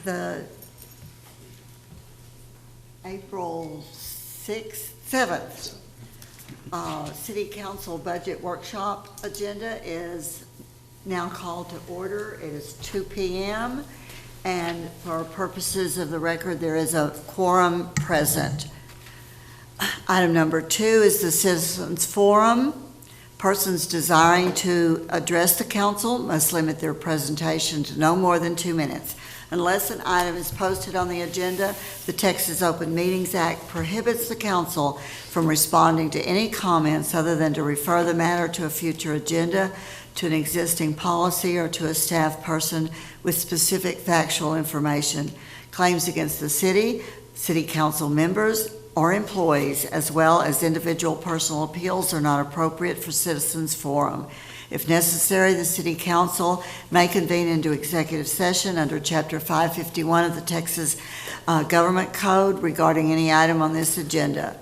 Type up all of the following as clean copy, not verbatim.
The April 6th, 7th City Council Budget Workshop agenda is now called to order. It is 2 p.m. and for purposes of the record, there is a quorum present. Item number 2 is the Citizens Forum. Persons desiring to address the council must limit their presentation to no more than 2 minutes. Unless an item is posted on the agenda, the Texas Open Meetings Act prohibits the council from responding to any comments other than to refer the matter to a future agenda, to an existing policy, or to a staff person with specific factual information. Claims against the city council members, or employees, as well as individual personal appeals, are not appropriate for Citizens Forum. If necessary, the City Council may convene into executive session under Chapter 551 of the Texas Government Code regarding any item on this agenda.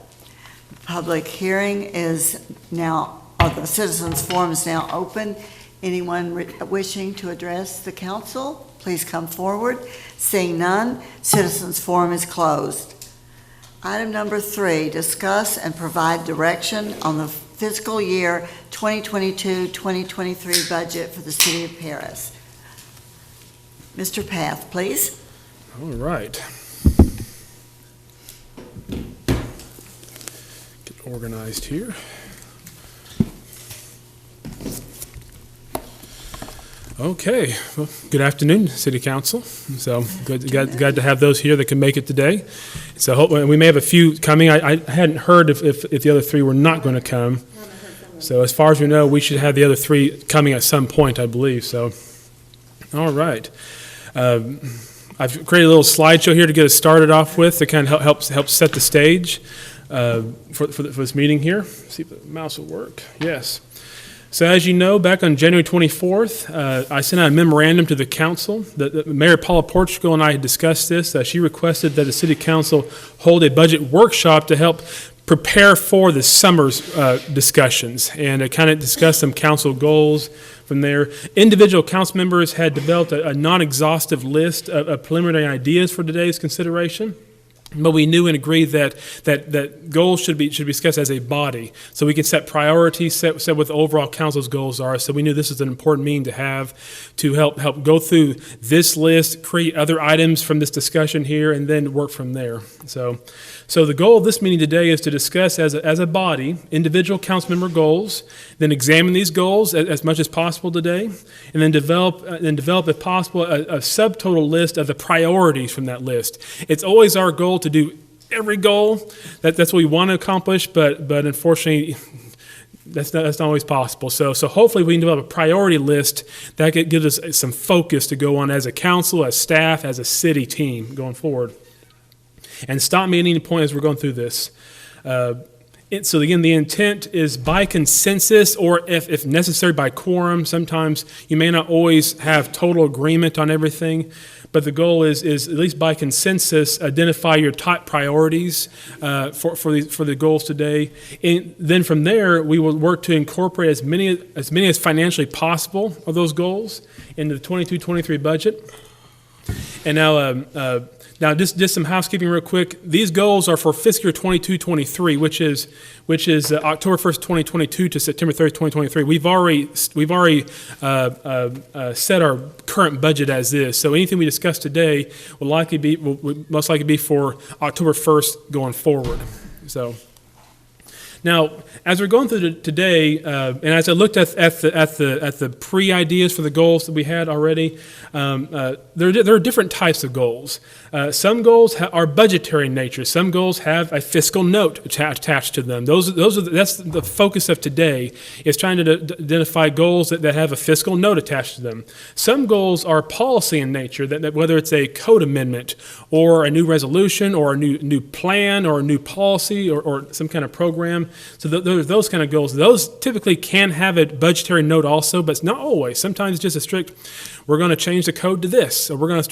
The public hearing is now, the Citizens Forum is now open. Anyone wishing to address the council, please come forward. Seeing none, Citizens Forum is closed. Item number 3, discuss and provide direction on the fiscal year 2022-2023 budget for the City of Paris. Mr. Path, please. All right. Get organized here. Okay, well, good afternoon, City Council. So glad to have those here that can make it today. So we may have a few coming. I hadn't heard if the other 3 were not going to come. So as far as we know, we should have the other 3 coming at some point, I believe. So, all right. I've created a little slideshow here to get us started off with to kind of help set the stage for this meeting here. Let's see if the mouse will work. Yes. So as you know, back on January 24th, I sent out a memorandum to the council. Mayor Paula Portugal and I had discussed this. She requested that the City Council hold a budget workshop to help prepare for the summer's discussions and kind of discuss some council goals from there. Individual council members had developed a non-exhaustive list of preliminary ideas for today's consideration. But we knew and agreed that goals should be discussed as a body, so we can set priorities, set what the overall council's goals are. So we knew this is an important meeting to have to help go through this list, create other items from this discussion here, and then work from there. So the goal of this meeting today is to discuss as a body individual council member goals, then examine these goals as much as possible today, and then develop if possible a subtotal list of the priorities from that list. It's always our goal to do every goal. That's what we want to accomplish, but unfortunately, that's not always possible. So hopefully we can develop a priority list that gives us some focus to go on as a council, as staff, as a city team going forward. And stop me at any point as we're going through this. So again, the intent is by consensus, or if necessary by quorum. Sometimes you may not always have total agreement on everything, but the goal is at least by consensus, identify your top priorities for the goals today. And then from there, we will work to incorporate as many as financially possible of those goals into the 22-23 budget. And now, just some housekeeping real quick. These goals are for fiscal year 22-23, which is October 1st, 2022 to September 30th, 2023. We've already set our current budget as is. So anything we discuss today will most likely be for October 1st going forward. So. Now, as we're going through today, and as I looked at the pre-ideas for the goals that we had already, there are different types of goals. Some goals are budgetary in nature. Some goals have a fiscal note attached to them. That's the focus of today, is trying to identify goals that have a fiscal note attached to them. Some goals are policy in nature, that whether it's a code amendment or a new resolution or a new plan or a new policy or some kind of program. So those kind of goals, those typically can have a budgetary note also, but it's not always. Sometimes it's just a strict, we're going to change the code to this, or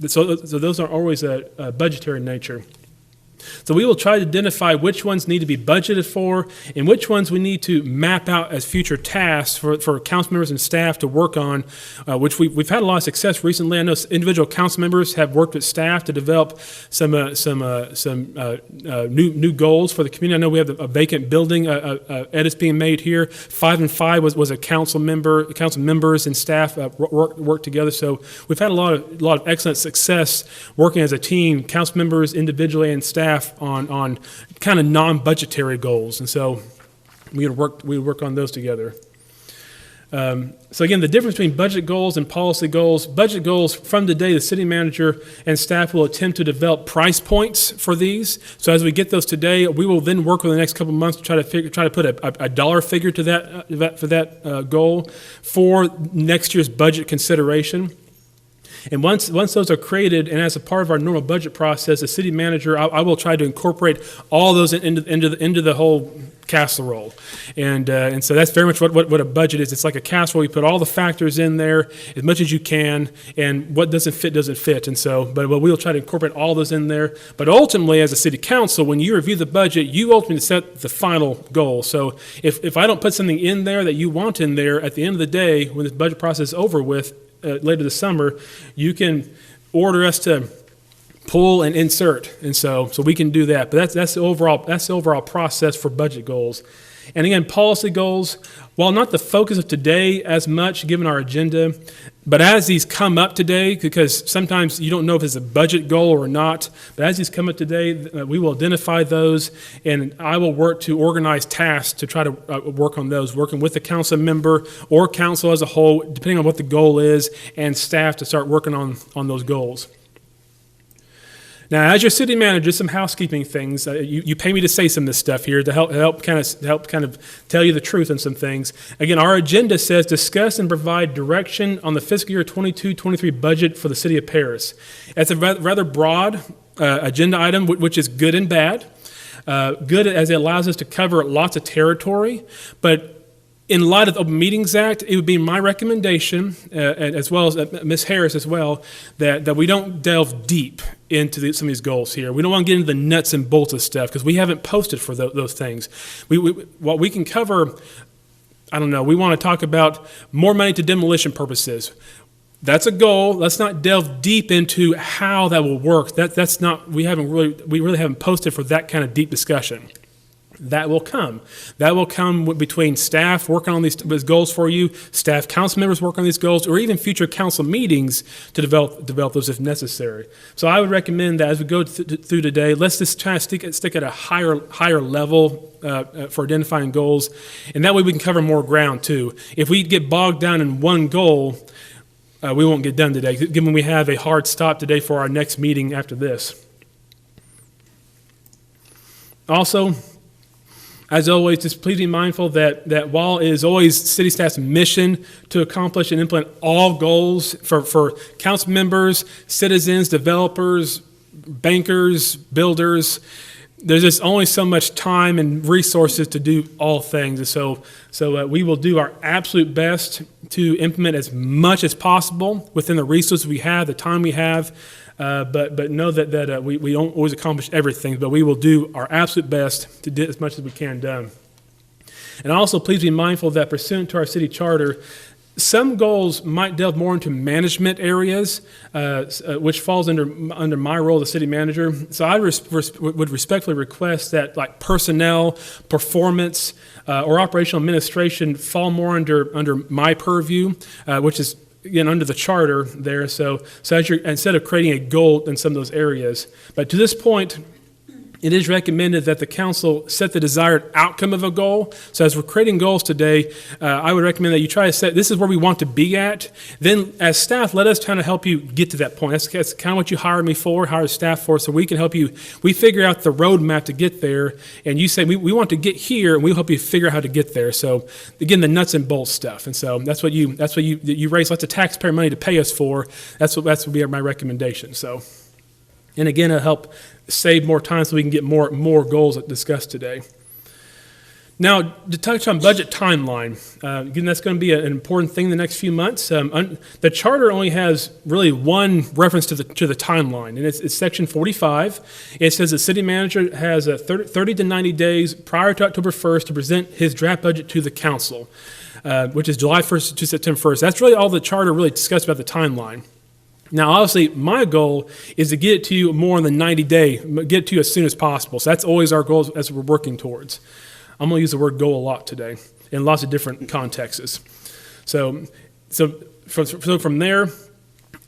so those are always a budgetary nature. So we will try to identify which ones need to be budgeted for and which ones we need to map out as future tasks for council members and staff to work on, which we've had a lot of success recently. I know individual council members have worked with staff to develop some new goals for the community. I know we have a vacant building edits being made here. 5 and 5 was a council members and staff worked together. So we've had a lot of excellent success working as a team, council members individually and staff on kind of non-budgetary goals, and so we would work on those together. So again, the difference between budget goals and policy goals. Budget goals, from today, the city manager and staff will attempt to develop price points for these. So as we get those today, we will then work over the next couple of months to try to put a dollar figure to that goal for next year's budget consideration. And once those are created, and as a part of our normal budget process, the city manager, I will try to incorporate all those into the whole casserole. And so that's very much what a budget is. It's like a casserole. You put all the factors in there as much as you can, and what doesn't fit. And so, but we'll try to incorporate all those in there. But ultimately, as a city council, when you review the budget, you ultimately set the final goal. So if I don't put something in there that you want in there, at the end of the day, when the budget process is over with, later this summer, you can order us to pull and insert, and so we can do that. But that's the overall process for budget goals. And again, policy goals, while not the focus of today as much given our agenda, but as these come up today, because sometimes you don't know if it's a budget goal or not, but as these come up today, we will identify those, and I will work to organize tasks to try to work on those, working with the council member or council as a whole, depending on what the goal is, and staff to start working on those goals. Now, as your city manager, some housekeeping things. You pay me to say some of this stuff here to help kind of tell you the truth on some things. Again, our agenda says discuss and provide direction on the fiscal year 22-23 budget for the city of Paris. It's a rather broad agenda item, which is good and bad. Good as it allows us to cover lots of territory, but in light of the Open Meetings Act, it would be my recommendation, as well as Ms. Harris as well, that we don't delve deep into some of these goals here. We don't want to get into the nuts and bolts of stuff because we haven't posted for those things. What we can cover, I don't know, we want to talk about more money to demolition purposes. That's a goal. Let's not delve deep into how that will work. That's not. We really haven't posted for that kind of deep discussion. That will come. That will come between staff working on these goals for you, staff council members working on these goals, or even future council meetings to develop those if necessary. So I would recommend that as we go through today, let's just try to stick at a higher level for identifying goals, and that way we can cover more ground too. If we get bogged down in one goal, we won't get done today, given we have a hard stop today for our next meeting after this. Also, as always, just please be mindful that while it is always city staff's mission to accomplish and implement all goals for council members, citizens, developers, bankers, builders, there's just only so much time and resources to do all things. And so we will do our absolute best to implement as much as possible within the resources we have, the time we have. But know that we don't always accomplish everything, but we will do our absolute best to get as much as we can done. And also, please be mindful that pursuant to our city charter, some goals might delve more into management areas, which falls under my role as city manager. So I would respectfully request that like personnel, performance, or operational administration fall more under my purview, which is again, under the charter there, so as you're, instead of creating a goal in some of those areas. But to this point, it is recommended that the council set the desired outcome of a goal. So as we're creating goals today, I would recommend that you try to set, this is where we want to be at. Then as staff, let us kind of help you get to that point. That's kind of what you hire staff for, so we can help you. We figure out the roadmap to get there, and you say, we want to get here, and we'll help you figure out how to get there. So again, the nuts and bolts stuff. And so that's what you raise lots of taxpayer money to pay us for. That's what would be my recommendation. So, and again, it'll help save more time so we can get more goals discussed today. Now, to touch on budget timeline, again, that's going to be an important thing in the next few months. The charter only has really one reference to the timeline, and it's section 45. It says the city manager has 30 to 90 days prior to October 1st to present his draft budget to the council, which is July 1st to September 1st. That's really all the charter really discussed about the timeline. Now, obviously, my goal is to get it to you more in the 90-day, get it to you as soon as possible. So that's always our goal as we're working towards. I'm going to use the word goal a lot today in lots of different contexts. So from there,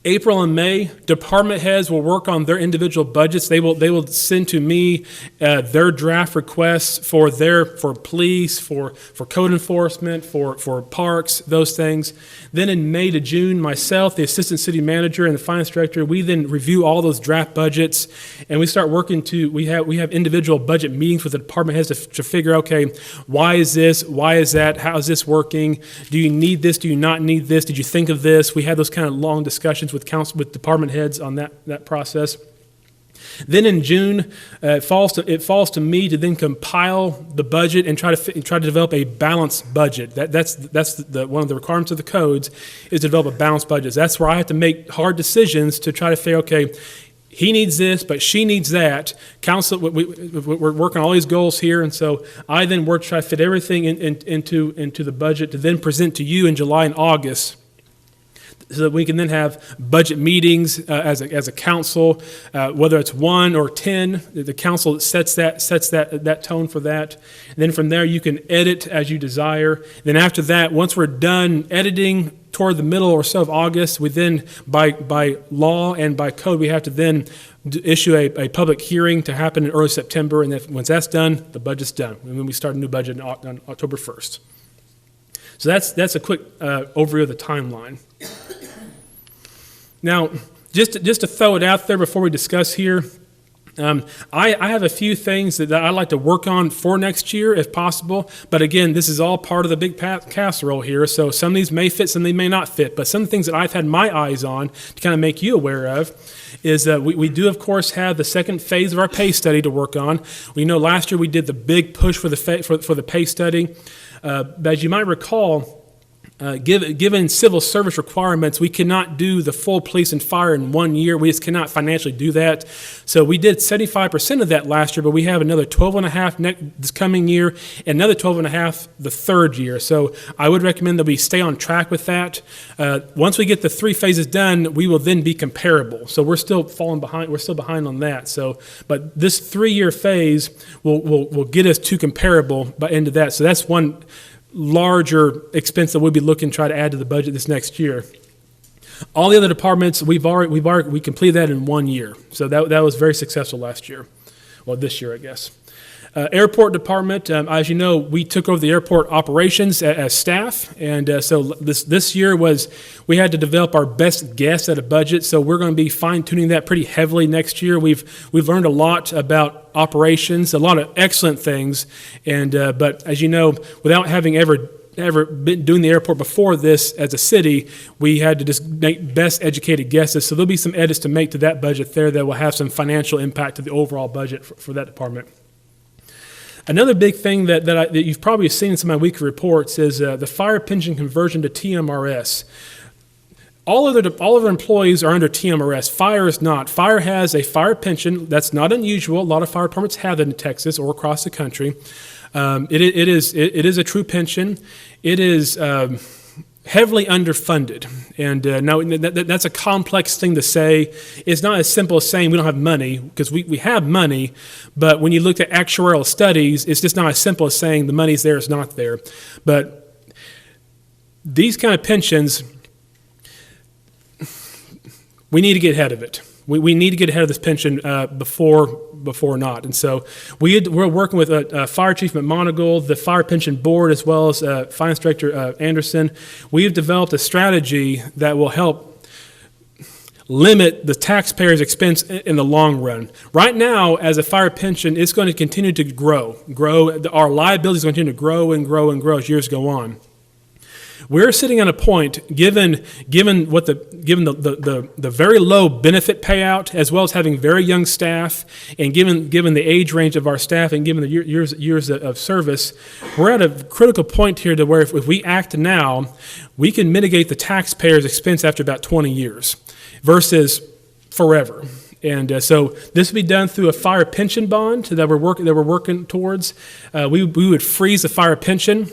April and May, department heads will work on their individual budgets. They will send to me their draft requests for police, for code enforcement, for parks, those things. Then in May to June, myself, the assistant city manager, and the finance director, we then review all those draft budgets, and we start working we have individual budget meetings with the department heads to figure, okay, why is this? Why is that? How is this working? Do you need this? Do you not need this? Did you think of this? We had those kind of long discussions with department heads on that process. Then in June, it falls to me to then compile the budget and try to develop a balanced budget. That's one of the requirements of the codes is to develop a balanced budget. That's where I have to make hard decisions to try to figure, okay, he needs this, but she needs that. Council, we're working on all these goals here, and so I then work to try to fit everything into the budget to then present to you in July and August, so that we can then have budget meetings as a council, whether it's 1 or 10. The council sets that tone for that. And then from there, you can edit as you desire. Then after that, once we're done editing toward the middle or so of August, we then, by law and by code, we have to then issue a public hearing to happen in early September. And once that's done, the budget's done. And then we start a new budget on October 1st. So that's a quick overview of the timeline. Now, just to throw it out there before we discuss here, I have a few things that I'd like to work on for next year if possible. But again, this is all part of the big casserole here. So some of these may fit, some of these may not fit. But some of the things that I've had my eyes on to kind of make you aware of is that we do, of course, have the second phase of our pay study to work on. We know last year we did the big push for the pay study. But as you might recall, given civil service requirements, we cannot do the full police and fire in 1 year. We just cannot financially do that. So we did 75% of that last year, but we have another 12.5 this coming year, and another 12.5 the third year. So I would recommend that we stay on track with that. Once we get the 3 phases done, we will then be comparable. So we're still falling behind. We're still behind on that. So, but this 3-year phase will get us to comparable by end of that. So that's one larger expense that we'll be looking to try to add to the budget this next year. All the other departments, we completed that in 1 year. So that was very successful last year. Well, this year, I guess. Airport department, as you know, we took over the airport operations as staff, and so this year we had to develop our best guess at a budget. So we're going to be fine tuning that pretty heavily next year. We've learned a lot about operations, a lot of excellent things, and but as you know, without having ever been doing the airport before this as a city, we had to just make best educated guesses. So there'll be some edits to make to that budget there that will have some financial impact to the overall budget for that department. Another big thing that you've probably seen in some of my weekly reports is the fire pension conversion to TMRS. All of our employees are under TMRS. Fire is not. Fire has a fire pension. That's not unusual. A lot of fire departments have that in Texas or across the country. It is a true pension. It is heavily underfunded. And now that's a complex thing to say. It's not as simple as saying we don't have money, because we have money, but when you look at actuarial studies, it's just not as simple as saying the money's there, it's not there. But these kind of pensions, we need to get ahead of it. We need to get ahead of this pension before not. And so we're working with Fire Chief McMonigal, the Fire Pension Board, as well as Finance Director Anderson. We've developed a strategy that will help limit the taxpayer's expense in the long run. Right now, as a fire pension, it's going to continue to grow. Our liabilities are going to continue to grow and grow and grow as years go on. we're sitting on a point, given the very low benefit payout, as well as having very young staff, and given the age range of our staff, and given the years of service, we're at a critical point here to where if we act now, we can mitigate the taxpayer's expense after about 20 years versus forever. And so this would be done through a fire pension bond that we're working towards. We would freeze the fire pension.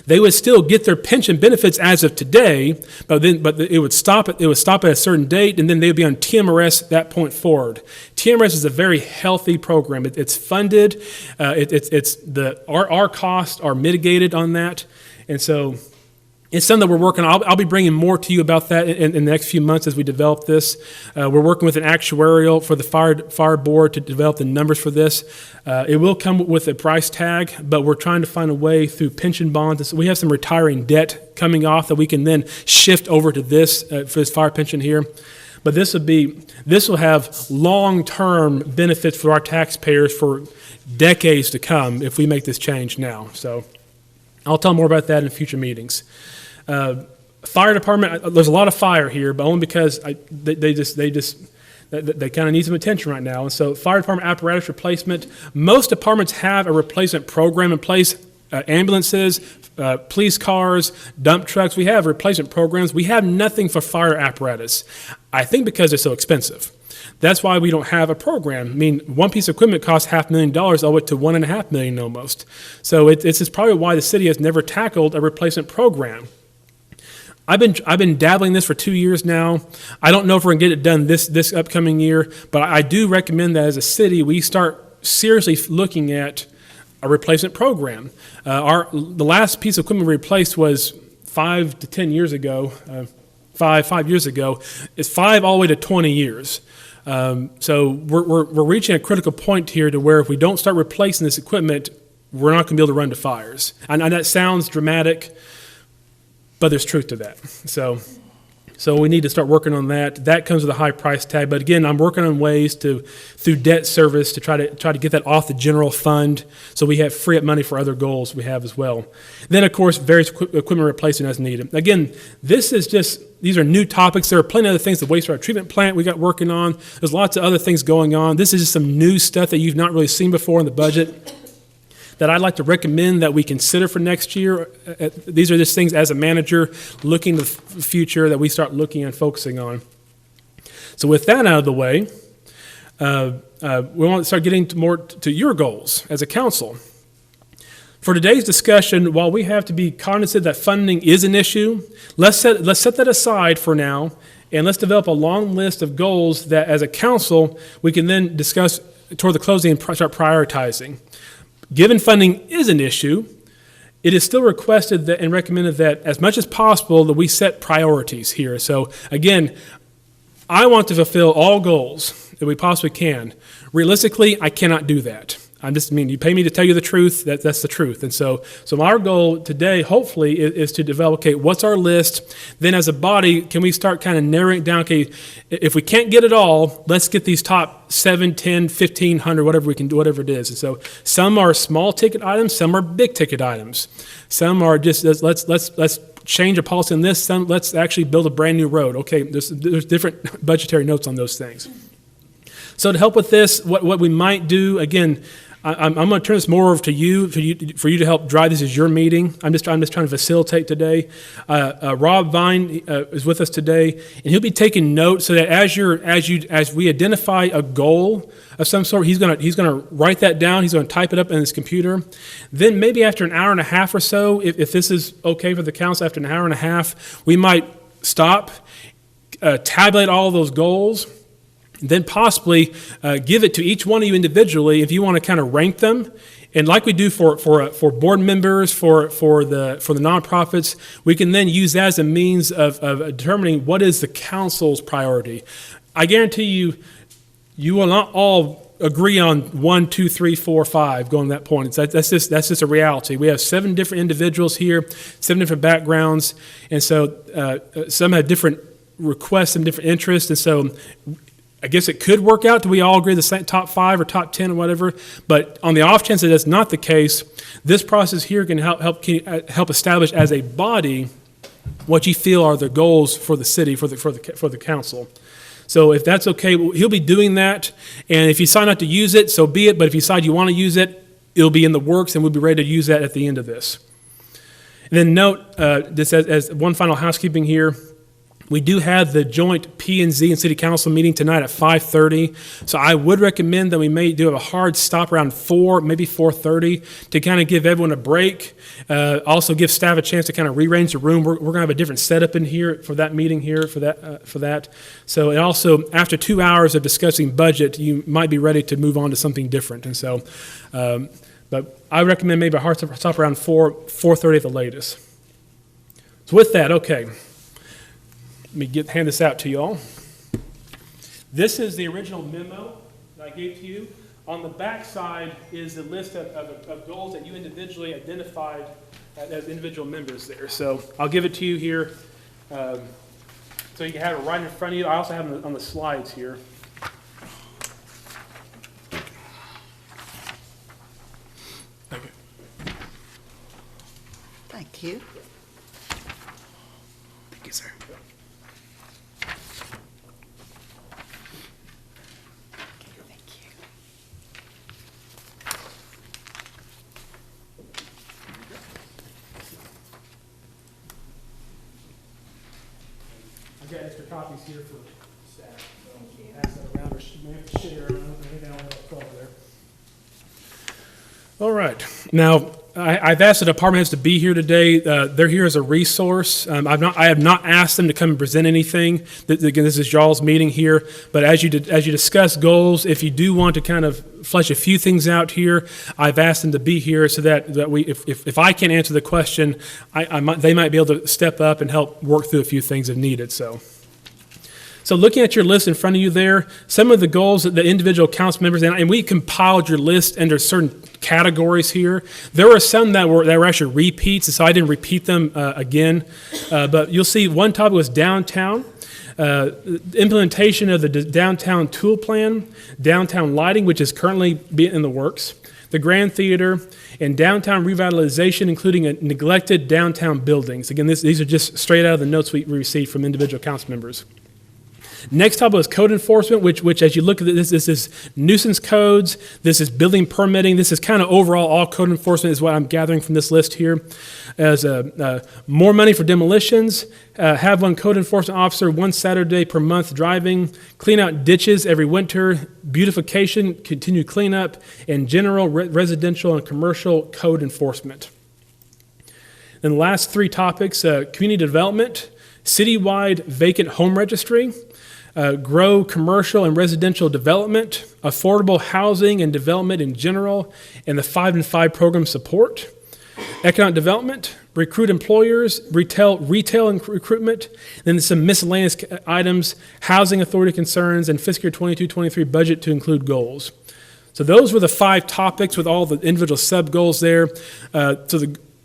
They would still get their pension benefits as of today, but it would stop at a certain date, and then they would be on TMRS at that point forward. TMRS is a very healthy program. It's funded. Our costs are mitigated on that, and so it's something that we're working on. I'll be bringing more to you about that in the next few months as we develop this. We're working with an actuarial for the fire board to develop the numbers for this. It will come with a price tag, but we're trying to find a way through pension bonds. So we have some retiring debt coming off that we can then shift over to this for this fire pension here. But this will have long-term benefits for our taxpayers for decades to come if we make this change now. So I'll tell more about that in future meetings. Fire department, there's a lot of fire here, but only because they kind of need some attention right now. And so fire department apparatus replacement, most departments have a replacement program in place. Ambulances, police cars, dump trucks, we have replacement programs. We have nothing for fire apparatus, I think because they're so expensive. That's why we don't have a program. I mean, one piece of equipment costs $500,000 all the way to $1.5 million almost. So it's probably why the city has never tackled a replacement program. I've been dabbling in this for 2 years now. I don't know if we're going to get it done this upcoming year, but I do recommend that as a city we start seriously looking at a replacement program. The last piece of equipment we replaced was 5 to 10 years ago. 5 years ago. It's 5 all the way to 20 years. So we're reaching a critical point here to where if we don't start replacing this equipment, we're not going to be able to run to fires. And that sounds dramatic, but there's truth to that. So we need to start working on that. That comes with a high price tag. But again, I'm working on ways through debt service to try to get that off the general fund so we have free up money for other goals we have as well. Then, of course, various equipment replacement as needed. Again, these are new topics. There are plenty of other things, the wastewater treatment plant we got working on. There's lots of other things going on. This is just some new stuff that you've not really seen before in the budget that I'd like to recommend that we consider for next year. These are just things as a manager looking to the future that we start looking and focusing on. So with that out of the way, we want to start getting more to your goals as a council. For today's discussion, while we have to be cognizant that funding is an issue, let's set that aside for now, and let's develop a long list of goals that as a council we can then discuss toward the closing and start prioritizing. Given funding is an issue, it is still requested and recommended that as much as possible that we set priorities here. So again, I want to fulfill all goals that we possibly can. Realistically, I cannot do that. You pay me to tell you the truth, that's the truth. And so our goal today, hopefully, is to develop, okay, what's our list? Then as a body, can we start kind of narrowing it down, okay, if we can't get it all, let's get these top 7, 10, 1,500, whatever we can do, whatever it is. And so some are small ticket items, some are big ticket items. Some are just, let's change a policy on this, let's actually build a brand new road. Okay, there's different budgetary notes on those things. So to help with this, what we might do, again, I'm going to turn this more over to you, for you to help drive this as your meeting. I'm just trying to facilitate today. Rob Vine is with us today, and he'll be taking notes so that as we identify a goal of some sort, he's going to write that down. He's going to type it up in his computer. Then maybe after an hour and a half or so, if this is okay for the council, after an hour and a half, we might stop, tabulate all those goals. Then possibly give it to each one of you individually if you want to kind of rank them. And like we do for board members, for the nonprofits, we can then use that as a means of determining what is the council's priority. I guarantee you will not all agree on 1, 2, 3, 4, 5 going to that point. That's just a reality. We have 7 different individuals here, 7 different backgrounds, and so some have different requests, some different interests, and so I guess it could work out. Do we all agree the same top 5 or top 10 or whatever? But on the off chance that that's not the case, this process here can help establish as a body what you feel are the goals for the city, for the council. So if that's okay, he'll be doing that, and if you decide not to use it, so be it, but if you decide you want to use it, it'll be in the works, and we'll be ready to use that at the end of this. And then note, this as one final housekeeping here, we do have the joint P&Z and City Council meeting tonight at 5:30, so I would recommend that we may do have a hard stop around 4, maybe 4:30, to kind of give everyone a break, also give staff a chance to kind of rearrange the room. We're going to have a different setup in here for that meeting here, for that. So, and also, after 2 hours of discussing budget, you might be ready to move on to something different, and so, but I recommend maybe a hard stop around 4:30 at the latest. So with that, okay. Let me hand this out to you all. This is the original memo that I gave to you. On the back side is the list of goals that you individually identified as individual members there. So I'll give it to you here so you can have it right in front of you. I also have it on the slides here. Thank you. Thank you, sir. I've got extra copies here for staff, so pass that around or share. I think I only have 12 there. All right. Now, I've asked the department heads to be here today. They're here as a resource. I have not asked them to come and present anything. Again, this is y'all's meeting here. But as you discuss goals, if you do want to kind of flesh a few things out here, I've asked them to be here so that we, if I can't answer the question, they might be able to step up and help work through a few things if needed. So looking at your list in front of you there, some of the goals that the individual council members, and we compiled your list under certain categories here. There were some that were actually repeats, so I didn't repeat them again. But you'll see one topic was downtown, implementation of the downtown tool plan, downtown lighting, which is currently in the works, the Grand Theater, and downtown revitalization, including neglected downtown buildings. Again, these are just straight out of the notes we received from individual council members. Next topic is code enforcement, which as you look at this is nuisance codes, this is building permitting, this is kind of overall all code enforcement is what I'm gathering from this list here. As more money for demolitions, have one code enforcement officer 1 Saturday per month driving, clean out ditches every winter, beautification, continued cleanup, and general residential and commercial code enforcement. And the last 3 topics, community development, citywide vacant home registry, grow commercial and residential development, affordable housing and development in general, and the 5 and 5 program support, economic development, recruit employers, retail and recruitment, then some miscellaneous items, housing authority concerns, and fiscal year 22-23 budget to include goals. So those were the 5 topics with all the individual sub-goals there.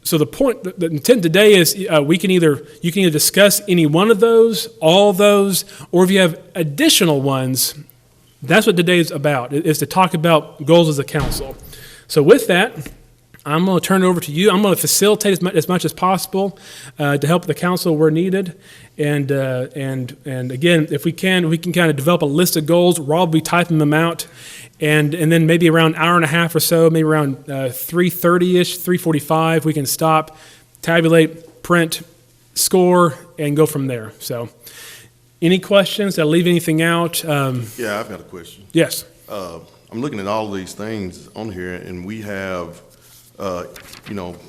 So the point, the intent today is you can either discuss any one of those, all of those, or if you have additional ones, that's what today is about, is to talk about goals as a council. So with that, I'm going to turn it over to you. I'm going to facilitate as much as possible to help the council where needed. And again, if we can kind of develop a list of goals. Rob will be typing them out. And then maybe around an hour and a half or so, maybe around 3:30-ish, 3:45, we can stop, tabulate, print, score, and go from there. So any questions? Did I leave anything out? Yeah, I've got a question. Yes. I'm looking at all these things on here, and we have,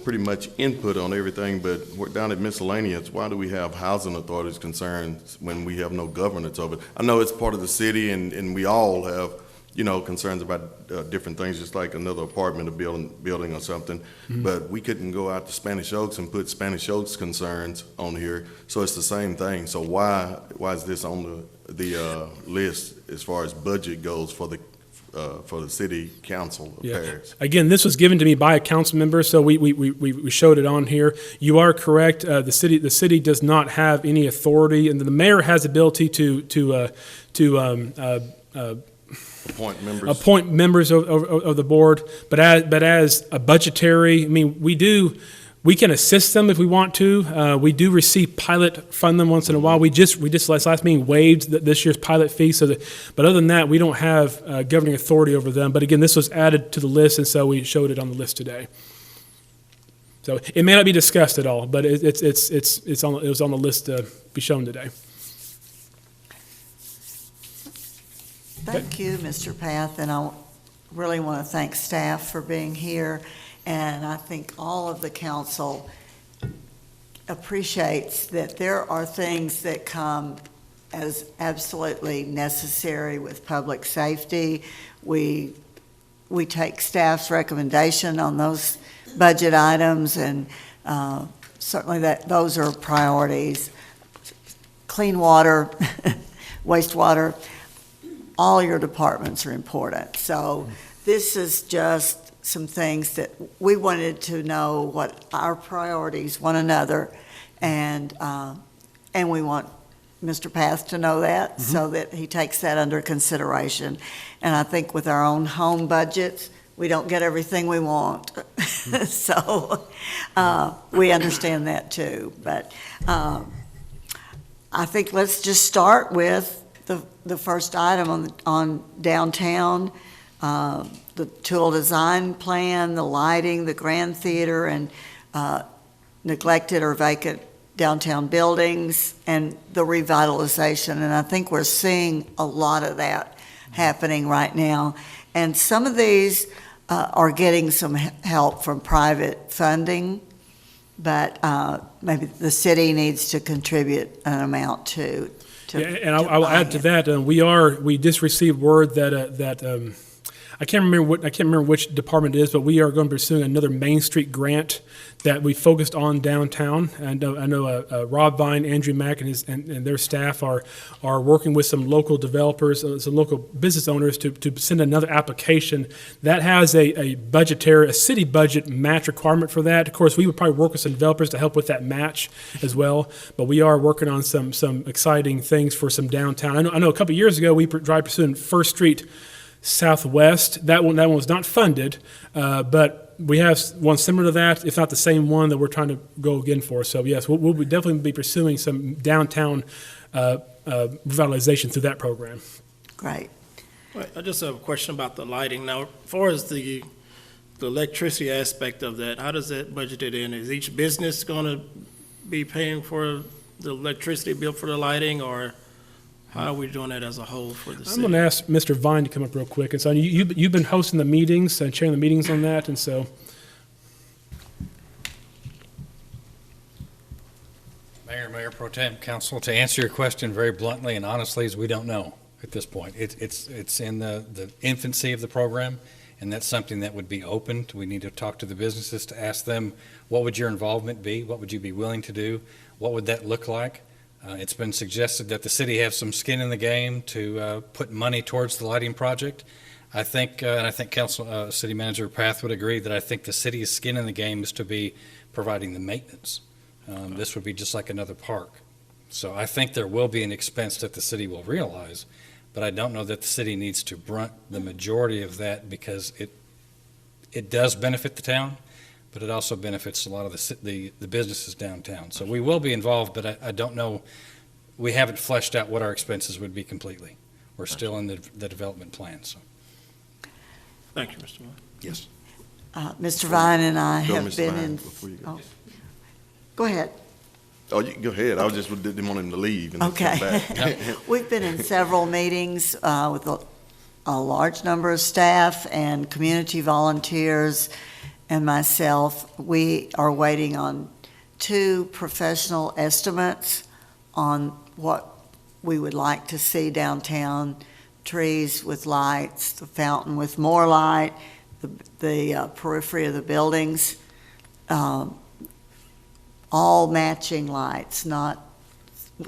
pretty much input on everything, but we're down at miscellaneous. Why do we have housing authorities concerns when we have no governance over it? I know it's part of the city, and we all have concerns about different things, just like another apartment, a building or something. Mm-hmm. But we couldn't go out to Spanish Oaks and put Spanish Oaks concerns on here. So it's the same thing. So why is this on the list as far as budget goes for the city council of Paris? Again, this was given to me by a council member, so we showed it on here. You are correct. The city does not have any authority, and the mayor has the ability to appoint members of the board, but as a budgetary, we do we can assist them if we want to. We do receive pilot fund them once in a while. We just last meeting waived this year's pilot fee. But other than that, we don't have governing authority over them. But again, this was added to the list, and so we showed it on the list today. So it may not be discussed at all, but it was on the list to be shown today. Thank you, Mr. Path, and I really want to thank staff for being here, and I think all of the council appreciates that there are things that come as absolutely necessary with public safety. We take staff's recommendation on those budget items, and certainly those are priorities. Clean water, wastewater, all your departments are important. So this is just some things that we wanted to know what our priorities, one another, and we want Mr. Path to know that, so that he takes that under consideration. And I think with our own home budgets, we don't get everything we want. So we understand that too. But I think let's just start with the first item on downtown, the tool design plan, the lighting, the Grand Theater, and neglected or vacant downtown buildings, and the revitalization. And I think we're seeing a lot of that happening right now. And some of these are getting some help from private funding, but maybe the city needs to contribute an amount to. Yeah, and I'll add to that. We just received word that I can't remember which department it is, but we are going to be pursuing another Main Street grant that we focused on downtown. And I know Rob Vine, Andrew Mack, and their staff are working with some local developers, some local business owners to send another application that has a city budget match requirement for that. Of course, we would probably work with some developers to help with that match as well. But we are working on some exciting things for some downtown. I know a couple of years ago we tried pursuing First Street Southwest. That one was not funded, but we have one similar to that, if not the same one that we're trying to go again for. So yes, we'll definitely be pursuing some downtown revitalization through that program. Great. I just have a question about the lighting. Now, as far as the electricity aspect of that, how does that budgeted in? Is each business going to be paying for the electricity bill for the lighting, or how are we doing that as a whole for the city? I'm going to ask Mr. Vine to come up real quick. And so you've been hosting the meetings and chairing the meetings on that, and so. Mayor Pro Tem, Council, to answer your question very bluntly and honestly, is we don't know at this point. It's in the infancy of the program, and that's something that would be open. We need to talk to the businesses to ask them, what would your involvement be? What would you be willing to do? What would that look like? It's been suggested that the city have some skin in the game to put money towards the lighting project. I think, and I think City Manager Path would agree, that I think the city's skin in the game is to be providing the maintenance. This would be just like another park. So I think there will be an expense that the city will realize, but I don't know that the city needs to brunt the majority of that, because it does benefit the town, but it also benefits a lot of the businesses downtown. So we will be involved, but I don't know, we haven't fleshed out what our expenses would be completely. We're still in the development plan, so. Thank you, Mr. Vine. Yes. Mr. Vine and I Go, have Mr. been Vine, in. before you go. Oh. Go ahead. Oh, you can go ahead. I just didn't want him to leave and then come Okay. back. We've been in several meetings with a large number of staff and community volunteers and myself. We are waiting on 2 professional estimates on what we would like to see downtown: trees with lights, the fountain with more light, the periphery of the buildings, all matching lights, not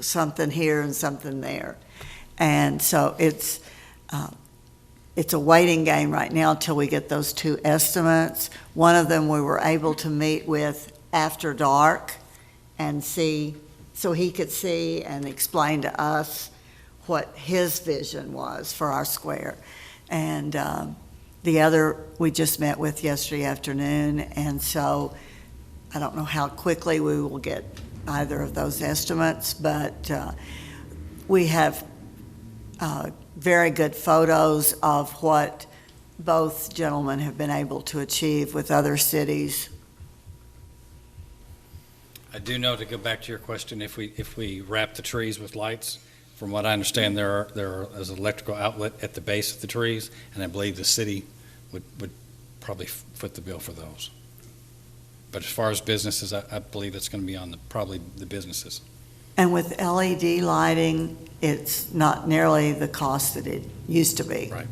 something here and something there. And so it's a waiting game right now until we get those 2 estimates. One of them we were able to meet with after dark and see, so he could see and explain to us what his vision was for our square. And the other we just met with yesterday afternoon, and so I don't know how quickly we will get either of those estimates, but we have very good photos of what both gentlemen have been able to achieve with other cities. I do know, to go back to your question, if we wrap the trees with lights, from what I understand, there is an electrical outlet at the base of the trees, and I believe the city would probably foot the bill for those. But as far as businesses, I believe it's going to be on probably the businesses. And with LED lighting, it's not nearly the cost that it used to be. Right.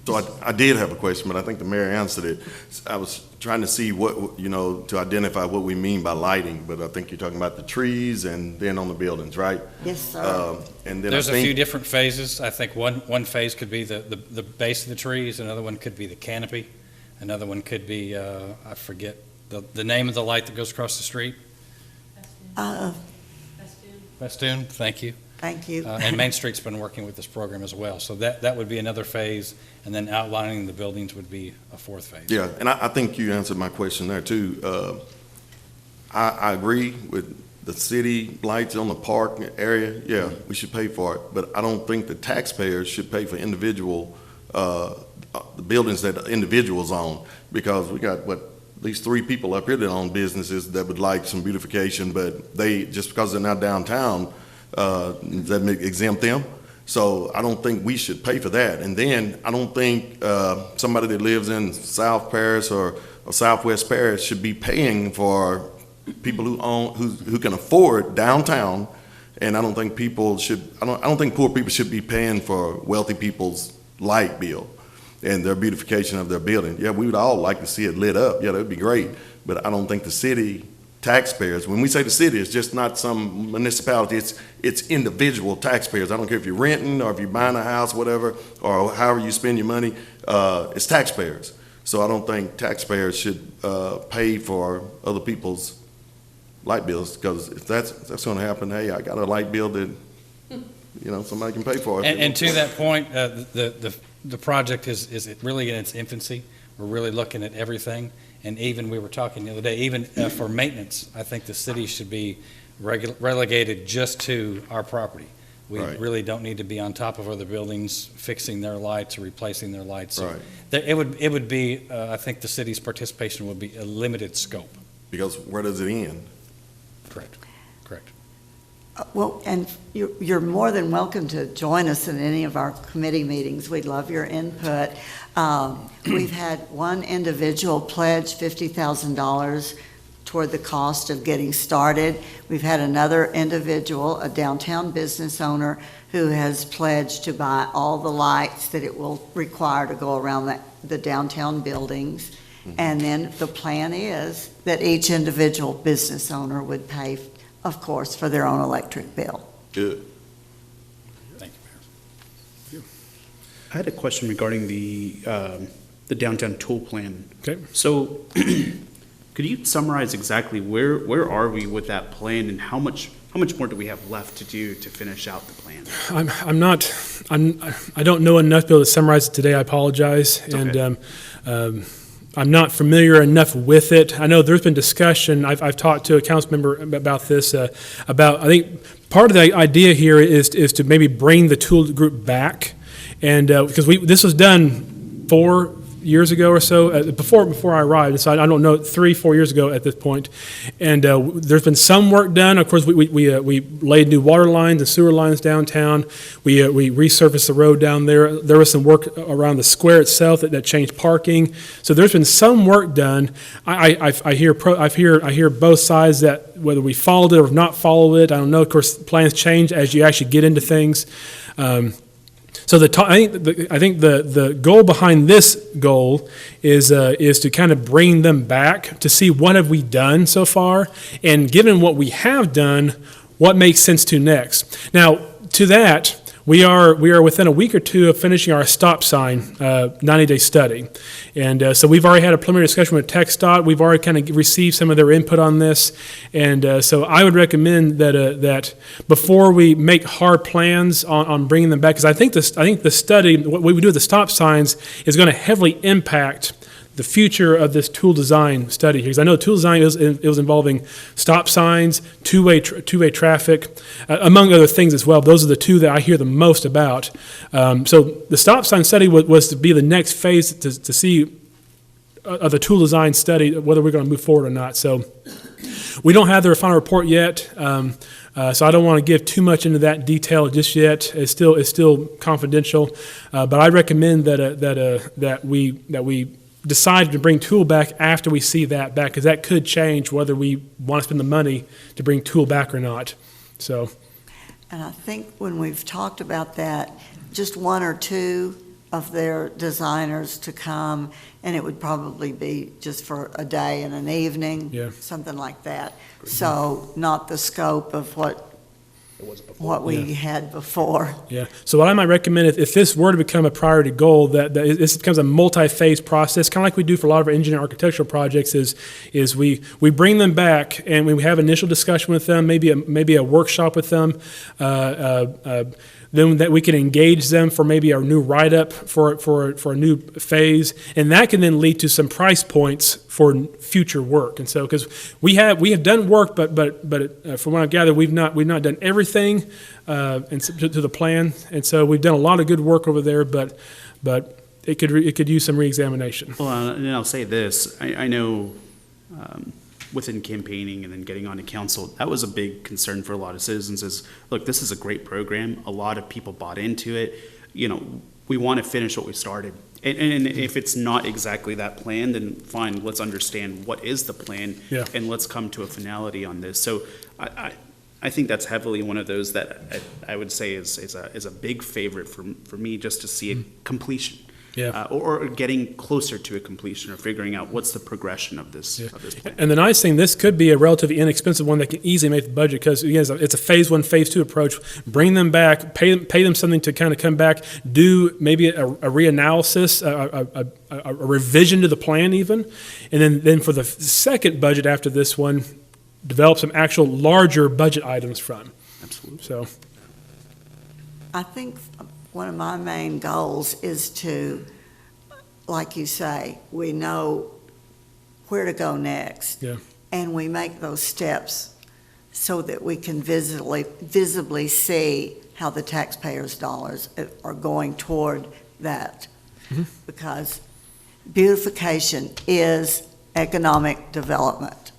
So I did have a question, but I think the mayor answered it. I was trying to see what, to identify what we mean by lighting, but I think you're talking about the trees and then on the buildings, right? Yes, sir. And then There's a few different phases. I think one phase could be the base of the trees, another one could be the canopy, another one could be, I forget the name of the light that goes across the street. Festoon, thank you. Thank you. And Main Street's been working with this program as well. So that would be another phase, and then outlining the buildings would be a fourth phase. Yeah, and I think you answered my question there too. I agree with the city lights on the park area. Yeah, we should pay for it, but I don't think the taxpayers should pay for individual, the buildings that individuals own, because we got, at least 3 people up here that own businesses that would like some beautification, but they, just because they're not downtown, does that exempt them? So I don't think we should pay for that. And then I don't think somebody that lives in South Paris or Southwest Paris should be paying for people who can afford downtown. And I don't think people should. I don't think poor people should be paying for wealthy people's light bill and their beautification of their building. Yeah, we would all like to see it lit up. Yeah, that would be great. But I don't think the city taxpayers, when we say the city, it's just not some municipality, it's individual taxpayers. I don't care if you're renting or if you're buying a house, whatever, or however you spend your money, it's taxpayers. So I don't think taxpayers should pay for other people's light bills, because if that's going to happen, hey, I got a light bill that, somebody can pay for it. And to that point, the project is really in its infancy. We're really looking at everything. And even, we were talking the other day, even for maintenance, I think the city should be relegated just to our property. We Right. really don't need to be on top of other buildings, fixing their lights or replacing their lights. So Right. it would be, I think the city's participation would be a limited scope. Because where does it end? Correct. Well, and you're more than welcome to join us in any of our committee meetings. We'd love your input. We've had one individual pledge $50,000 toward the cost of getting started. We've had another individual, a downtown business owner, who has pledged to buy all the lights that it will require to go around the downtown buildings. And then the plan is that each individual business owner would pay, of course, for their own electric bill. Good. Thank you, Mayor. I had a question regarding the downtown tool plan. Okay. So, could you summarize exactly where are we with that plan, and how much more do we have left to do to finish out the plan? I don't know enough to be able to summarize it today. I apologize. Okay. And I'm not familiar enough with it. I know there's been discussion. I've talked to a council member about this, I think part of the idea here is to maybe bring the tool group back. And because this was done 4 years ago or so, before I arrived, so I don't know, 3-4 years ago at this point. And there's been some work done. Of course, we laid new water lines and sewer lines downtown. We resurfaced the road down there. There was some work around the square itself that changed parking. So there's been some work done. I hear both sides, that whether we followed it or not followed it, I don't know. Of course, plans change as you actually get into things. So I think the goal behind this goal is to kind of bring them back to see what have we done so far, and given what we have done, what makes sense to next. Now, to that, we are within a week or two of finishing our stop sign 90-day study. And so we've already had a preliminary discussion with TxDOT. We've already kind of received some of their input on this. And so I would recommend that before we make hard plans on bringing them back, because I think the study, what we do with the stop signs, is going to heavily impact the future of this tool design study here, because I know tool design it was involving stop signs, two-way traffic, among other things as well. Those are the two that I hear the most about. So the stop sign study was to be the next phase to see of the tool design study whether we're going to move forward or not. So we don't have their final report yet. So I don't want to give too much into that detail just yet. It's still confidential. But I recommend that we decide to bring Tool back after we see that back, because that could change whether we want to spend the money to bring Tool back or not. So, And I think when we've talked about that, just one or two of their designers to come, and it would probably be just for a day and an evening, Yeah. something like that. So not the scope of what we had before. yeah. So what I might recommend, if this were to become a priority goal, that this becomes a multi-phase process, kind of like we do for a lot of our engineering architectural projects, is we bring them back and we have initial discussion with them, maybe a workshop with them, then that we can engage them for maybe a new write-up for a new phase, and that can then lead to some price points for future work. And so, because we have done work, but from what I gather, we've not done everything and to the plan, and so we've done a lot of good work over there, but it could use some reexamination. Well, and I'll say this, I know within campaigning and then getting onto council, that was a big concern for a lot of citizens is, look, this is a great program. A lot of people bought into it. You know, we want to finish what we started. And if it's not exactly that plan, then fine, let's understand what is the plan, Yeah. and let's come to a finality on this. So I think that's heavily one of those that I would say is a big favorite for me, just to see a completion. Yeah. Or getting closer to a completion, or figuring out what's the progression of this plan. And the nice thing, this could be a relatively inexpensive one that can easily make the budget, because again, it's a phase 1, phase 2 approach. Bring them back, pay them something to kind of come back, do maybe a reanalysis, a revision to the plan even, and then for the second budget after this one, develop some actual larger budget items from. Absolutely. So, I think one of my main goals is to, like you say, we know where to go next. Yeah. And we make those steps so that we can visibly see how the taxpayers' dollars are going toward that. Mm-hmm. Because beautification is economic development.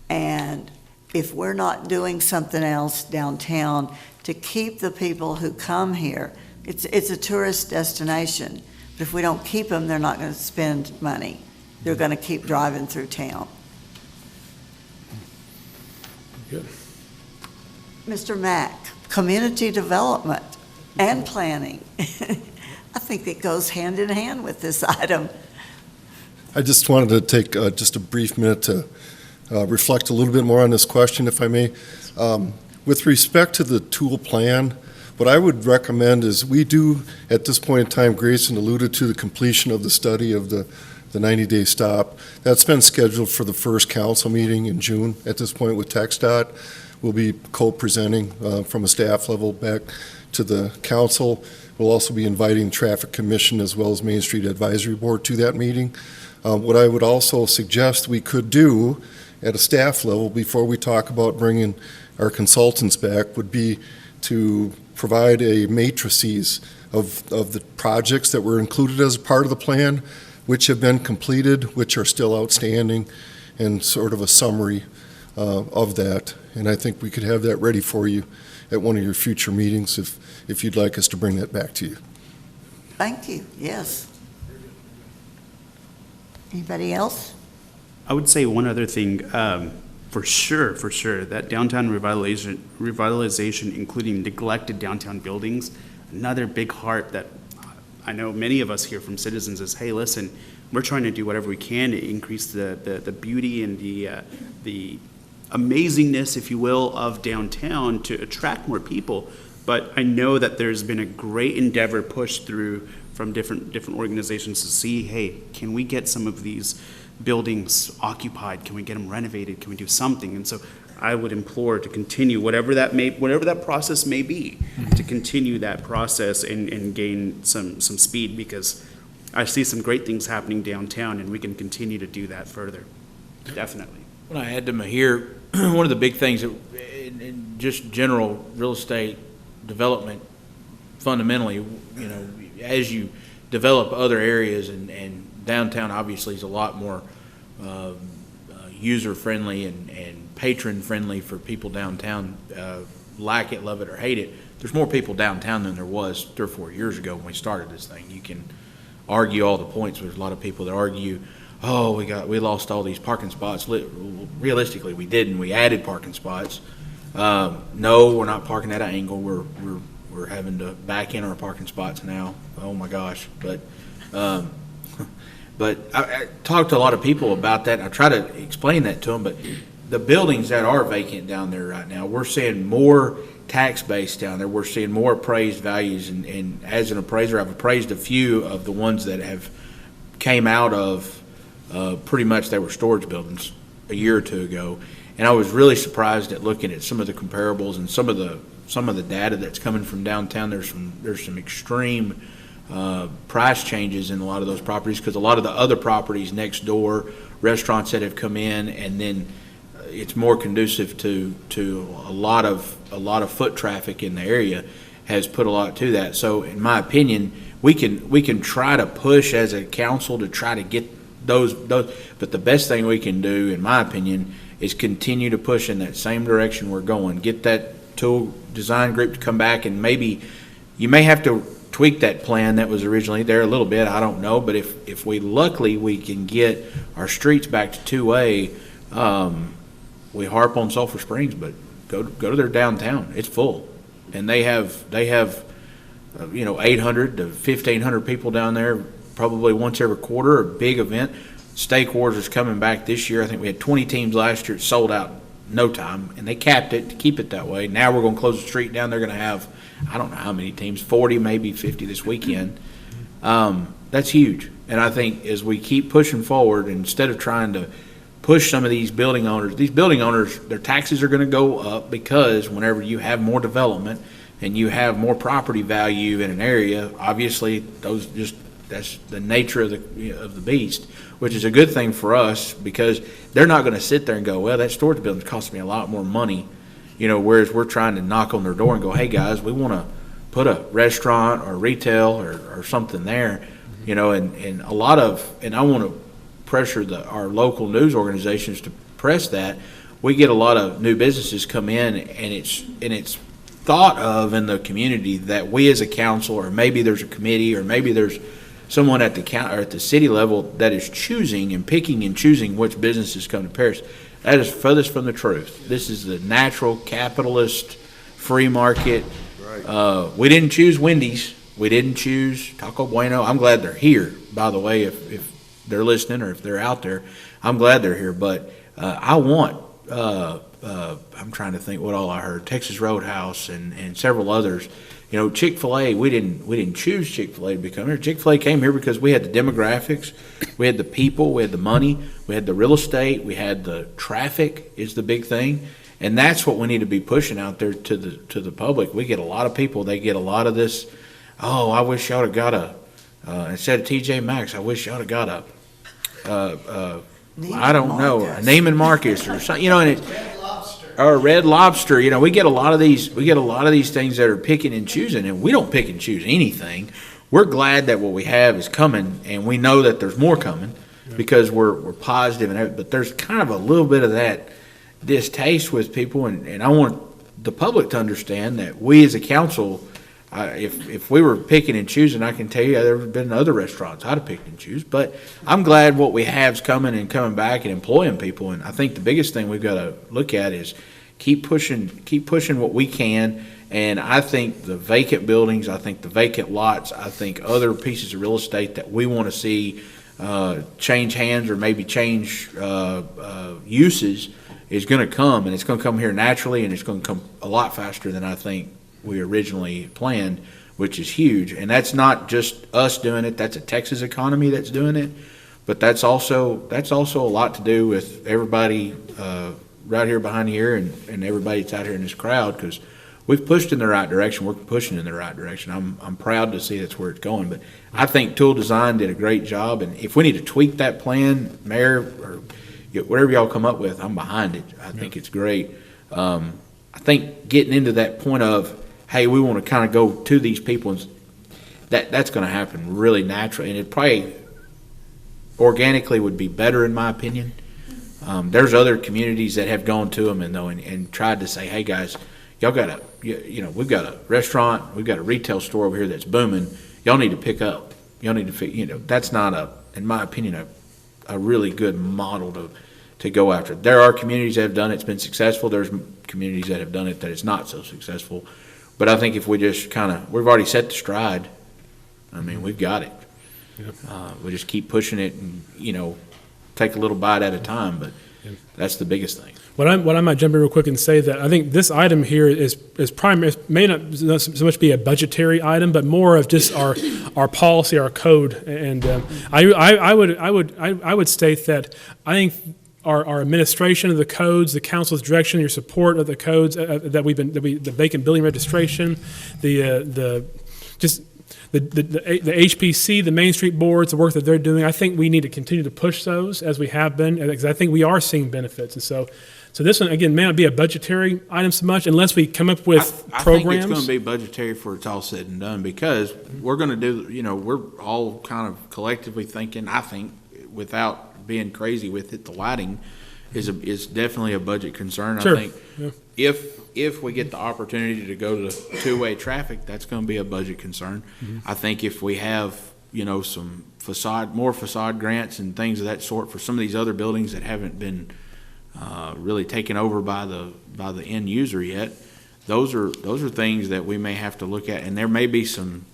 And if we're not doing something else downtown to keep the people who come here, it's a tourist destination, but if we don't keep them, they're not going to spend money. They're going to keep driving through town. good. Mr. Mack, community development and planning. I think it goes hand in hand with this item. I just wanted to take just a brief minute to reflect a little bit more on this question, if I may. With respect to the tool plan, what I would recommend is we do, at this point in time, Grayson alluded to the completion of the study of the 90-day stop. That's been scheduled for the first council meeting in June. At this point with TxDOT, we'll be co-presenting from a staff level back to the council. We'll also be inviting Traffic Commission as well as Main Street Advisory Board to that meeting. What I would also suggest we could do at a staff level before we talk about bringing our consultants back would be to provide a matrices of the projects that were included as a part of the plan, which have been completed, which are still outstanding, and sort of a summary of that. And I think we could have that ready for you at one of your future meetings if you'd like us to bring that back to you. Thank you, yes. Anybody else? I would say one other thing, for sure, that downtown revitalization, including neglected downtown buildings, another big heart that I know many of us hear from citizens is, hey, listen, we're trying to do whatever we can to increase the beauty and the amazingness, if you will, of downtown to attract more people. But I know that there's been a great endeavor pushed through from different organizations to see, hey, can we get some of these buildings occupied? Can we get them renovated? Can we do something? And so I would implore to continue whatever that process may be, to continue that process and gain some speed, because I see some great things happening downtown, and we can continue to do that further. Definitely. When I add to Mahir, one of the big things that, in just general real estate development, fundamentally, you know, as you develop other areas, and downtown obviously is a lot more user-friendly and patron-friendly for people downtown, like it, love it, or hate it. There's more people downtown than there was 3 or 4 years ago when we started this thing. You can argue all the points. There's a lot of people that argue, oh, we lost all these parking spots. Realistically, we didn't. We added parking spots. No, we're not parking at an angle. We're having to back in our parking spots now. Oh my gosh! But I talked to a lot of people about that. And I try to explain that to them. But the buildings that are vacant down there right now, we're seeing more tax base down there. We're seeing more appraised values. And as an appraiser, I've appraised a few of the ones that have came out of pretty much they were storage buildings a year or two ago. And I was really surprised at looking at some of the comparables and some of the data that's coming from downtown. There's some extreme price changes in a lot of those properties, because a lot of the other properties next door, restaurants that have come in, and then it's more conducive to a lot of foot traffic in the area, has put a lot to that. So in my opinion, we can try to push as a council to try to get those, but the best thing we can do, in my opinion, is continue to push in that same direction we're going. Get that tool design group to come back, and maybe you may have to tweak that plan that was originally there a little bit. I don't know, but if we luckily we can get our streets back to two-way, we harp on Sulphur Springs, but go to their downtown. It's full, and they have 800 to 1,500 people down there probably once every quarter. A big event. Steak Wars is coming back this year. I think we had 20 teams last year. It sold out in no time, and they capped it to keep it that way. Now we're going to close the street down. They're going to have, I don't know how many teams, 40, maybe 50 this weekend. That's huge. And I think as we keep pushing forward, instead of trying to push some of these building owners, their taxes are going to go up, because whenever you have more development and you have more property value in an area, obviously that's the nature of the beast, which is a good thing for us, because they're not going to sit there and go, well, that storage building cost me a lot more money, whereas we're trying to knock on their door and go, hey guys, we want to put a restaurant or retail or something there, and a lot of, and I want to pressure our local news organizations to press that. We get a lot of new businesses come in, and it's thought of in the community that we as a council, or maybe there's a committee, or maybe there's someone at the city level that is choosing and picking and choosing which businesses come to Paris. That is furthest from the truth. This is the natural capitalist free market. Right. We didn't choose Wendy's. We didn't choose Taco Bueno. I'm glad they're here, by the way, if they're listening or if they're out there. I'm glad they're here. But I want, I'm trying to think what all I heard, Texas Roadhouse and several others. Chick-fil-A, we didn't choose Chick-fil-A to become here. Chick-fil-A came here because we had the demographics, we had the people, we had the money, we had the real estate, we had the traffic is the big thing. And that's what we need to be pushing out there to the public. We get a lot of people, they get a lot of this, oh, I wish y'all have got instead of TJ Maxx, I wish y'all have got I don't know, a Neiman Marcus or something, and it's, or Red Lobster. We get a lot of these things that are picking and choosing, and we don't pick and choose anything. We're glad that what we have is coming, and we know that there's more coming, because we're positive and everything. But there's kind of a little bit of that distaste with people, and I want the public to understand that we as a council, if we were picking and choosing, I can tell you there have been other restaurants I'd have picked and choose. But I'm glad what we have is coming and coming back and employing people. And I think the biggest thing we've got to look at is keep pushing what we can. And I think the vacant buildings, I think the vacant lots, I think other pieces of real estate that we want to see change hands or maybe change uses is going to come. And it's going to come here naturally, and it's going to come a lot faster than I think we originally planned, which is huge. And that's not just us doing it. That's a Texas economy that's doing it. But that's also a lot to do with everybody right here behind here and everybody that's out here in this crowd, because we've pushed in the right direction. We're pushing in the right direction. I'm proud to see that's where it's going. But I think Tool Design did a great job. And if we need to tweak that plan, Mayor, or whatever y'all come up with, I'm behind it. I think it's great. I think getting into that point of, hey, we want to kind of go to these people, and that's going to happen really naturally. And it probably organically would be better, in my opinion. There's other communities that have gone to them and tried to say, hey, guys, y'all got we've got a restaurant, we've got a retail store over here that's booming. Y'all need to pick up. Y'all need to, that's not in my opinion, a really good model to go after. There are communities that have done it, it's been successful. There's communities that have done it that it's not so successful. But I think if we just we've already set the stride. I mean, we've got it. We just keep pushing it and, take a little bite at a time, but that's the biggest thing. What I might jump in real quick and say that I think this item here is primary, may not so much be a budgetary item, but more of just our policy, our code. And I would state that I think our administration of the codes, the council's direction, your support of the codes the vacant building registration, the HPC, the Main Street boards, the work that they're doing, I think we need to continue to push those as we have been, because I think we are seeing benefits. And so this one, again, may not be a budgetary item so much unless we come up with I programs. think it's going to be budgetary before it's all said and done, because we're going to do, we're all kind of collectively thinking, I think, without being crazy with it, the lighting is definitely a budget concern. Sure. I think if we get the opportunity to go to two-way traffic, that's going to be a budget concern. Mm-hmm. I think if we have, some more facade grants and things of that sort for some of these other buildings that haven't been really taken over by the end user yet, those are things that we may have to look at. And there may be some,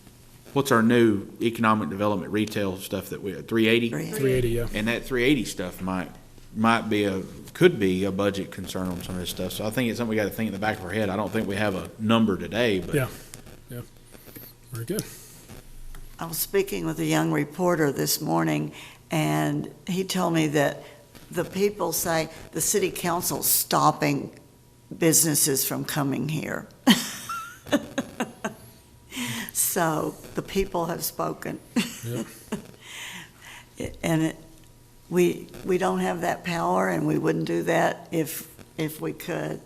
what's our new economic development retail stuff that we 380? 380, yeah. And that 380 stuff could be a budget concern on some of this stuff. So I think it's something we got to think in the back of our head. I don't think we have a number today, but Yeah. Very good. I was speaking with a young reporter this morning, and he told me that the people say the city council's stopping businesses from coming here. So the people have spoken. Yep. And we don't have that power, and we wouldn't do that if we could.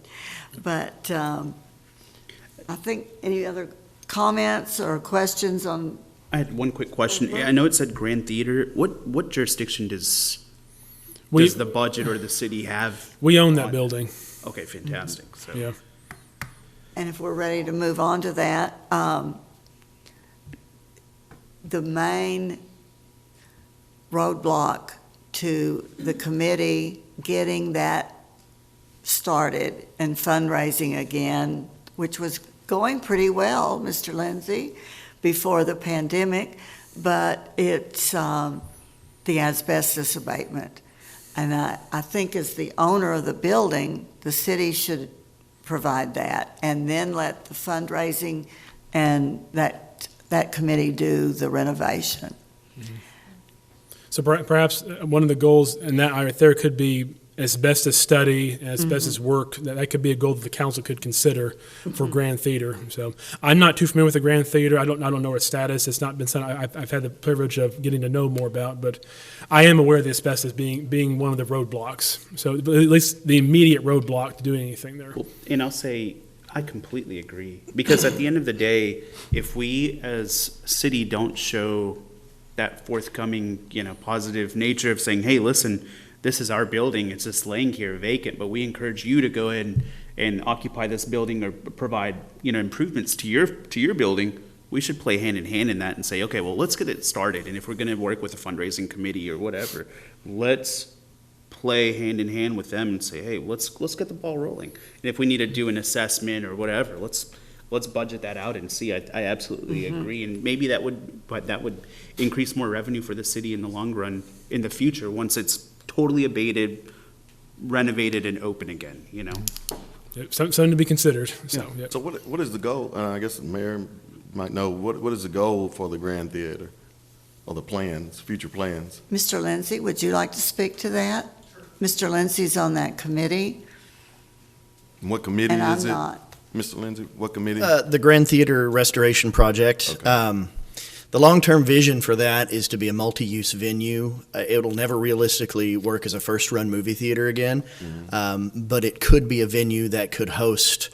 But I think, any other comments or questions on? I had one quick question. I know it said Grand Theater. What jurisdiction does the budget or the city have? We own that building. Okay, fantastic. So. Yeah. And if we're ready to move on to that, the main roadblock to the committee getting that started and fundraising again, which was going pretty well, Mr. Lindsay, before the pandemic, but it's the asbestos abatement. And I think as the owner of the building, the city should provide that, and then let the fundraising and that committee do the renovation. So perhaps one of the goals in that right there could be asbestos study, asbestos work. That could be a goal that the council could consider for Grand Theater. So I'm not too familiar with the Grand Theater. I don't know its status. It's not been something I've had the privilege of getting to know more about, but I am aware of the asbestos being one of the roadblocks. So at least the immediate roadblock to doing anything there. And I'll say, I completely agree. Because at the end of the day, if we as city don't show that forthcoming, positive nature of saying, hey, listen, this is our building, it's just laying here vacant, but we encourage you to go ahead and occupy this building or provide, improvements to your building, we should play hand in hand in that and say, okay, well, let's get it started. And if we're gonna work with a fundraising committee or whatever, let's play hand in hand with them and say, hey, let's get the ball rolling. And if we need to do an assessment or whatever, let's budget that out and see. I absolutely agree. And maybe that would increase more revenue for the city in the long run, in the future, once it's totally abated, renovated, and open again, Yep, something to be considered. So, yep. So what is the goal? I guess the mayor might know, what is the goal for the Grand Theater? Or the plans, future plans? Mr. Lindsay, would you like to speak to that? Sure. Mr. Lindsay's on that committee. And what committee And I'm is it? not. Mr. Lindsay, what committee? The Grand Theater Restoration Project. Okay. The long-term vision for that is to be a multi-use venue. It'll never realistically work as a first-run movie theater again, but it could be a venue that could host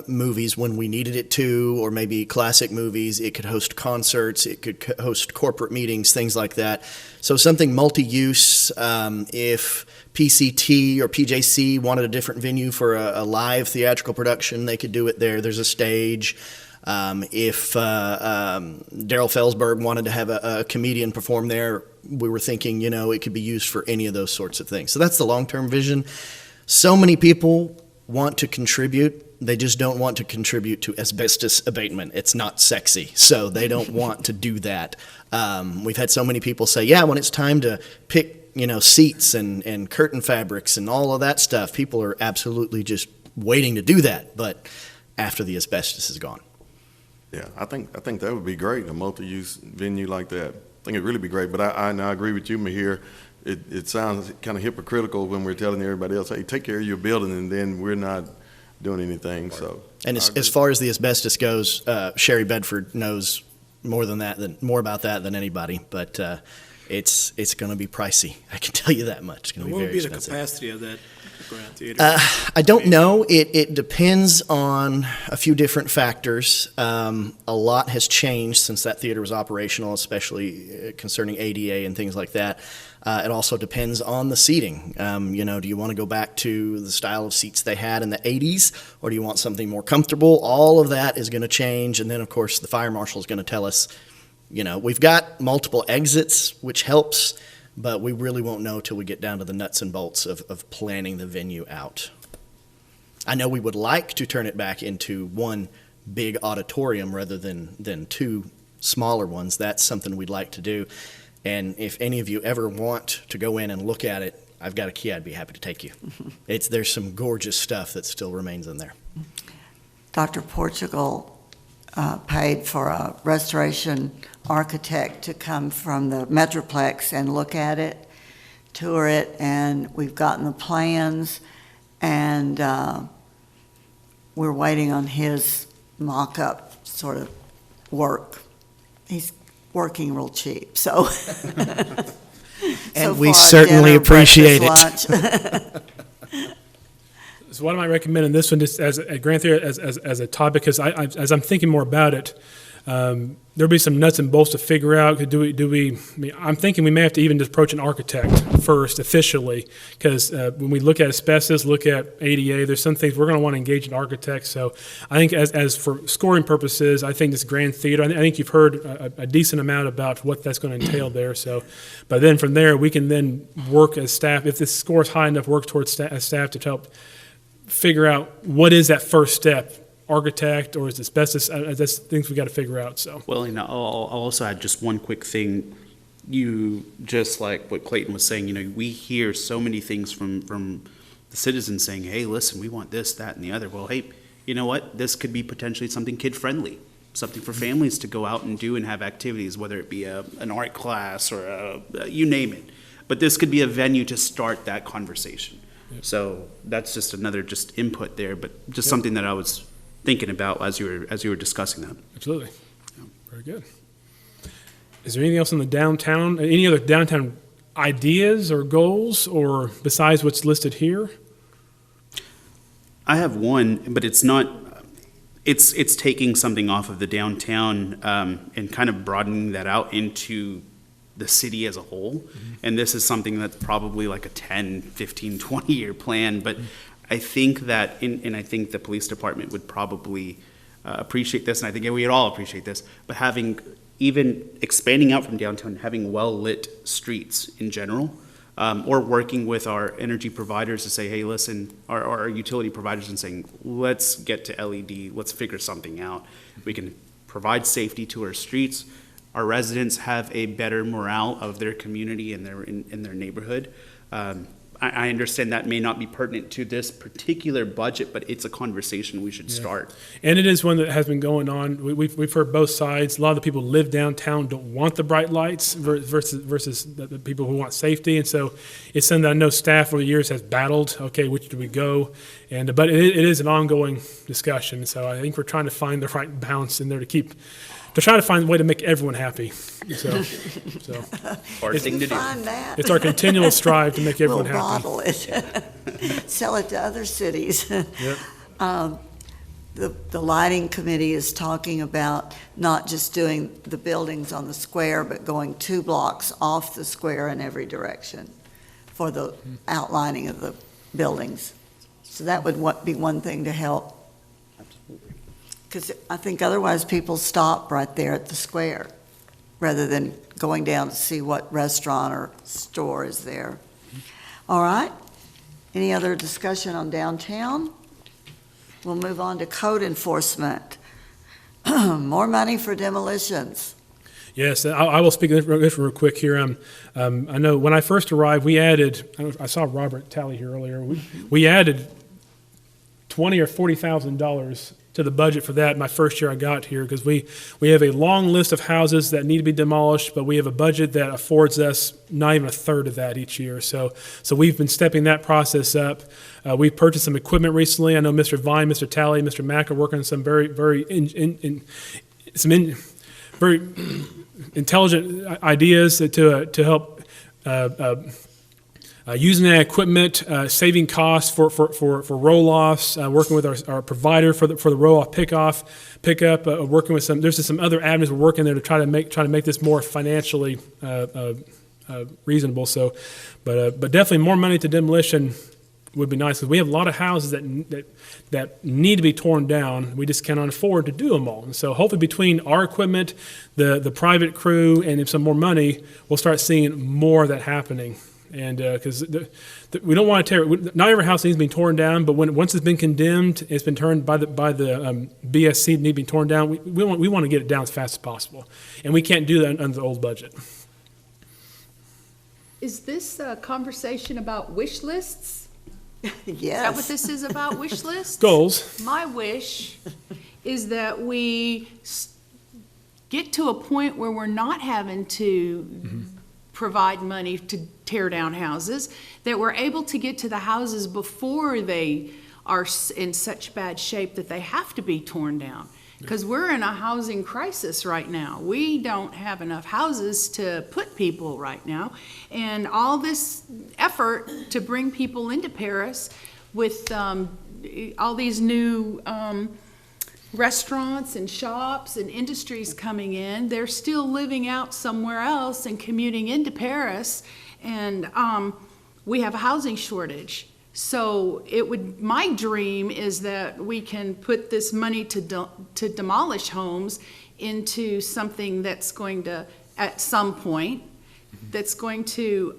movies when we needed it to, or maybe classic movies. It could host concerts. It could host corporate meetings, things like that. So something multi-use. If PCT or PJC wanted a different venue for a live theatrical production, they could do it there. There's a stage. If Daryl Felsberg wanted to have a comedian perform there, we were thinking, it could be used for any of those sorts of things. So that's the long-term vision. So many people want to contribute. They just don't want to contribute to asbestos abatement. It's not sexy, so they don't want to do that. We've had so many people say, yeah, when it's time to pick, seats and curtain fabrics and all of that stuff, people are absolutely just waiting to do that, but after the asbestos is gone. Yeah, I think that would be great, a multi-use venue like that. I think it'd really be great, but I agree with you, Mahir. It sounds kind of hypocritical when we're telling everybody else, hey, take care of your building, and then we're not doing anything, so. And as far as the asbestos goes, Sherry Bedford knows more about that than anybody, but it's going to be pricey. I can tell you that much. It's going to be What would very be the expensive. capacity of that Grand Theater? I don't know. It depends on a few different factors. A lot has changed since that theater was operational, especially concerning ADA and things like that. It also depends on the seating. Do you want to go back to the style of seats they had in the 80s, or do you want something more comfortable? All of that is going to change. And then, of course, the fire marshal is going to tell us, we've got multiple exits, which helps, but we really won't know till we get down to the nuts and bolts of planning the venue out. I know we would like to turn it back into one big auditorium rather than two smaller ones. That's something we'd like to do. And if any of you ever want to go in and look at it, I've got a key. I'd be happy to take you. There's some gorgeous stuff that still remains in there. Dr. Portugal paid for a restoration architect to come from the Metroplex and look at it, tour it, and we've gotten the plans, and we're waiting on his mock-up sort of work. He's working real cheap, so. And we certainly appreciate it. So why am I recommending this one just as a Grand Theater as a topic? Because as I'm thinking more about it, there'll be some nuts and bolts to figure out. I'm thinking we may have to even just approach an architect first officially, because when we look at asbestos, look at ADA, there's some things we're going to want to engage an architect. So I think as for scoring purposes, I think this Grand Theater, I think you've heard a decent amount about what that's going to entail there. So, but then from there, we can then work as staff, if this score is high enough, work towards as staff to help figure out what is that first step, architect or is it asbestos? That's things we got to figure out. So Well, I'll also add just one quick thing. Just like what Clayton was saying, we hear so many things from the citizens saying, hey, listen, we want this, that, and the other. Well, hey, you know what? This could be potentially something kid-friendly, something for families to go out and do and have activities, whether it be an art class or you name it. But this could be a venue to start that conversation. Yep. So that's just another input there, but just something that I was thinking about as you were discussing that. absolutely, very good. Is there anything else in the downtown? Any other downtown ideas or goals, or besides what's listed here? I have one, but it's not. It's taking something off of the downtown and kind of broadening that out into the city as a whole. Mm-hmm. And this is something that's probably like a 10, 15, 20-year plan. But I think that, and I think the police department would probably appreciate this, and I think we would all appreciate this, but even expanding out from downtown, having well-lit streets in general, or working with our energy providers to say, hey, listen, our utility providers and saying, let's get to LED, let's figure something out. We can provide safety to our streets. Our residents have a better morale of their community and in their neighborhood. I understand that may not be pertinent to this particular budget, but it's a conversation we should start. And it is one that has been going on. We've heard both sides. A lot of the people who live downtown don't want the bright lights versus the people who want safety. And so it's something that I know staff over the years has battled. Okay, which do we go? But it is an ongoing discussion. So I think we're trying to find the right balance in there to try to find a way to make everyone happy. So Hard thing to do. Find that. it's our continual strive to make We'll everyone happy. bottle it, sell it to other cities. Yep. The lighting committee is talking about not just doing the buildings on the square, but going 2 blocks off the square in every direction for the outlining of the buildings. So that would be one thing to help. Because I think otherwise people stop right there at the square rather than going down to see what restaurant or store is there. All right. Any other discussion on downtown? We'll move on to code enforcement. More money for demolitions. Yes, I will speak this real quick here. I know when I first arrived, we added, I saw Robert Talley here earlier, we added $20,000 or $40,000 to the budget for that my first year I got here, because we have a long list of houses that need to be demolished, but we have a budget that affords us not even a third of that each year. So we've been stepping that process up. We've purchased some equipment recently. I know Mr. Vine, Mr. Talley, Mr. Mack are working on some very very intelligent ideas to help using that equipment, saving costs for roll-offs, working with our provider for the roll-off pickup, working with there's just some other avenues we're working there to try to make this more financially reasonable. So, but definitely more money to demolition would be nice, because we have a lot of houses that need to be torn down. We just cannot afford to do them all. And so hopefully between our equipment, the private crew, and some more money, we'll start seeing more of that happening. And because we don't want to not every house needs to be torn down, but once it's been condemned, it's been turned by the BSC, need to be torn down. We want to get it down as fast as possible, and we can't do that under the old budget. Is this a conversation about wish lists? Yes. Is that what this is about, wish lists? Goals. My wish is that we get to a point where we're not having to provide money to tear down houses, that we're able to get to the houses before they are in such bad shape that they have to be torn down. Because we're in a housing crisis right now. We don't have enough houses to put people right now. And all this effort to bring people into Paris with all these new restaurants and shops and industries coming in, they're still living out somewhere else and commuting into Paris. And we have a housing shortage. So my dream is that we can put this money to demolish homes into something that's going to, at some point, that's going to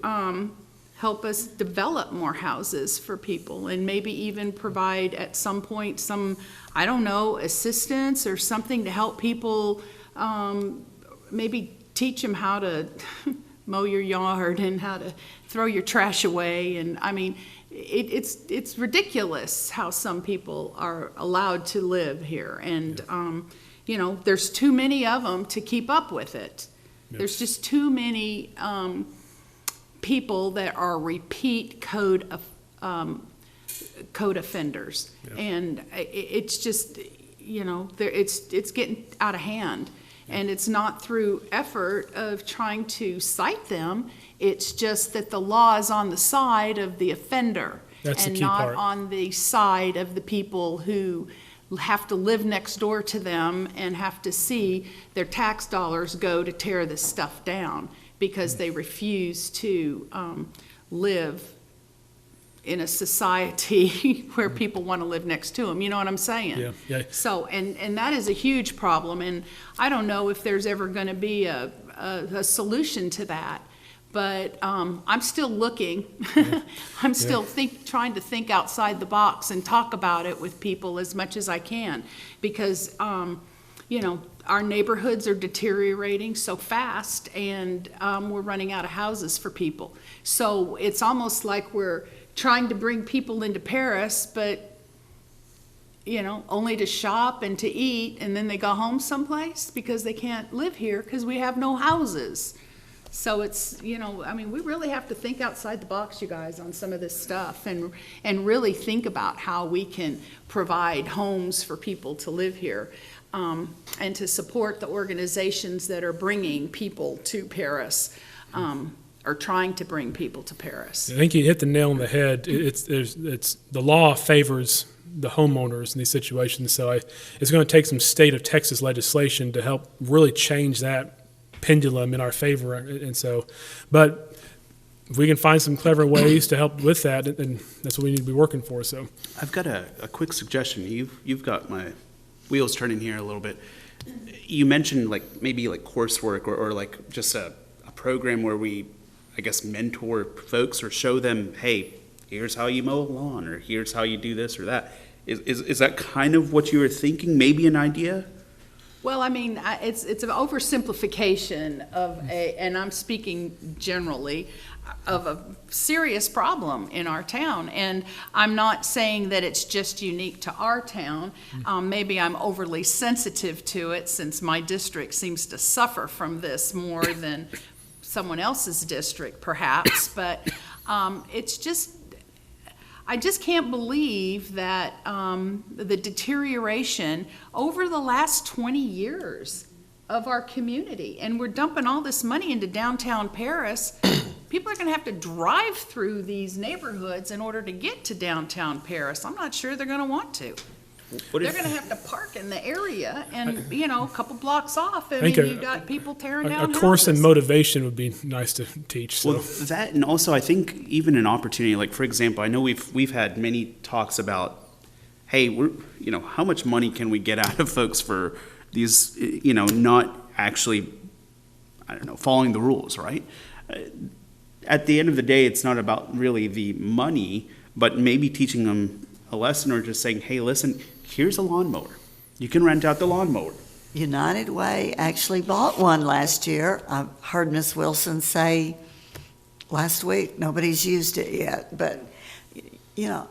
help us develop more houses for people, and maybe even provide at some point some, I don't know, assistance or something to help people, maybe teach them how to mow your yard and how to throw your trash away. And I mean, it's ridiculous how some people are allowed to live here, and there's too many of them to keep up with it. Yes. There's just too many people that are repeat code offenders, yeah. And it's just it's getting out of hand. And it's not through effort of trying to cite them. It's just that the law is on the side of the offender. That's and the key not part. on the side of the people who have to live next door to them and have to see their tax dollars go to tear this stuff down because they refuse to live in a society where people want to live next to them. You know what I'm saying? Yeah. So, and that is a huge problem, and I don't know if there's ever going to be a solution to that, but I'm still looking. I'm still trying to think outside the box and talk about it with people as much as I can, because our neighborhoods are deteriorating so fast, and we're running out of houses for people. So it's almost like we're trying to bring people into Paris, but, only to shop and to eat, and then they go home someplace because they can't live here because we have no houses. So it's, we really have to think outside the box, you guys, on some of this stuff, and really think about how we can provide homes for people to live here, and to support the organizations that are bringing people to Paris, or trying to bring people to Paris. I think you hit the nail on the head. It's the law favors the homeowners in these situations. So it's going to take some state of Texas legislation to help really change that pendulum in our favor. And so, but if we can find some clever ways to help with that, then that's what we need to be working for. So I've got a quick suggestion. You've got my wheels turning here a little bit. You mentioned maybe coursework or like just a program where we, I guess, mentor folks or show them, hey, here's how you mow a lawn, or here's how you do this or that. Is that kind of what you were thinking? Maybe an idea? Well, it's an oversimplification and I'm speaking generally, of a serious problem in our town. And I'm not saying that it's just unique to our town. Maybe I'm overly sensitive to it, since my district seems to suffer from this more than someone else's district, perhaps. But it's just, I just can't believe that the deterioration over the last 20 years of our community, and we're dumping all this money into downtown Paris. People are going to have to drive through these neighborhoods in order to get to downtown Paris. I'm not sure they're going to want to. They're going to have to park in the area and, a couple blocks off. You've got people tearing down a course in houses. motivation would be nice to teach. So. Well, that, and also I think even an opportunity, like for example, I know we've had many talks about, hey, how much money can we get out of folks for these, not actually, following the rules, right? At the end of the day, it's not about really the money, but maybe teaching them a lesson, or just saying, hey, listen, here's a lawnmower. You can rent out the lawnmower. United Way actually bought one last year. I heard Ms. Wilson say last week, nobody's used it yet, but,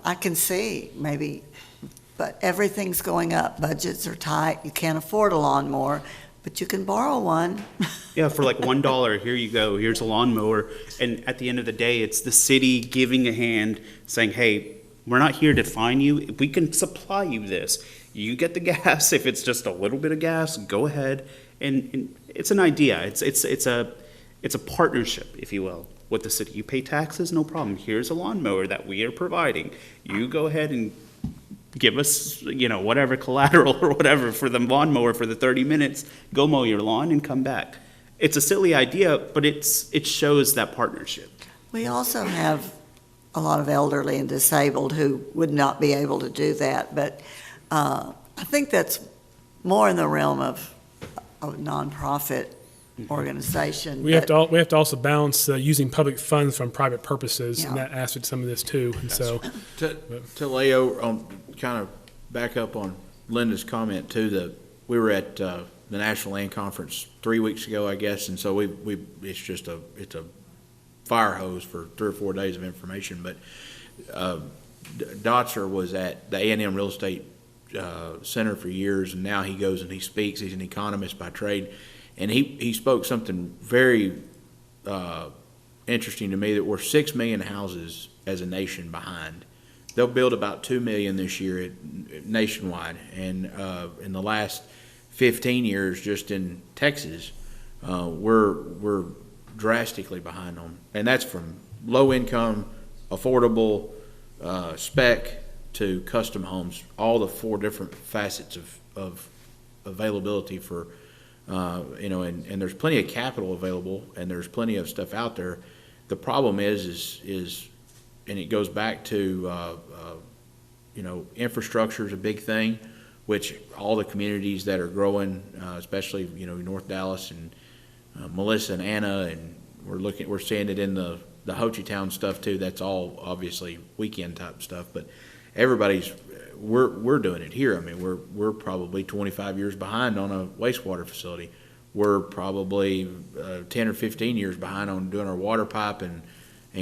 I can see maybe, but everything's going up. Budgets are tight. You can't afford a lawnmower, but you can borrow one. Yeah, for like $1, here you go, here's a lawnmower. And at the end of the day, it's the city giving a hand, saying, hey, we're not here to fine you. We can supply you this. You get the gas. If it's just a little bit of gas, go ahead. And it's an idea. It's a partnership, if you will, with the city. You pay taxes, no problem. Here's a lawnmower that we are providing. You go ahead and give us, whatever collateral or whatever for the lawnmower for the 30 minutes. Go mow your lawn and come back. It's a silly idea, but it shows that partnership. We also have a lot of elderly and disabled who would not be able to do that, but I think that's more in the realm of a nonprofit organization. We have to also balance using public funds from private purposes, and that aspect some of this too. And so, To Leo, kind of back up on Linda's comment too, we were at the National Land Conference 3 weeks ago, I guess, and so it's a fire hose for 3 or 4 days of information. But Dotzer was at the A&M Real Estate Center for years, and now he goes and he speaks. He's an economist by trade, and he spoke something very interesting to me, that we're 6 million houses as a nation behind. They'll build about 2 million this year nationwide, and in the last 15 years, just in Texas, we're drastically behind on, and that's from low income, affordable, spec to custom homes, all the 4 different facets of availability for, and there's plenty of capital available, and there's plenty of stuff out there. The problem is, and it goes back to, infrastructure is a big thing, which all the communities that are growing, especially, North Dallas and Melissa and Anna, and we're seeing it in the Ho Chi Town stuff too. That's all obviously weekend type stuff, but we're doing it here. I mean, we're probably 25 years behind on a wastewater facility. We're probably 10 or 15 years behind on doing our water pipe and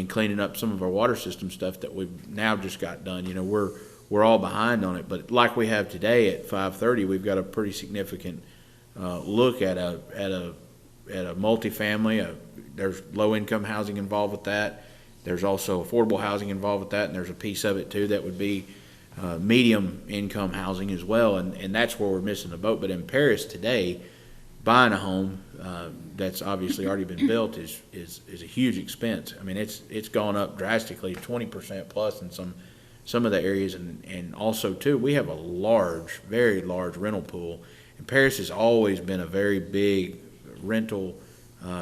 cleaning up some of our water system stuff that we've now just got done. You know, we're all behind on it, but like we have today at 5:30, we've got a pretty significant look at a multifamily. There's low income housing involved with that. There's also affordable housing involved with that, and there's a piece of it too that would be medium income housing as well, and that's where we're missing the boat. But in Paris today, buying a home that's obviously already been built is a huge expense. I mean, it's gone up drastically, 20% plus in some of the areas, and also too, we have a very large rental pool. And Paris has always been a very big rental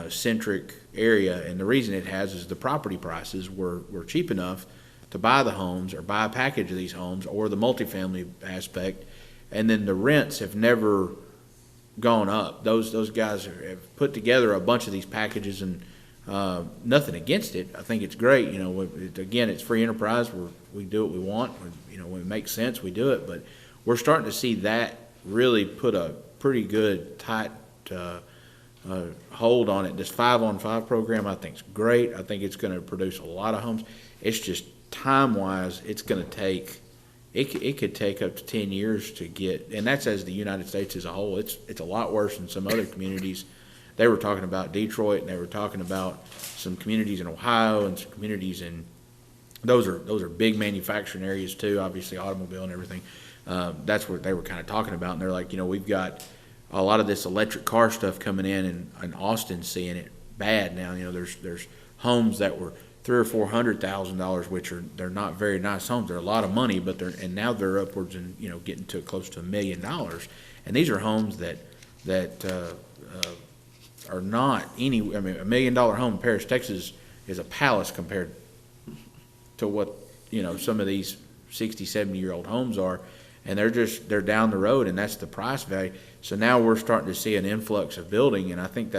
centric area, and the reason it has is the property prices were cheap enough to buy the homes or buy a package of these homes or the multifamily aspect, and then the rents have never gone up. Those guys have put together a bunch of these packages, and nothing against it. I think it's great. You know, again, it's free enterprise. We do what we want. You know, when it makes sense, we do it. But we're starting to see that really put a pretty good tight hold on it. This 5-on-5 program, I think, is great. I think it's going to produce a lot of homes. It's just time-wise, it's going to take. It could take up to 10 years to get, and that's as the United States as a whole. It's a lot worse than some other communities. They were talking about Detroit, and they were talking about some communities in Ohio and some communities in those are big manufacturing areas too. Obviously, automobile and everything. That's what they were kind of talking about, and they're like, you know, we've got a lot of this electric car stuff coming in, and Austin seeing it bad now. You know, there's homes that were $300,000 or $400,000, which they're not very nice homes. They're a lot of money, but now they're upwards and, you know, getting to close to $1 million. And these are homes that are not any. I mean, $1 million home in Paris, Texas, is a palace compared to what, you know, some of these 60, 70-year-old homes are, and they're down the road, and that's the price value. So now we're starting to see an influx of building, and I think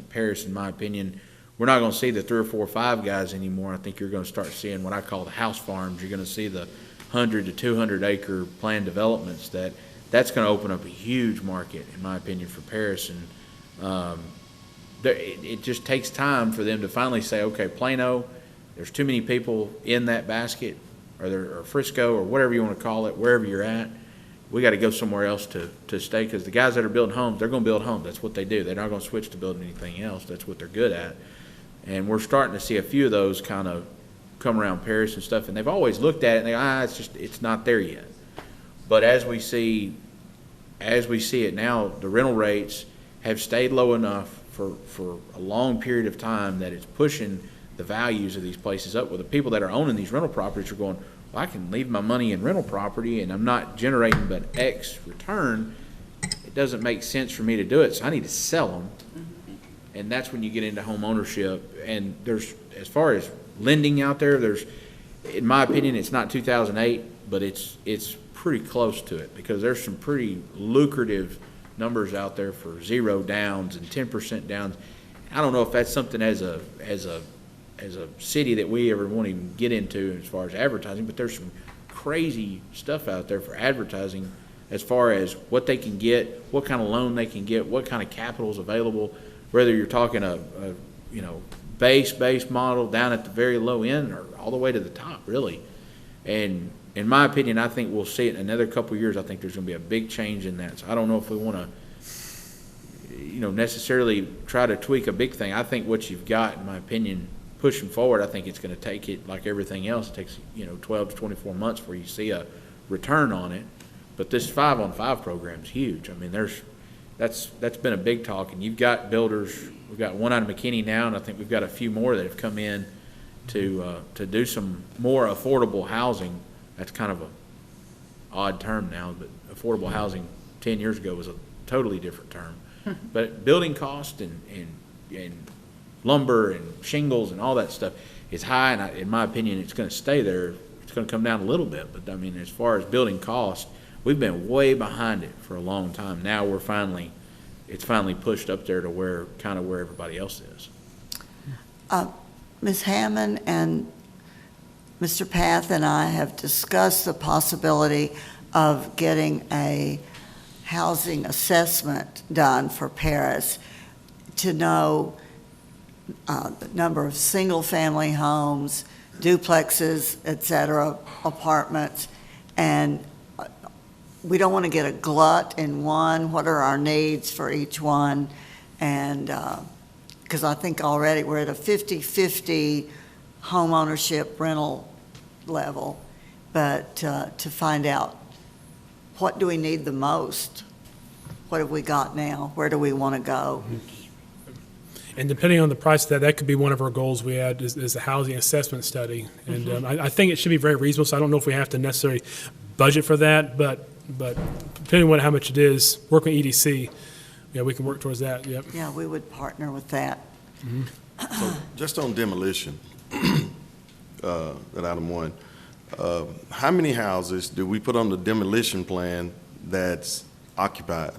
Paris, in my opinion, we're not going to see the 3 or 4 or 5 guys anymore. I think you're going to start seeing what I call the house farms. You're going to see the 100 to 200 acre planned developments. That's going to open up a huge market, in my opinion, for Paris. And it just takes time for them to finally say, okay, Plano, there's too many people in that basket, or Frisco, or whatever you want to call it, wherever you're at. We got to go somewhere else to stay, because the guys that are building homes, they're going to build homes. That's what they do. They're not going to switch to building anything else. That's what they're good at. And we're starting to see a few of those kind of come around Paris and stuff, and they've always looked at it and they go, it's not there yet. But as we see it now, the rental rates have stayed low enough for a long period of time that it's pushing the values of these places up, where the people that are owning these rental properties are going, well, I can leave my money in rental property and I'm not generating but X return. It doesn't make sense for me to do it, so I need to sell them. And that's when you get into home ownership. And there's, as far as lending out there, in my opinion, it's not 2008, but it's pretty close to it, because there's some pretty lucrative numbers out there for 0 downs and 10% downs. I don't know if that's something as a city that we ever want to even get into as far as advertising, but there's some crazy stuff out there for advertising as far as what they can get, what kind of loan they can get, what kind of capital is available. Whether you're talking a base model down at the very low end or all the way to the top, really. And in my opinion, I think we'll see it in another couple of years. I think there's going to be a big change in that. So I don't know if we want to, necessarily try to tweak a big thing. I think what you've got, in my opinion, pushing forward, I think it's going to take it like everything else. It takes 12 to 24 months before you see a return on it. But this 5-on-5 program is huge. I mean, that's been a big talk, and you've got builders. We've got one out of McKinney now, and I think we've got a few more that have come in to do some more affordable housing. That's kind of an odd term now, but affordable housing 10 years ago was a totally different term. But building cost and lumber and shingles and all that stuff is high, and in my opinion, it's going to stay there. It's going to come down a little bit, but I mean, as far as building cost, we've been way behind it for a long time. Now it's finally pushed up there to where everybody else is. Ms. Hammond and Mr. Path and I have discussed the possibility of getting a housing assessment done for Paris to know the number of single-family homes, duplexes, et cetera, apartments, and we don't want to get a glut in one. What are our needs for each one? And, because I think already we're at a 50-50 home ownership rental level, but to find out what do we need the most? What have we got now? Where do we want to go? And depending on the price of that, that could be one of our goals we had is a housing assessment study. And I think it should be very reasonable, so I don't know if we have to necessarily budget for that, but depending on how much it is, work with EDC, yeah, we can work towards that, yep. Yeah, we would partner with that. So just on demolition, that item one, how many houses do we put on the demolition plan that's occupied?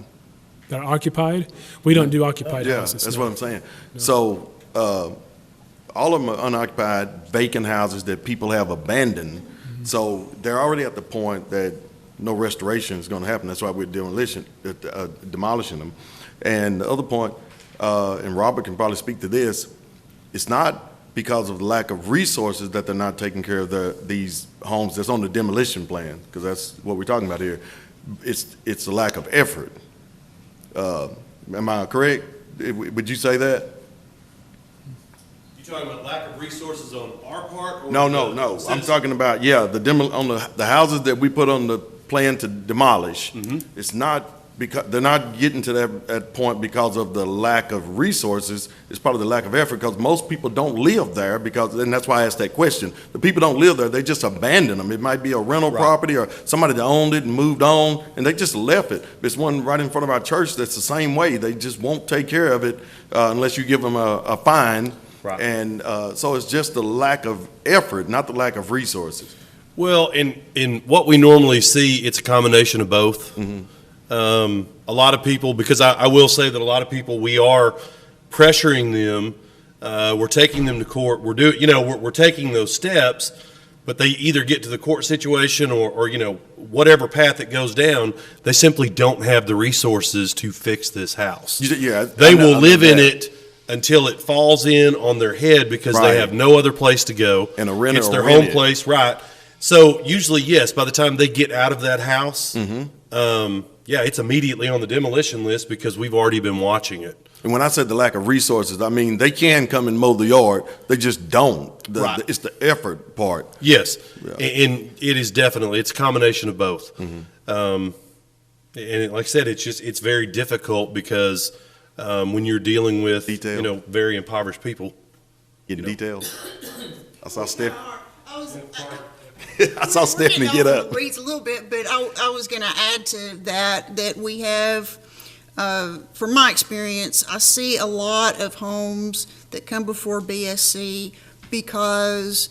That are occupied? We don't do occupied Yeah, houses. that's no. what I'm saying. So, all of them are unoccupied, vacant houses that people have abandoned. So they're already at the point that no restoration is gonna happen. That's why we're demolishing them. And the other point, and Robert can probably speak to this, it's not because of the lack of resources that they're not taking care of these homes that's on the demolition plan, because that's what we're talking about here. It's a lack of effort. Am I correct? Would you say that? You talking about lack of resources on our part? Or No. I'm citizens? talking about, on the houses that we put on the plan to demolish. It's not because, they're not getting to that point because of the lack of resources. It's probably the lack of effort, because most people don't live there and that's why I asked that question. The people don't live there, they just abandon them. It might be a rental property or somebody that owned it and moved on, and they just left it. There's one right in front of our church that's the same way. They just won't take care of it unless you give them a fine. Right. And so it's just the lack of effort, not the lack of resources. Well, in what we normally see, it's a combination of both. A lot of people, because I will say that a lot of people, we are pressuring them. We're taking them to court. We're taking those steps, but they either get to the court situation or whatever path it goes down, they simply don't have the resources to fix this house. Yeah, They will live in it until it falls in on their head because Right. they have no other place to go. And a renter It's will their rent home it. place, right? So usually, yes, by the time they get out of that house, it's immediately on the demolition list because we've already been watching it. And when I said the lack of resources, I mean, they can come and mow the yard, they just don't. Right. It's the effort part. Yes, Yeah. and it is definitely, it's a combination of both. And like I said, it's very difficult because when you're dealing with, Detail. very impoverished people. Getting details. I saw I saw Stephanie get up. Reads a little bit, but I was going to add to that we have, from my experience, I see a lot of homes that come before BSC because,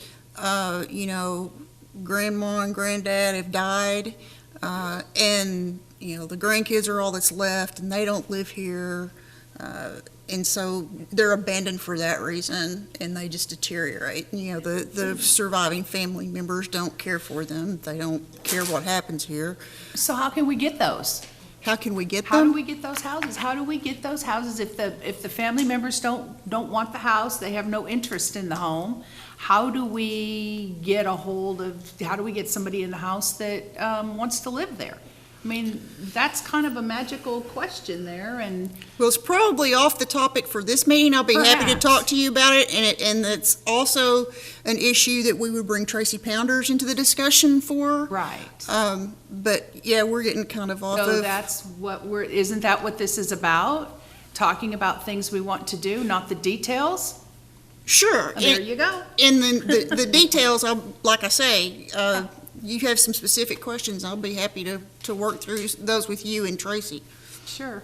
grandma and granddad have died, and, the grandkids are all that's left, and they don't live here. And so they're abandoned for that reason, and they just deteriorate. The surviving family members don't care for them. They don't care what happens here. So how can we get those? How can we get How do them? we get those houses? How do we get those houses if the family members don't want the house, they have no interest in the home? How do we get somebody in the house that wants to live there? I mean, that's kind of a magical question there, and Well, it's probably off the topic for this meeting. I'll be happy to Perhaps. talk to you about it, and it's also an issue that we would bring Tracy Pounders into the discussion for. right. But yeah, we're getting kind of off So of. isn't that what this is about? Talking about things we want to do, not the details? Sure. There you go. And then the details, like I say, you have some specific questions, I'll be happy to work through those with you and Tracy. Sure.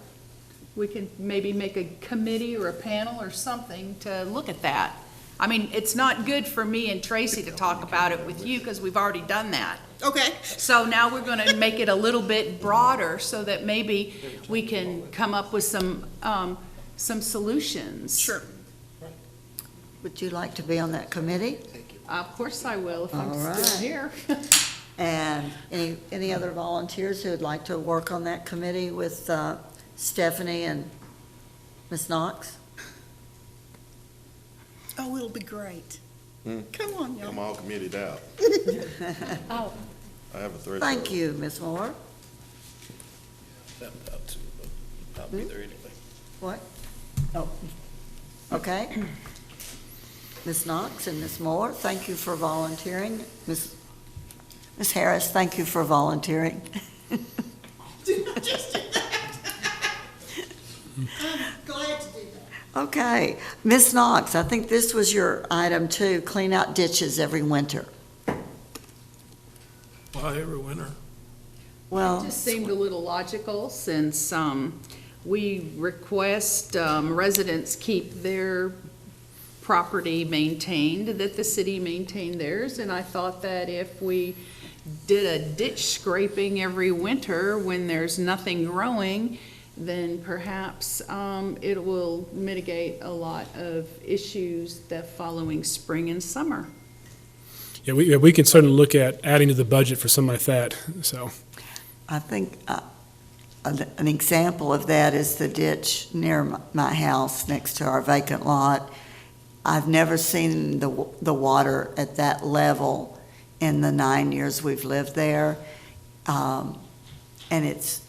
We can maybe make a committee or a panel or something to look at that. I mean, it's not good for me and Tracy to talk about it with you because we've already done that. Okay. So now we're going to make it a little bit broader so that maybe we can come up with some solutions. Sure. Would you like to be on that committee? Of course I will, if I'm All right. still here. And any other volunteers who would like to work on that committee with Stephanie and Ms. Knox? Oh, it'll be great. Hmm. Come on, y'all. I'm all committed out. Oh, I have a thread. Thank you, Ms. Moore. I'll be there anyway. What? Oh, okay. Ms. Knox and Ms. Moore, thank you for volunteering. Ms. Harris, thank you for volunteering. Just do that. I'm glad to do that. Okay, Ms. Knox, I think this was your item too, clean out ditches every winter. Why every winter? Well, just seemed a little logical since we request residents keep their property maintained, that the city maintain theirs. And I thought that if we did a ditch scraping every winter when there's nothing growing, then perhaps it will mitigate a lot of issues the following spring and summer. Yeah, we can certainly look at adding to the budget for something like that, so. I think an example of that is the ditch near my house next to our vacant lot. I've never seen the water at that level in the 9 years we've lived there. And it's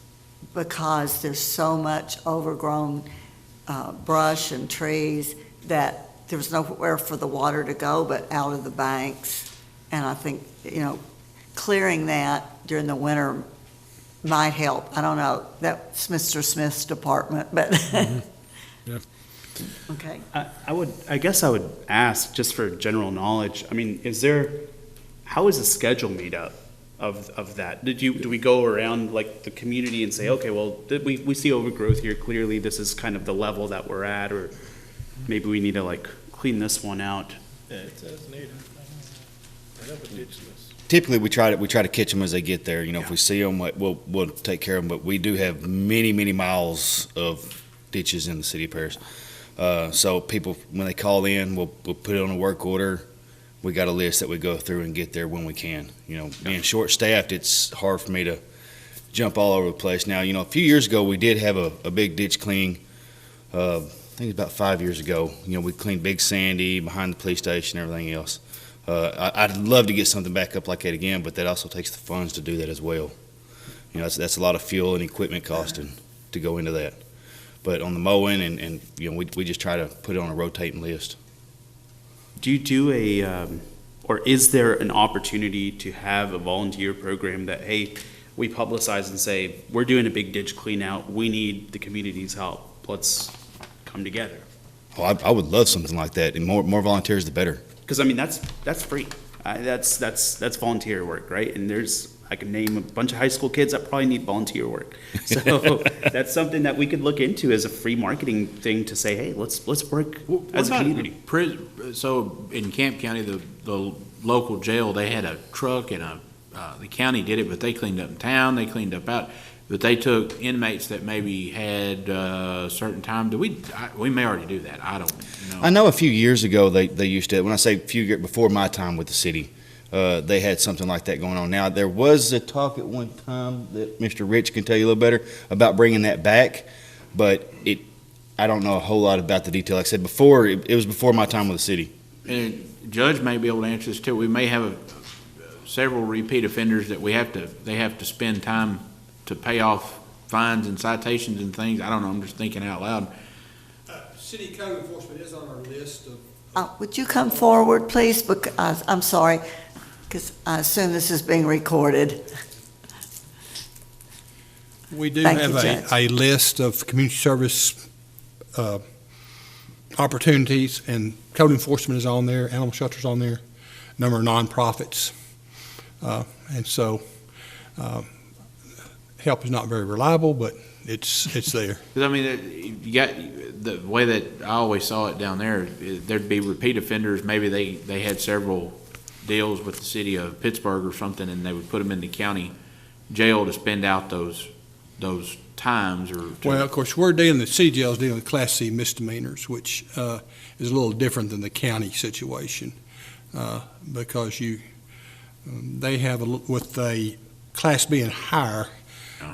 because there's so much overgrown brush and trees that there's nowhere for the water to go but out of the banks. And I think, clearing that during the winter might help. I don't know, that's Mr. Smith's department, but. Yeah. Okay. I guess I would ask, just for general knowledge, I mean, how is the schedule made up of that? Do we go around like the community and say, okay, well, we see overgrowth here, clearly this is kind of the level that we're at, or maybe we need to like clean this one out? Yeah, it says needed. They have a ditch list. Typically, we try to catch them as they get there. If we see them, we'll take care of them. But we do have many, many miles of ditches in the city of Paris. So people, when they call in, we'll put it on a work order. We got a list that we go through and get there when we can. Being short-staffed, it's hard for me to jump all over the place. Now, a few years ago, we did have a big ditch cleaning. I think it was about 5 years ago. We cleaned Big Sandy behind the police station and everything else. I'd love to get something back up like that again, but that also takes the funds to do that as well. That's a lot of fuel and equipment costing to go into that. But on the mowing and we just try to put it on a rotating list. Do you do or is there an opportunity to have a volunteer program that, hey, we publicize and say, we're doing a big ditch clean out, we need the community's help, let's come together? Oh, I would love something like that, and more volunteers, the better. Because I mean, that's free. That's volunteer work, right? And I can name a bunch of high school kids that probably need volunteer work. So that's something that we could look into as a free marketing thing to say, hey, let's work as a community. So in Camp County, the local jail, they had a truck and the county did it, but they cleaned up in town, they cleaned up out. But they took inmates that maybe had a certain time. We may already do that. I don't know. I know a few years ago they used to. When I say few years before my time with the city, they had something like that going on. Now there was a talk at one time that Mr. Rich can tell you a little better about bringing that back, but I don't know a whole lot about the detail. Like I said before, it was before my time with the city. And Judge may be able to answer this too. We may have several repeat offenders that they have to spend time to pay off fines and citations and things. I don't know, I'm just thinking out loud. City code enforcement is on our list of. Would you come forward, please? Because I'm sorry, because I assume this is being recorded. We do Thank have you, Judge. a list of community service opportunities, and code enforcement is on there, animal shelter's on there, number of nonprofits. And so help is not very reliable, but it's there. Because I mean, you got the way that I always saw it down there. There'd be repeat offenders. Maybe they had several deals with the city of Pittsburgh or something, and they would put them in the county jail to spend out those times. Well, of course, the city jail is dealing with Class C misdemeanors, which is a little different than the county situation. because they have, with a Class B and higher,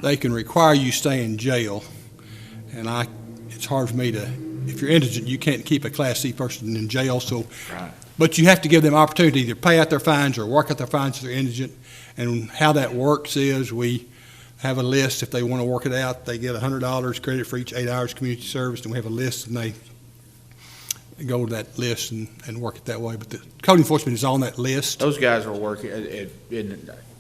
they can require you stay in jail. And it's hard for me to, if you're indigent, you can't keep a Class C person in jail, so. Right. But you have to give them opportunity to either pay out their fines or work out their fines if they're indigent. And how that works is we have a list. If they want to work it out, they get $100 credit for each 8 hours community service, and we have a list, and they go to that list and work it that way. But the code enforcement is on that list. Those guys were working,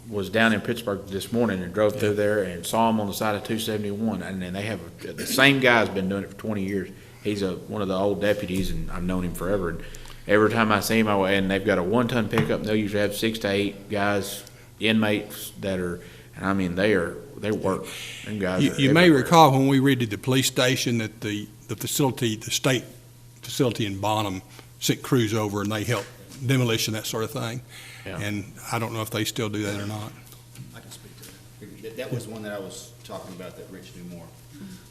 was down in Pittsburgh this morning and drove through there and saw them on the side of 271. And then they have, the same guy's been doing it for 20 years. He's one of the old deputies, and I've known him forever. And every time I see him, and they've got a 1-ton pickup, and they'll usually have 6 to 8 guys, inmates that are, and I mean, they work. Them guys You may recall when we redid the police station that the facility, the state facility in Bonham sent crews over and they helped demolition, that sort of thing. Yeah. And I don't know if they still do that or not. I can speak to it. That was one that I was talking about that Rich knew more.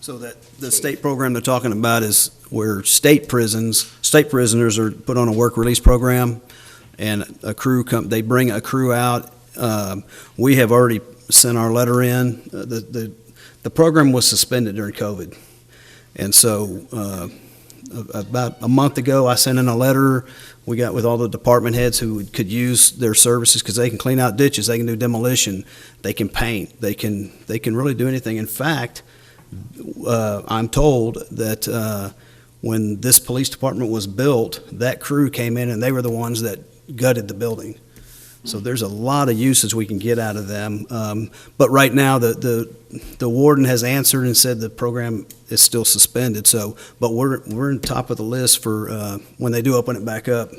So that the state program they're talking about is where state prisoners are put on a work release program, and they bring a crew out. We have already sent our letter in. The program was suspended during COVID, and so about a month ago, I sent in a letter. We got with all the department heads who could use their services because they can clean out ditches, they can do demolition, they can paint, they can really do anything. In fact, I'm told that when this police department was built, that crew came in and they were the ones that gutted the building. So there's a lot of uses we can get out of them. But right now, the warden has answered and said the program is still suspended. So, but we're on top of the list for when they do open it back up.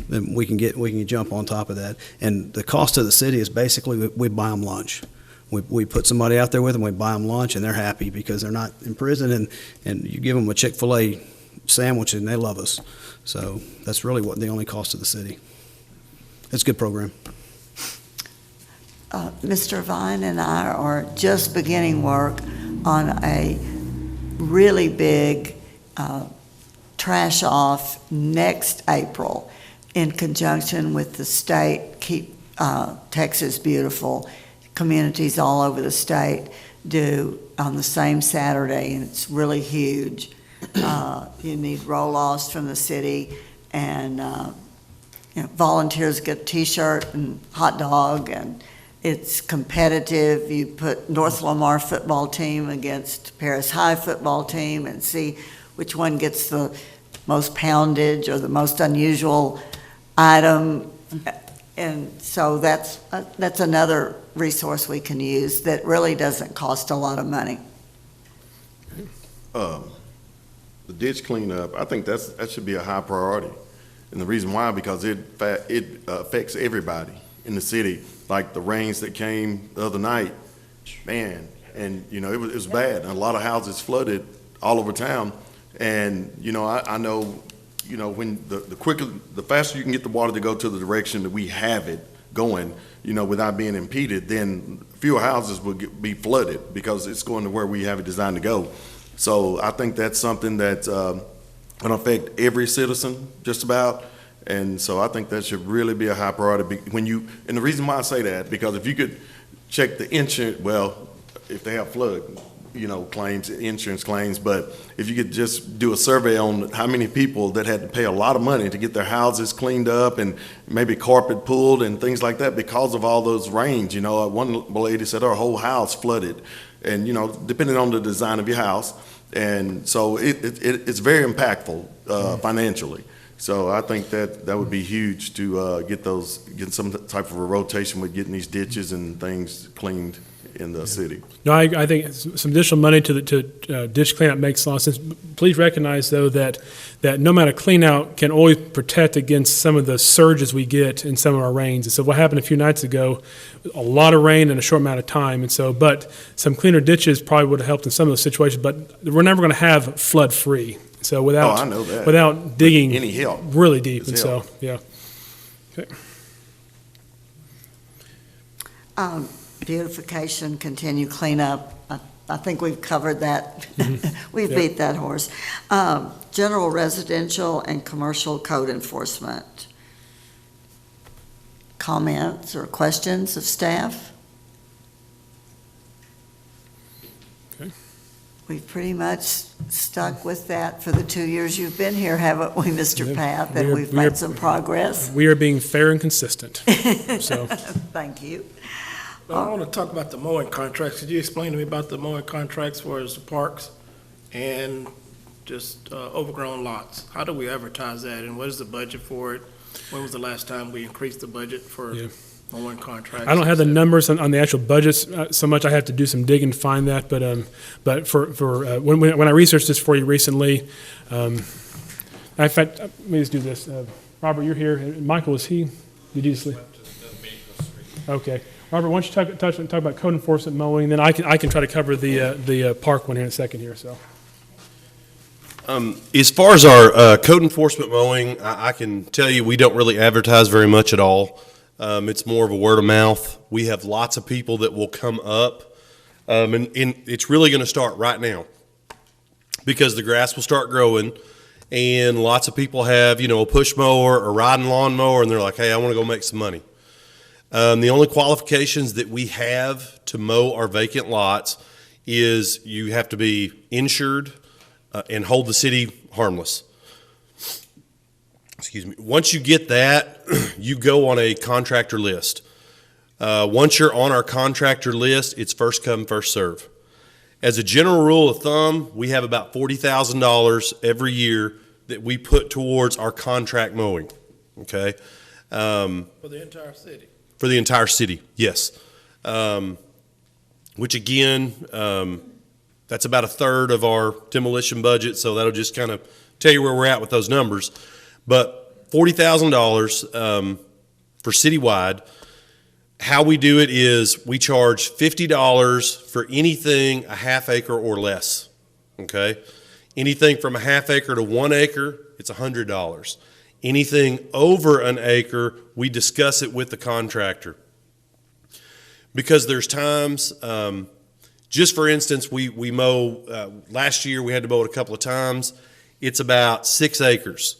Then we can jump on top of that. And the cost to the city is basically we buy them lunch. We put somebody out there with them, we buy them lunch, and they're happy because they're not in prison. And you give them a Chick-fil-A sandwich, and they love us. So that's really the only cost to the city. It's a good program. Mr. Vine and I are just beginning work on a really big trash off next April in conjunction with the state Keep Texas Beautiful. Communities all over the state do on the same Saturday, and it's really huge. You need roll-offs from the city, and volunteers get a T-shirt and hot dog, and it's competitive. You put North Lamar football team against Paris High football team and see which one gets the most poundage or the most unusual item. And so that's another resource we can use that really doesn't cost a lot of money. The ditch cleanup, I think that should be a high priority. And the reason why, because it affects everybody in the city. Like the rains that came the other night, man, and it was bad. And a lot of houses flooded all over town. And I know, when the faster you can get the water to go to the direction that we have it going, without being impeded, then fewer houses will be flooded because it's going to where we have it designed to go. So I think that's something that's going to affect every citizen, just about. And so I think that should really be a high priority. And the reason why I say that, because if you could check the insurance, well, if they have flood, claims, insurance claims, but if you could just do a survey on how many people that had to pay a lot of money to get their houses cleaned up and maybe carpet pulled and things like that because of all those rains. One lady said her whole house flooded, and depending on the design of your house. And so it's very impactful financially. So I think that would be huge to get some type of a rotation with getting these ditches and things cleaned in the city. No, I think some additional money to ditch cleanout makes a lot of sense. Please recognize, though, that no matter cleanout can always protect against some of the surges we get in some of our rains. And so what happened a few nights ago, a lot of rain in a short amount of time. And so, but some cleaner ditches probably would have helped in some of those situations, but we're never going to have flood-free. So without digging any help really deep. And help. so, yeah. Okay. Beautification, continue cleanup. I think we've covered that. We've beat that horse. General residential and commercial code enforcement. comments or questions of staff? Okay. We've pretty much stuck with that for the 2 years you've been here, haven't we, Mr. Yeah, Pat? That we are- we've we are- made some progress. We are being fair and consistent. So, Thank you. I want to talk about the mowing contracts. Could you explain to me about the mowing contracts for the parks and just overgrown lots? How do we advertise that, and what is the budget for it? When was the last time we increased the budget for Yeah. mowing contracts? I don't have the numbers on the actual budgets so much. I have to do some digging to find that. But when I researched this for you recently, in fact, let me just do this. Robert, you're here. Michael, is he? Did you just leave? Okay. Robert, why don't you talk about code enforcement mowing, then I can try to cover the park one here in a second here. So. As far as our code enforcement mowing, I can tell you we don't really advertise very much at all. It's more of a word of mouth. We have lots of people that will come up, and it's really going to start right now because the grass will start growing, and lots of people have, a push mower or riding lawn mower, and they're like, hey, I want to go make some money. The only qualifications that we have to mow our vacant lots is you have to be insured and hold the city harmless. Excuse me. Once you get that, you go on a contractor list. Once you're on our contractor list, it's first come, first serve. As a general rule of thumb, we have about $40,000 every year that we put towards our contract mowing. Okay. For the entire city? For the entire city, yes. Which again, that's about a third of our demolition budget, so that'll just kind of tell you where we're at with those numbers. But $40,000 for citywide. How we do it is we charge $50 for anything a half acre or less. Okay, anything from a half acre to 1 acre, it's $100. Anything over an acre, we discuss it with the contractor. Because there's times, just for instance, we mow, last year we had to mow it a couple of times. It's about 6 acres.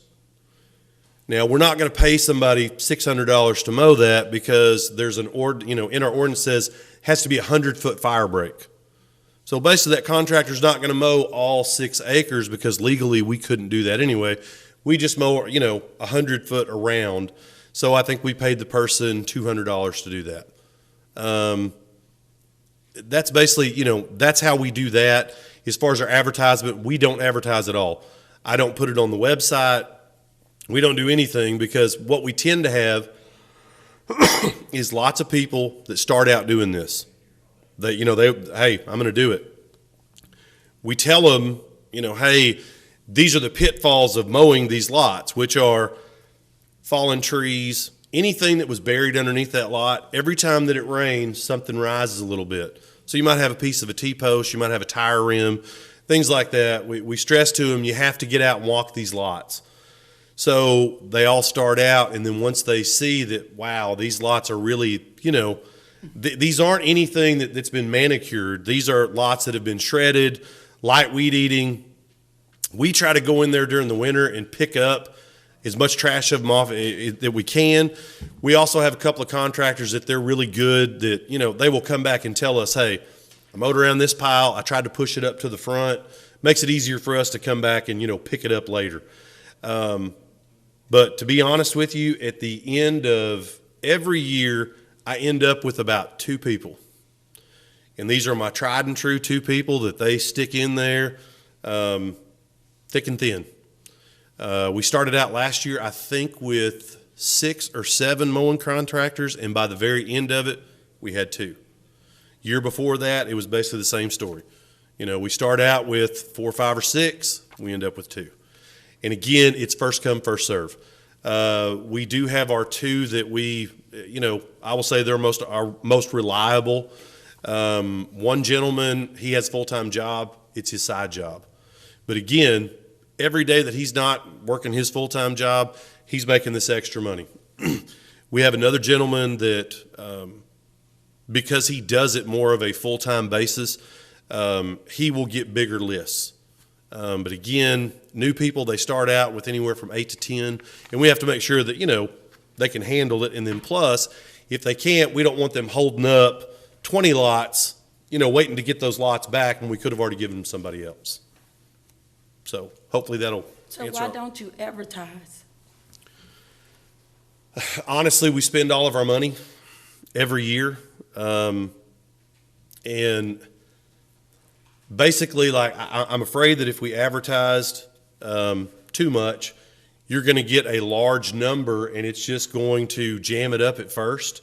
Now, we're not going to pay somebody $600 to mow that because there's in our ordinance says has to be a 100-foot fire break. So basically that contractor's not going to mow all 6 acres because legally we couldn't do that anyway. We just mow, 100 foot around. So I think we paid the person $200 to do that. That's basically, that's how we do that. As far as our advertisement, we don't advertise at all. I don't put it on the website. We don't do anything because what we tend to have is lots of people that start out doing this. Hey, I'm going to do it. We tell them, hey, these are the pitfalls of mowing these lots, which are fallen trees, anything that was buried underneath that lot. Every time that it rains, something rises a little bit. So you might have a piece of a T-post, you might have a tire rim, things like that. We stress to them, you have to get out and walk these lots. So they all start out, and then once they see that, wow, these lots are really, these aren't anything that's been manicured. These are lots that have been shredded, light weed eating. We try to go in there during the winter and pick up as much trash of them off that we can. We also have a couple of contractors that they're really good that, they will come back and tell us, hey, I mowed around this pile. I tried to push it up to the front. Makes it easier for us to come back and, pick it up later. But to be honest with you, at the end of every year, I end up with about 2 people. And these are my tried and true 2 people that they stick in there thick and thin. We started out last year, I think, with 6 or 7 mowing contractors, and by the very end of it, we had 2. Year before that, it was basically the same story. We start out with 4, 5, or 6, we end up with 2. And again, it's first come, first serve. We do have our 2 that we, I will say they're our most reliable. One gentleman, he has a full-time job. It's his side job. But again, every day that he's not working his full-time job, he's making this extra money. We have another gentleman that, because he does it more of a full-time basis, he will get bigger lists. But again, new people, they start out with anywhere from 8 to 10, and we have to make sure that, they can handle it. And then plus, if they can't, we don't want them holding up 20 lots, waiting to get those lots back when we could have already given them somebody else. So hopefully that'll So answer. why don't you advertise? Honestly, we spend all of our money every year. And basically, like, I'm afraid that if we advertised too much, you're going to get a large number and it's just going to jam it up at first.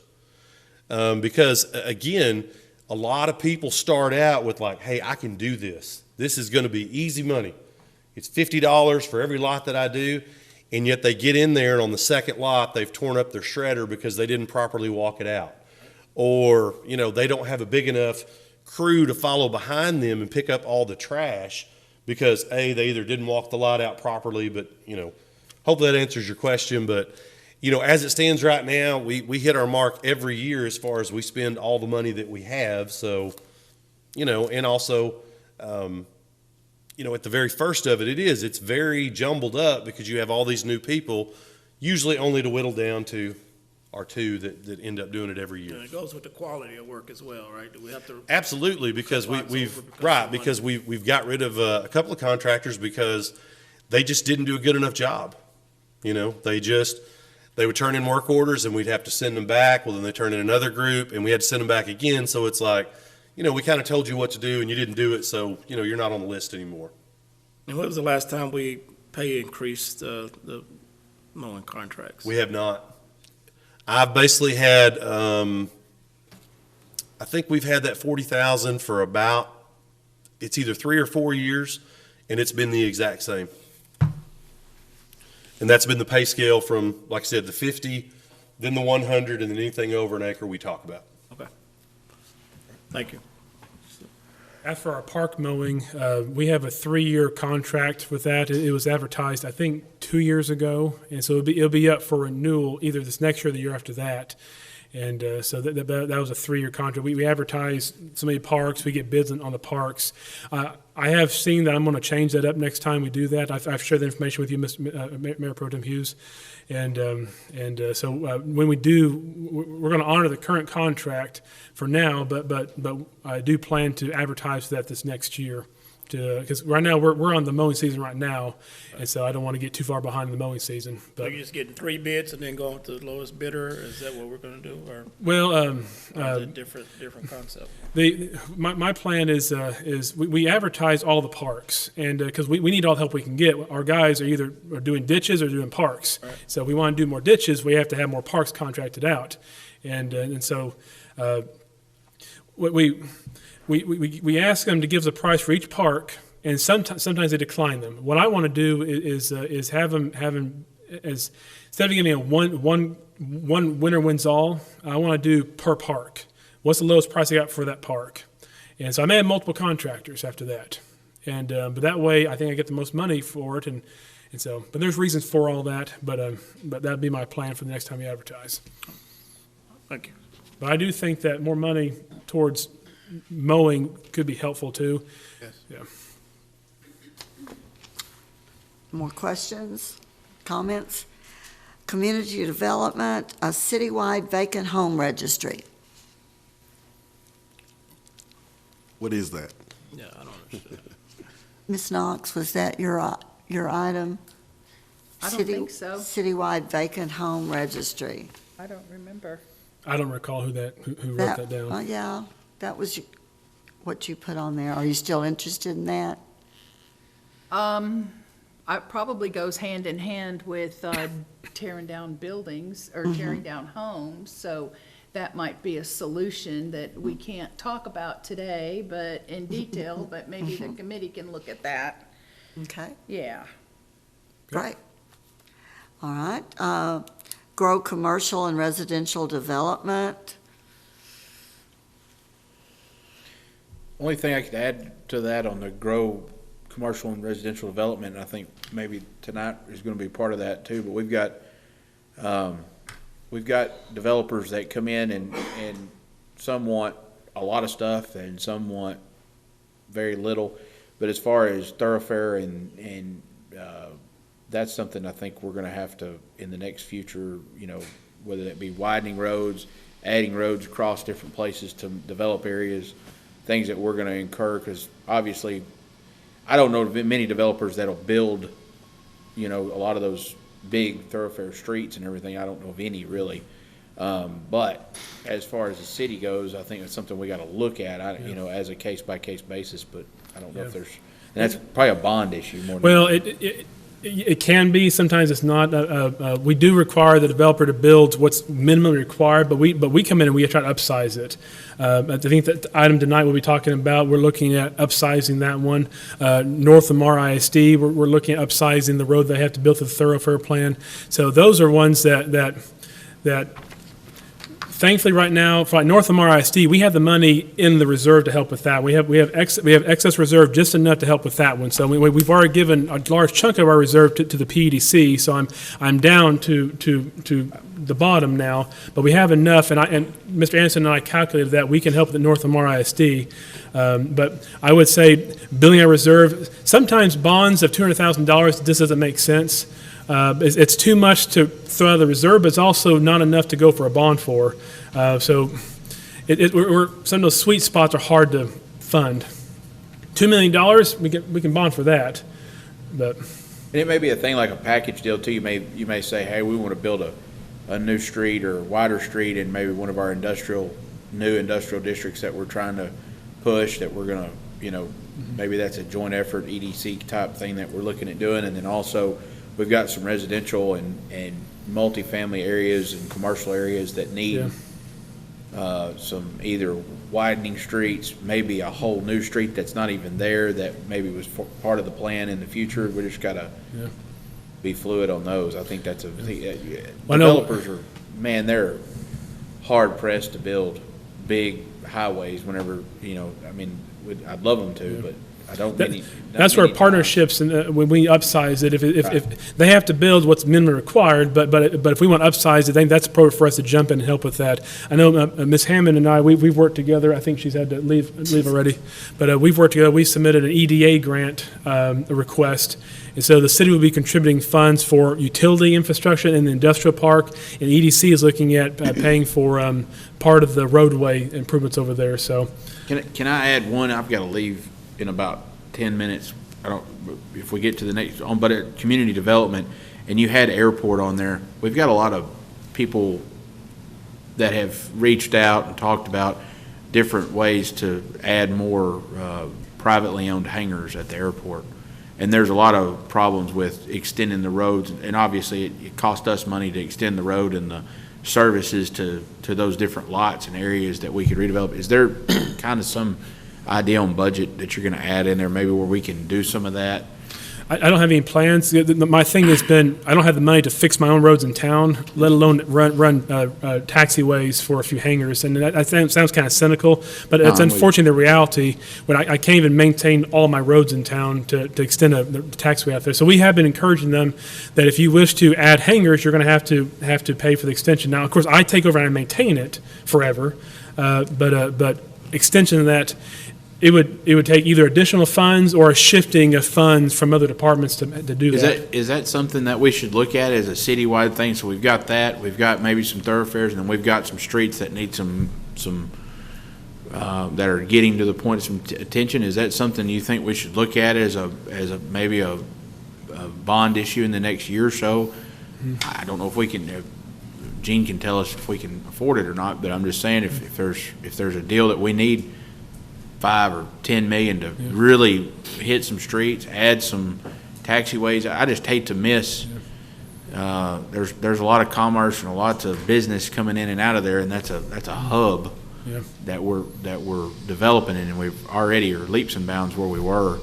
Because, again, a lot of people start out with like, hey, I can do this. This is going to be easy money. It's $50 for every lot that I do. And yet they get in there and on the second lot, they've torn up their shredder because they didn't properly walk it out. Or, they don't have a big enough crew to follow behind them and pick up all the trash because, A, they either didn't walk the lot out properly, but, hopefully that answers your question. But, as it stands right now, we hit our mark every year as far as we spend all the money that we have. So, and also, at the very first of it's very jumbled up because you have all these new people, usually only to whittle down to or two that end up doing it every year. And it goes with the quality of work as well, right? Do we have to? Absolutely, because cut lots we've over because right of because money? we've got rid of a couple of contractors because they just didn't do a good enough job. They would turn in work orders and we'd have to send them back. Well, then they turn in another group and we had to send them back again. So it's like, we kind of told you what to do and you didn't do it, so you're not on the list anymore. And when was the last time we pay increased the mowing contracts? We have not. I've basically had, I think we've had that 40,000 for about, it's either 3 or 4 years, and it's been the exact same. And that's been the pay scale from, like I said, the 50, then the 100, and then anything over an acre we talk about. Okay. Thank you. As for our park mowing, we have a 3-year contract with that. It was advertised, I think, 2 years ago, and so it'll be up for renewal either this next year or the year after that. And so that was a 3-year contract. We advertise so many parks. We get bids on the parks. I have seen that I'm going to change that up next time we do that. I've shared the information with you, Mayor Pro Tem Hughes. So when we do, we're going to honor the current contract for now, but I do plan to advertise that this next year. Because right now we're on the mowing season right now, and so I don't want to get too far behind the mowing season. So But you're just getting 3 bids and then going to the lowest bidder? Is that what we're going to do, or well, is it different concept? my plan is we advertise all the parks, and because we need all the help we can get. Our guys are doing ditches or doing parks. Right. So if we want to do more ditches, we have to have more parks contracted out, and so we ask them to give us a price for each park, and sometimes they decline them. What I want to do is have them as instead of giving me a one winner wins all, I want to do per park. What's the lowest price I got for that park? And so I may have multiple contractors after that, and but that way I think I get the most money for it, and so but there's reasons for all that, but that'd be my plan for the next time you advertise. Thank you. But I do think that more money towards mowing could be helpful too. Yes. Yeah. More questions, comments? Community development, a citywide vacant home registry. What is that? Yeah, I don't understand. Ms. Knox, was that your item? I don't think so. Citywide vacant home registry. I don't remember. I don't recall who wrote that down. Yeah, that was what you put on there. Are you still interested in that? It probably goes hand in hand with tearing down buildings or tearing down homes, so that might be a solution that we can't talk about today, but in detail, but maybe the committee can look at that. Okay, Yeah. great. All right, grow commercial and residential development. Only thing I could add to that on the grow commercial and residential development, and I think maybe tonight is gonna be part of that too, but we've got developers that come in and some want a lot of stuff and some want very little. But as far as thoroughfare and that's something I think we're gonna have to, in the next future, whether that be widening roads, adding roads across different places to develop areas, things that we're gonna incur, because obviously, I don't know of many developers that'll build, a lot of those big thoroughfare streets and everything. I don't know of any really. But as far as the city goes, I think it's something we gotta look at, as a case-by-case basis, but I don't know if there's, and that's probably a bond issue more than. Well, it can be, sometimes it's not. We do require the developer to build what's minimally required, but we come in and we try to upsize it. I think that the item tonight we'll be talking about, we're looking at upsizing that one. North Lamar ISD, we're looking at upsizing the road they have to build through the thoroughfare plan. So those are ones that thankfully, right now, for North Lamar ISD, we have the money in the reserve to help with that. We have excess reserve just enough to help with that one. So we've already given a large chunk of our reserve to the PEDC. So I'm down to the bottom now, but we have enough. And Mr. Anderson and I calculated that we can help with North Lamar ISD. But I would say building our reserve. Sometimes bonds of $200,000 just doesn't make sense. It's too much to throw out of the reserve, but it's also not enough to go for a bond for. So some of those sweet spots are hard to fund. $2 million, we can bond for that, but. And it may be a thing like a package deal too. You may say, hey, we want to build a new street or a wider street in maybe one of our new industrial districts that we're trying to push, that we're going to, maybe that's a joint effort EDC type thing that we're looking at doing. And then also, we've got some residential and multifamily areas and commercial areas that need some either widening streets, maybe a whole new street that's not even there that maybe was part of the plan in the future. We just got to be fluid on those. I think that's developers are, man, they're hard pressed to build big highways whenever, I'd love them to, but I don't really. That's where partnerships, and when we upsize it, if they have to build what's minimum required, but if we want to upsize it, I think that's appropriate for us to jump in and help with that. I know Ms. Hammond and I, we've worked together. I think she's had to leave already, but we've worked together. We submitted an EDA grant request, and so the city will be contributing funds for utility infrastructure in the industrial park, and EDC is looking at paying for part of the roadway improvements over there. So, can I add one? I've got to leave in about 10 minutes. If we get to the next on, but community development, and you had airport on there. We've got a lot of people that have reached out and talked about different ways to add more privately owned hangars at the airport. And there's a lot of problems with extending the roads, and obviously it cost us money to extend the road and the services to those different lots and areas that we could redevelop. Is there kind of some idea on budget that you're going to add in there, maybe where we can do some of that? I don't have any plans. My thing has been, I don't have the money to fix my own roads in town, let alone run taxiways for a few hangars. And that sounds kind of cynical, but it's unfortunately the reality when I can't even maintain all my roads in town to extend the taxiway out there. So we have been encouraging them that if you wish to add hangars, you're going to have to pay for the extension. Now, of course, I take over and I maintain it forever, but extension of that, it would take either additional funds or a shifting of funds from other departments to do that. Is that something that we should look at as a citywide thing? So we've got that, we've got maybe some thoroughfares, and then we've got some streets that need some that are getting to the point of some attention. Is that something you think we should look at as maybe a bond issue in the next year or so? I don't know if we can. Gene can tell us if we can afford it or not, but I'm just saying if there's a deal that we need $5 or $10 million to really hit some streets, add some taxiways. I just hate to miss. There's a lot of commerce and lots of business coming in and out of there, and that's a hub that we're developing in, and we've already are leaps and bounds where we were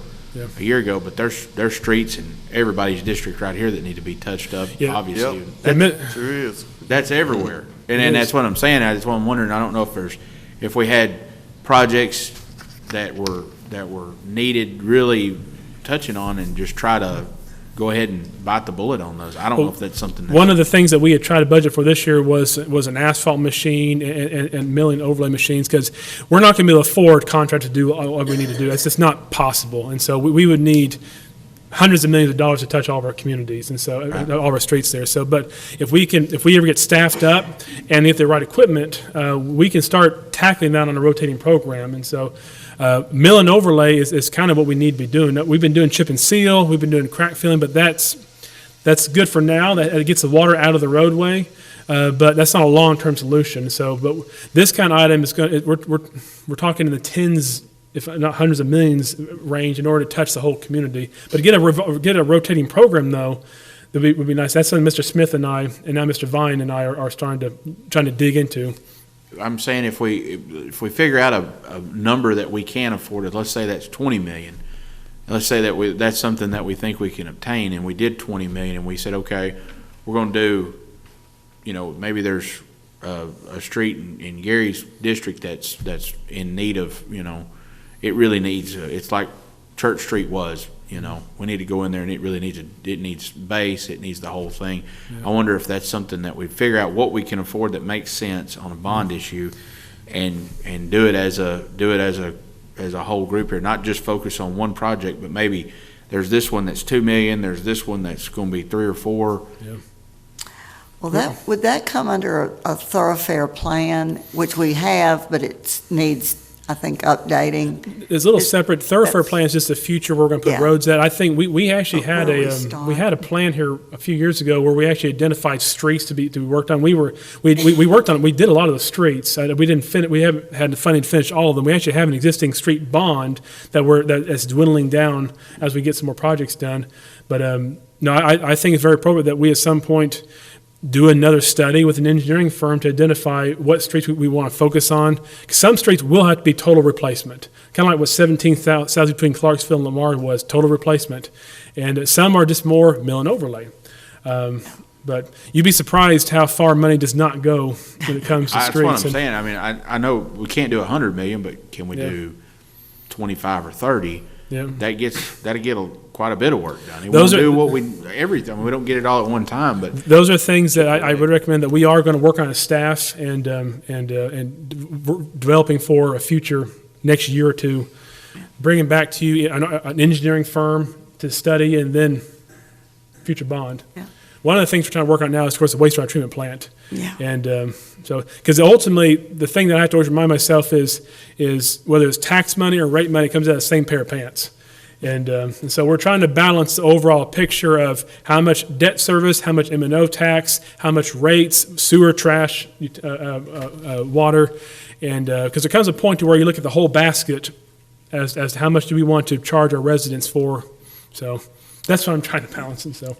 a year ago. But there's streets in everybody's district right here that need to be touched up. Obviously, Sure is. That's everywhere, and that's what I'm saying. That's what I'm wondering. I don't know if we had projects that were needed really touching on, and just try to go ahead and bite the bullet on those. I don't know if that's something. One of the things that we had tried to budget for this year was an asphalt machine and milling overlay machines, because we're not going to be able to afford contract to do what we need to do. It's just not possible. And so we would need hundreds of millions of dollars to touch all of our communities, and so all of our streets there. So, but if we ever get staffed up and if the right equipment, we can start tackling that on a rotating program. And so, mill and overlay is kind of what we need to be doing. We've been doing chip and seal, we've been doing crack filling, but that's good for now. That it gets the water out of the roadway. But that's not a long-term solution. So, but this kind of item is going. We're talking in the tens, if not hundreds of millions range, in order to touch the whole community. But get a rotating program though, would be nice. That's something Mr. Smith and I, and now Mr. Vine and I are trying to dig into. I'm saying if we figure out a number that we can afford, let's say that's 20 million. Let's say that that's something that we think we can obtain, and we did 20 million, and we said, okay, we're going to do. Maybe there's a street in Gary's district that's in need of, it really needs, it's like Church Street was, we need to go in there and it really needs base, it needs the whole thing. Yeah. I wonder if that's something that we figure out what we can afford that makes sense on a bond issue and do it as a whole group here, not just focus on one project, but maybe there's this one that's 2 million, there's this one that's going to be 3 or 4. Yeah. Well, would that come under a thoroughfare plan, which we have, but it needs, I think, updating? There's a little separate thoroughfare plan is just the future where we're going to put roads at. I think we actually had a plan here a few years ago where we actually identified streets to be worked on. We worked on it. We did a lot of the streets. We didn't finish. We haven't had the funding to finish all of them. We actually have an existing street bond that's dwindling down as we get some more projects done. But no, I think it's very appropriate that we at some point do another study with an engineering firm to identify what streets we want to focus on. Some streets will have to be total replacement, kind of like what 17th South between Clarksville and Lamar was, total replacement. And some are just more mill and overlay. But you'd be surprised how far money does not go when it comes to streets. That's what I'm saying. I mean, I know we can't do 100 million, but can we do 25 or 30? Yeah. That'll get quite a bit of work done. We'll do everything. We don't get it all at one time, but those are things that I would recommend that we are going to work on as staff and developing for a future next year or two, bringing back to you an engineering firm to study and then future bond. Yeah. One of the things we're trying to work on now is, of course, the wastewater treatment plant. Yeah. And so, because ultimately, the thing that I have to always remind myself is whether it's tax money or rate money, it comes out of the same pair of pants. And so we're trying to balance the overall picture of how much debt service, how much M&O tax, how much rates, sewer, trash, water. And because there comes a point to where you look at the whole basket as to how much do we want to charge our residents for. So that's what I'm trying to balance. And so.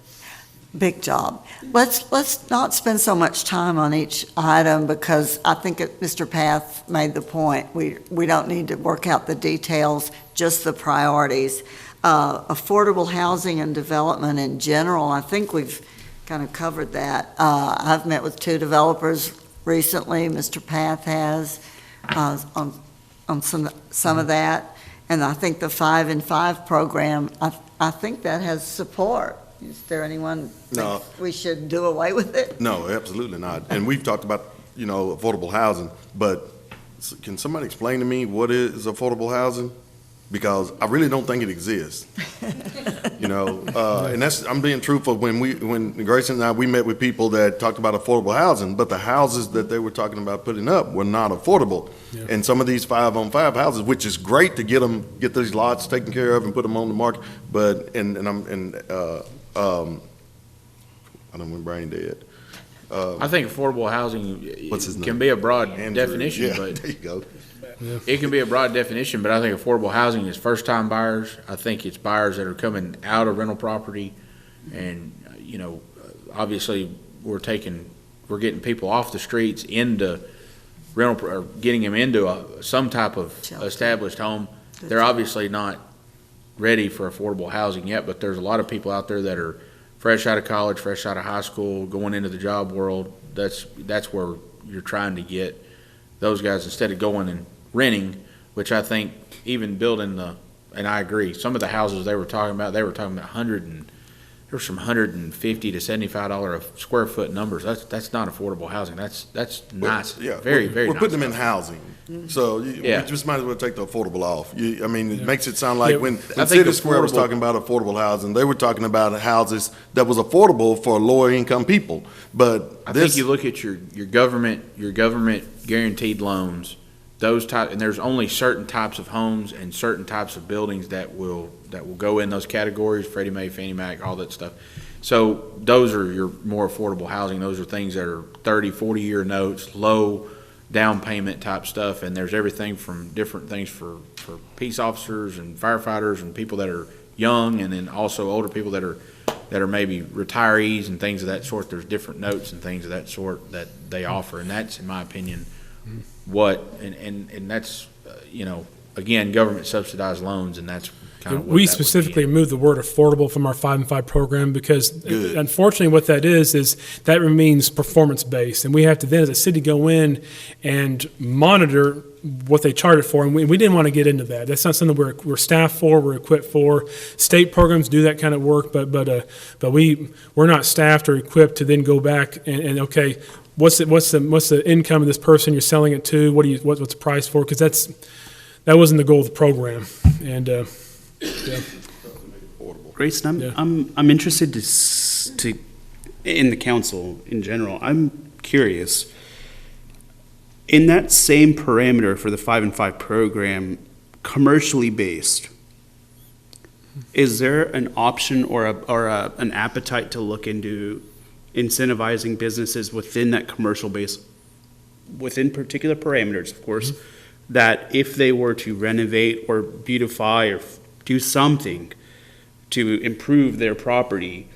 Big job. Let's not spend so much time on each item because I think Mr. Path made the point. We don't need to work out the details, just the priorities. Affordable housing and development in general, I think we've kind of covered that. I've met with 2 developers recently. Mr. Path has on some of that. And I think the 5 in 5 program, I think that has support. Is there anyone think we should do away with it? No, absolutely not. And we've talked about, affordable housing, but can somebody explain to me what is affordable housing? Because I really don't think it exists. And I'm being truthful. When Grayson and I, we met with people that talked about affordable housing, but the houses that they were talking about putting up were not affordable. Yeah. And some of these 5 on 5 houses, which is great to get these lots taken care of and put them on the market, but I don't want brain dead. I think affordable housing can be a broad definition, but there you go. Yeah. It can be a broad definition, but I think affordable housing is first-time buyers. I think it's buyers that are coming out of rental property, and obviously we're getting people off the streets into rental, or getting them into some type of established home. They're obviously not ready for affordable housing yet, but there's a lot of people out there that are fresh out of college, fresh out of high school, going into the job world. That's where you're trying to get those guys instead of going and renting, which I think even building and I agree, some of the houses they were talking about 100 and there's some $150 to $75 a square foot numbers. That's not affordable housing. That's nice. Yeah, Very, very We're nice. putting them in housing, so we Yeah. just might as well take the affordable off. I mean, it makes it sound like Yeah. when think City Square was affordable- talking about affordable housing, they were talking about houses that was affordable for lower income people, but I think this. you look at your government guaranteed loans, those type, and there's only certain types of homes and certain types of buildings that will go in those categories, Freddie Mae, Fannie Mac, all that stuff. So those are your more affordable housing. Those are things that are 30, 40-year notes, low down payment type stuff, and there's everything from different things for peace officers and firefighters and people that are young, and then also older people that are maybe retirees and things of that sort. There's different notes and things of that sort that they offer, and that's, in my opinion, and that's, again, government subsidized loans, and that's kind of what We that would be. specifically removed the word affordable from our 5 and 5 program because unfortunately what that is that means performance-based. And we have to then as a city go in and monitor what they charge it for. And we didn't want to get into that. That's not something we're staffed for, we're equipped for. State programs do that kind of work, but we're not staffed or equipped to then go back and okay, what's the income of this person you're selling it to? What's the price for? Because that wasn't the goal of the program. And yeah. Grayson, Yeah. I'm interested to in the council in general. I'm curious. In that same parameter for the 5 and 5 program, commercially based, is there an option or an appetite to look into incentivizing businesses within that commercial base, within particular parameters, of course, that if they were to renovate or beautify or do something to improve their property,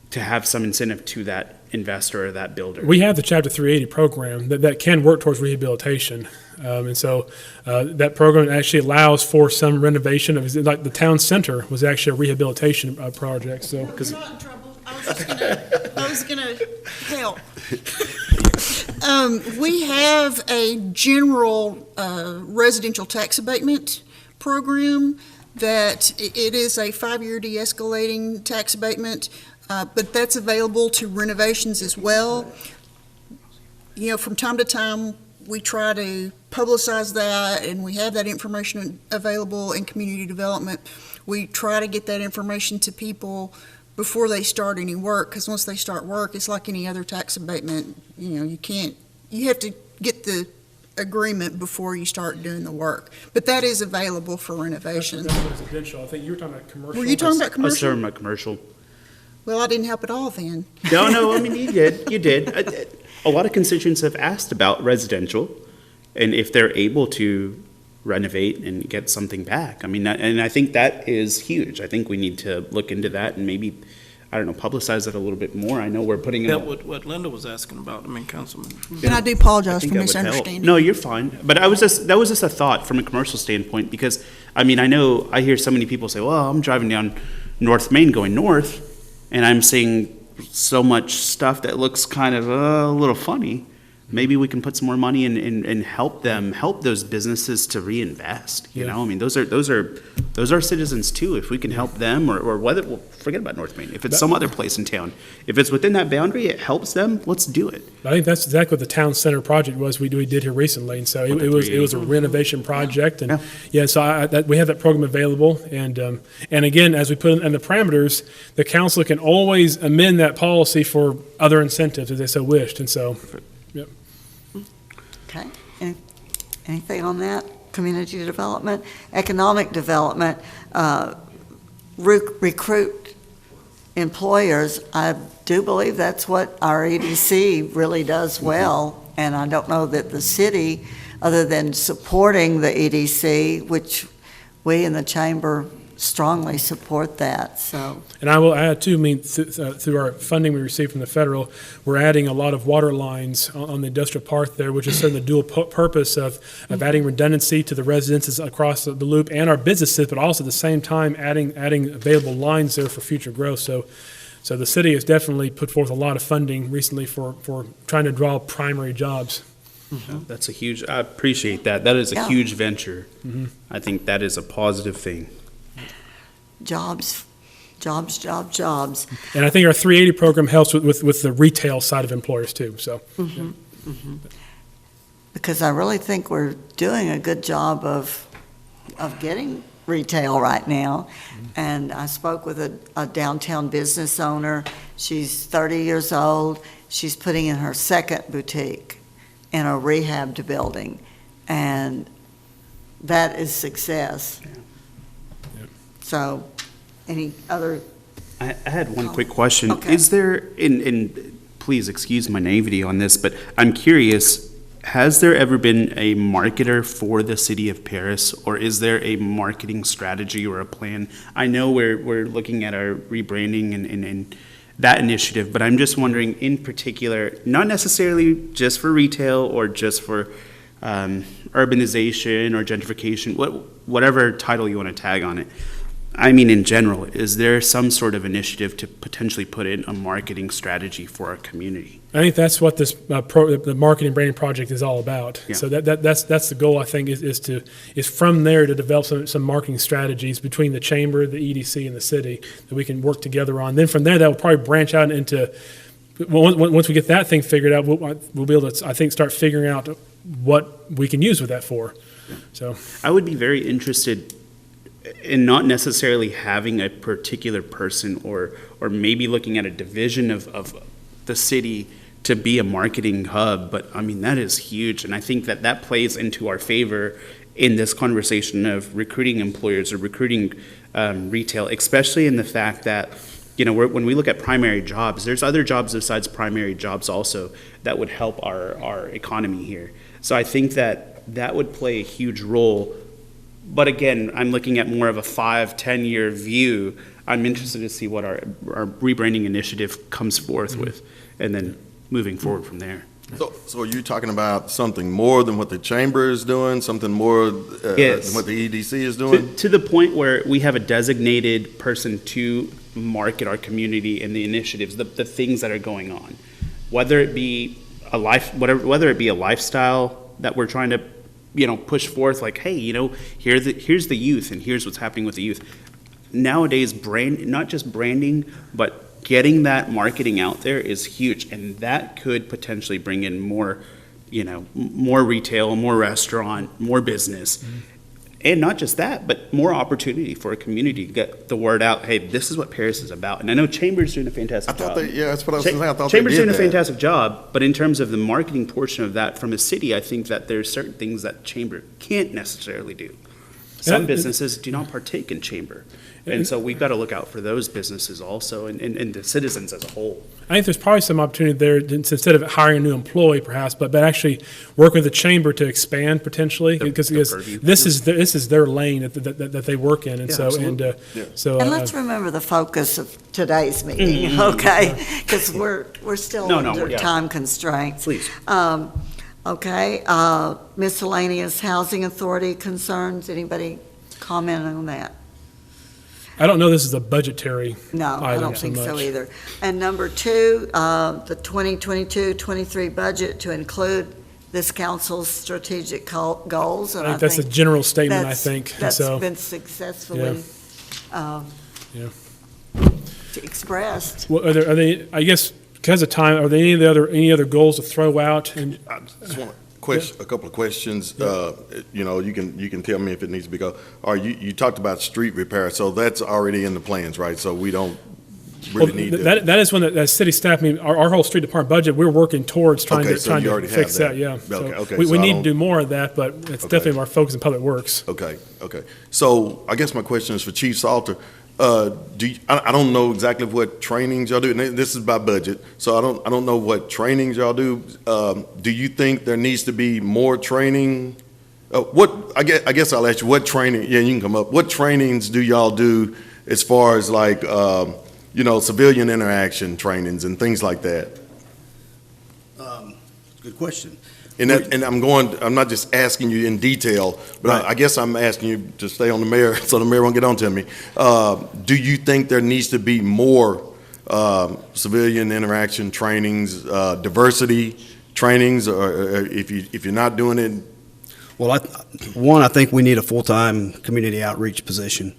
to have some incentive to that investor or that builder? We have the Chapter 380 program that can work towards rehabilitation. And so that program actually allows for some renovation of, like the town center was actually a rehabilitation project, so. You're not in trouble. I was gonna help. We have a general residential tax abatement program that it is a 5-year de-escalating tax abatement, but that's available to renovations as well. From time to time, we try to publicize that, and we have that information available in community development. We try to get that information to people before they start any work, because once they start work, it's like any other tax abatement. You have to get the agreement before you start doing the work. But that is available for renovations. That's residential. I think you were talking about commercial. Were you talking about I was commercial? talking about commercial. Well, I didn't help at all then. No, I mean, you did. A lot of constituents have asked about residential and if they're able to renovate and get something back. I mean, and I think that is huge. I think we need to look into that and maybe, I don't know, publicize it a little bit more. I know we're putting in. That what Linda was asking about, Councilman. And I do apologize think for that would help. misunderstanding. No, you're fine. But that was just a thought from a commercial standpoint, because, I mean, I hear so many people say, well, I'm driving down North Main going north, and I'm seeing so much stuff that looks kind of a little funny. Maybe we can put some more money in and help those businesses to reinvest, you know? I mean, those are citizens too. If we can help them or whether, well, forget about North Main. If it's some other place in town, if it's within that boundary, it helps them, let's do it. I think that's exactly what the town center project was we did here recently, and so it was a renovation project, and so we have that program available, and again, as we put in the parameters, the council can always amend that policy for other incentives if they so wished, and so. Yep. Okay. Anything on that? Community development, economic development, recruit employers. I do believe that's what our EDC really does well, and I don't know that the city, other than supporting the EDC, which we in the chamber strongly support that, so. And I will add too, through our funding we receive from the federal, we're adding a lot of water lines on the industrial park there, which is serving the dual purpose of adding redundancy to the residences across the loop and our businesses, but also at the same time adding available lines there for future growth. So the city has definitely put forth a lot of funding recently for trying to draw primary jobs. That's I appreciate that. That is a huge venture. I think that is a positive thing. Jobs Jobs, jobs, jobs. And I think our 380 program helps with the retail side of employers too, so. Because I really think we're doing a good job of getting retail right now. And I spoke with a downtown business owner. She's 30 years old. She's putting in her second boutique in a rehabbed building. And that is success. So, any other? I had one quick question. Okay. Is there, and please excuse my naivety on this, but I'm curious, has there ever been a marketer for the city of Paris, or is there a marketing strategy or a plan? I know we're looking at our rebranding and that initiative, but I'm just wondering in particular, not necessarily just for retail or just for urbanization or gentrification, whatever title you want to tag on it. I mean, in general, is there some sort of initiative to potentially put in a marketing strategy for our community? I think that's what this the marketing branding project is all about. Yeah. So that's the goal. I think is from there to develop some marketing strategies between the chamber, the EDC, and the city that we can work together on. Then from there, that will probably branch out into. Once we get that thing figured out, we'll be able to, I think, start figuring out what we can use with that for. So I would be very interested in not necessarily having a particular person or maybe looking at a division of the city to be a marketing hub, but I mean, that is huge. And I think that plays into our favor in this conversation of recruiting employers or recruiting retail, especially in the fact that, you know, when we look at primary jobs, there's other jobs besides primary jobs also that would help our economy here. So I think that would play a huge role. But again, I'm looking at more of a 5-10 year view. I'm interested to see what our rebranding initiative comes forth with, and then moving forward from there. So are you talking about something more than what the chamber is doing, something more Yes. than what the EDC is doing? To the point where we have a designated person to market our community and the initiatives, the things that are going on, whether it be whether it be a lifestyle that we're trying to, you know, push forth, like, hey, you know, here's the youth and here's what's happening with the youth. Nowadays, not just branding, but getting that marketing out there is huge, and that could potentially bring in more, you know, more retail, more restaurant, more business. And not just that, but more opportunity for a community to get the word out. Hey, this is what Paris is about. And I know Chamber's doing a fantastic job. That's what I was saying. I thought Chamber's they did doing a that. fantastic job, but in terms of the marketing portion of that from a city, I think that there's certain things that Chamber can't necessarily do. Some businesses do not partake in Chamber. And so we've got to look out for those businesses also and the citizens as a whole. I think there's probably some opportunity there instead of hiring a new employee perhaps, but actually work with the chamber to expand potentially, because this is their lane that they work in, and And let's remember the focus of today's meeting, okay? Because we're still under time constraints. Please. Okay, miscellaneous housing authority concerns, anybody comment on that? I don't know this is a budgetary No, I item don't think so much. either. And number two, the 2022-23 budget to include this council's strategic goals. And I think that's a general statement, I that's- think. and That's so, been successfully expressed. Well, are they, I guess, because of time, are there any other goals to throw out? And I just want a couple of questions. You know, you can tell me if it needs to be go. Or you talked about street repair, so that's already in the plans, right? So we don't really need to. that is one that city staff, I mean, our whole street department budget, we're working towards trying Okay, so you to already fix have that, that. yeah. Okay, So we so I need to don't- do more of that, but it's definitely our focus in public works. Okay. So I guess my question is for Chief Salter. I don't know exactly what trainings y'all do. And this is by budget, so I don't know what trainings y'all do. Do you think there needs to be more training? I guess I'll ask you, what training? Yeah, you can come up. What trainings do y'all do as far as like you know, civilian interaction trainings and things like that? Good question. And I'm not just asking you in detail, but Right. I guess I'm asking you to stay on the mayor so the mayor won't get on to me. Do you think there needs to be more civilian interaction trainings, diversity trainings, or if you're not doing it? Well, I think we need a full-time community outreach position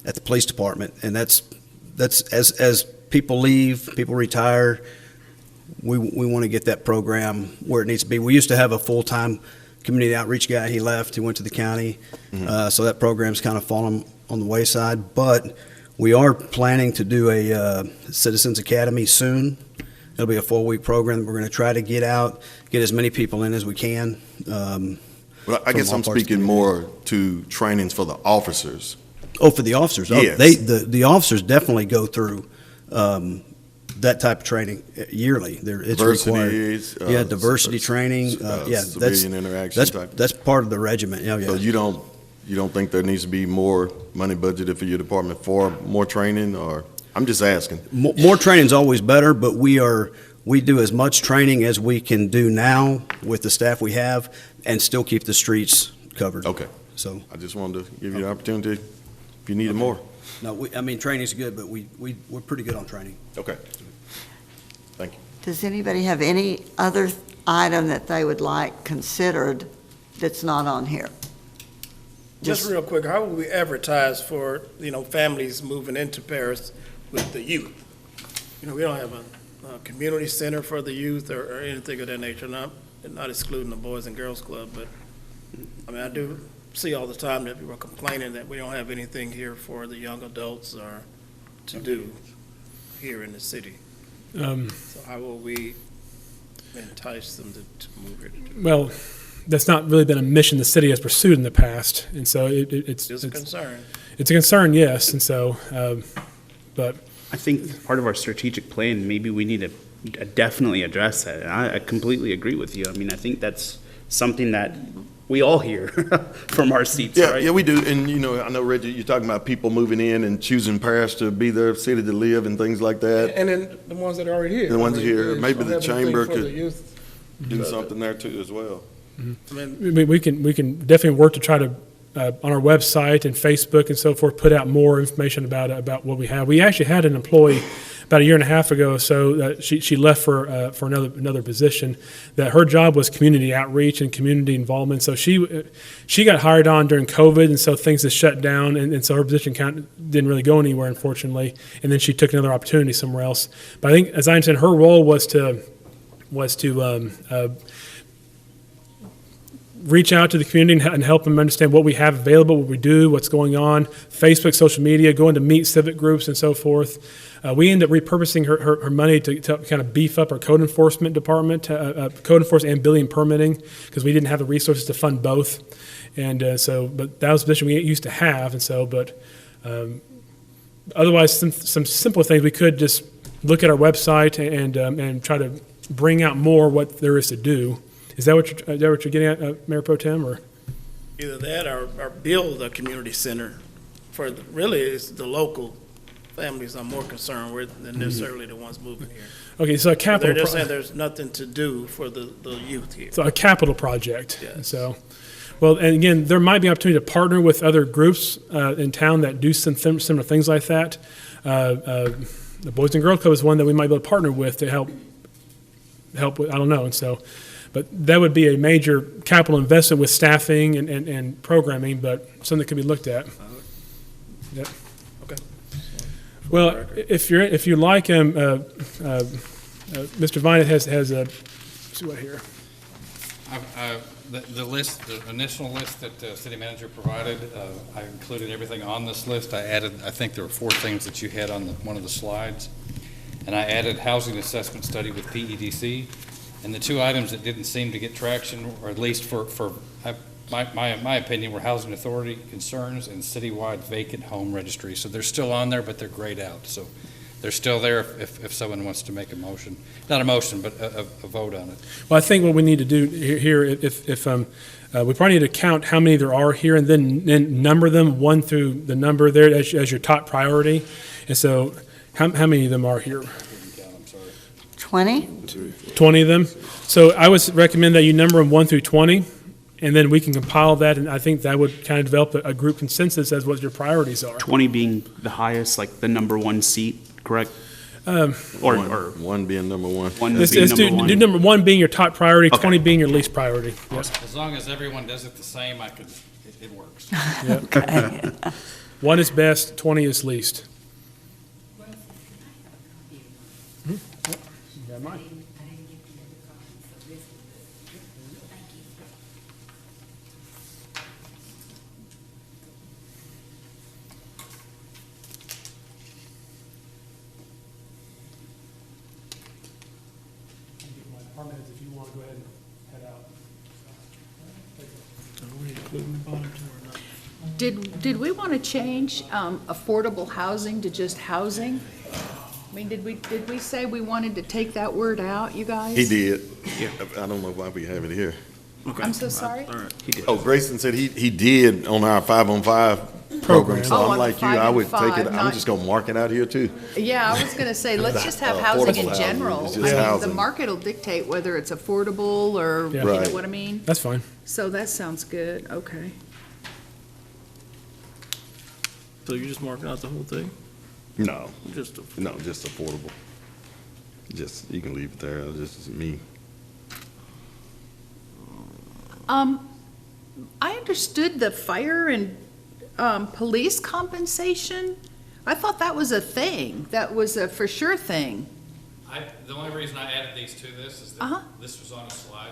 at the police department, and that's that's, as people leave, people retire, we want to get that program where it needs to be. We used to have a full-time community outreach guy. He left, he went to the county. So that program's kind of fallen on the wayside, but we are planning to do a Citizens Academy soon. It'll be a 4-week program. We're going to try to get as many people in as we can. Well, I guess I'm speaking more to trainings for the officers. Oh, for the officers? Yes. The officers definitely go through that type of training yearly. It's required. Diversity, diversity training. Civilian interaction type. That's part of the regiment. Yeah. So you don't think there needs to be more money budgeted for your department for more training, or I'm just asking? More training is always better, but we do as much training as we can do now with the staff we have, and still keep the streets covered. Okay. So I just wanted to give you the opportunity if you needed more. no, training's good, but we're pretty good on training. Okay. Thank you. Does anybody have any other item that they would like considered that's not on here? Just real quick, how will we advertise for, families moving into Paris with the youth? We don't have a community center for the youth or anything of that nature, not excluding the Boys and Girls Club, but, I do see all the time that people are complaining that we don't have anything here for the young adults or to do here in the city. So how will we entice them to move here to do? Well, that's not really been a mission the city has pursued in the past, and so it's It's a concern. It's a concern, yes, and so, but I think part of our strategic plan, maybe we need to definitely address that. And I completely agree with you. I mean, I think that's something that we all hear from our seats, right? Yeah, we do. And, I know, Reggie, you're talking about people moving in and choosing Paris to be their city to live and things like that. And then the ones that are already here. The ones here, we maybe don't the have anything chamber for the could youth. do something there too as well. we can definitely work to try to, on our website and Facebook and so forth, put out more information about what we have. We actually had an employee about a year and a half ago or so, she left for another position, that her job was community outreach and community involvement. So she got hired on during COVID, and so things just shut down, and so her position didn't really go anywhere, unfortunately. And then she took another opportunity somewhere else. But I think, as I understand, her role was to reach out to the community and help them understand what we have available, what we do, what's going on, Facebook, social media, going to meet civic groups and so forth. We end up repurposing her money to kind of beef up our code enforcement department, code enforcement and building permitting, because we didn't have the resources to fund both. And but that was a position we used to have, and so, but otherwise, some simple things, we could just look at our website and try to bring out more what there is to do. Is that what you're getting at, Mayor Pro Tem, or? Either that or build a community center for, really, it's the local families I'm more concerned with than necessarily the ones moving here. Okay, so a capital. They're just saying there's nothing to do for the youth here. So a capital project. Yes. So, well, and again, there might be an opportunity to partner with other groups in town that do some similar things like that. The Boys and Girls Club is one that we might be able to partner with to help with, I don't know, and so. But that would be a major capital investment with staffing and programming, but something that could be looked at. Yep. Okay. Well, if you like him, Mr. Vine has a, see what here. The list, the initial list that the city manager provided, I included everything on this list. I think there were 4 things that you had on one of the slides. And I added housing assessment study with PEDC. And the 2 items that didn't seem to get traction, or at least for my opinion, were housing authority concerns and citywide vacant home registry. So they're still on there, but they're grayed out. So they're still there if someone wants to make a motion. Not a motion, but a vote on it. Well, I think what we need to do here, if we probably need to count how many there are here and then number them 1 through the number there as your top priority. And so how many of them are here? 20? 20 of them. So I would recommend that you number them 1 through 20, and then we can compile that, and I think that would kind of develop a group consensus as what your priorities are. 20 being the highest, like the number 1 seat, correct? Or 1 being number 1. Let's do number 1 being your top priority, okay. 20 being your least priority. Yep. As long as everyone does it the same, it works. Yep. Okay. 1 is best, 20 is least. You got mine. My department heads, if you want to go ahead and head out. Did we want to change affordable housing to just housing? I mean, did we say we wanted to take that word out, you guys? He did. I don't know why we have it here. I'm so sorry? Oh, Grayson said he did on our 5-on-5 program, so Oh, on I'm the like you, I would take 5-on-5, it, I'm not- just gonna mark it out here too. Yeah, I was gonna say, let's just have housing in affordable housing, general. it's I just mean, the housing. market will dictate whether it's affordable or, you Yeah. know Right. what I mean? That's fine. So that sounds good, okay. So you're just marking out the whole thing? No, Just no, just affordable. Just, you can leave it there, it's just me. I understood the fire and, police compensation. I thought that was a thing. That was a for sure thing. The only reason I added these to this is Uh-huh. that this was on a slide.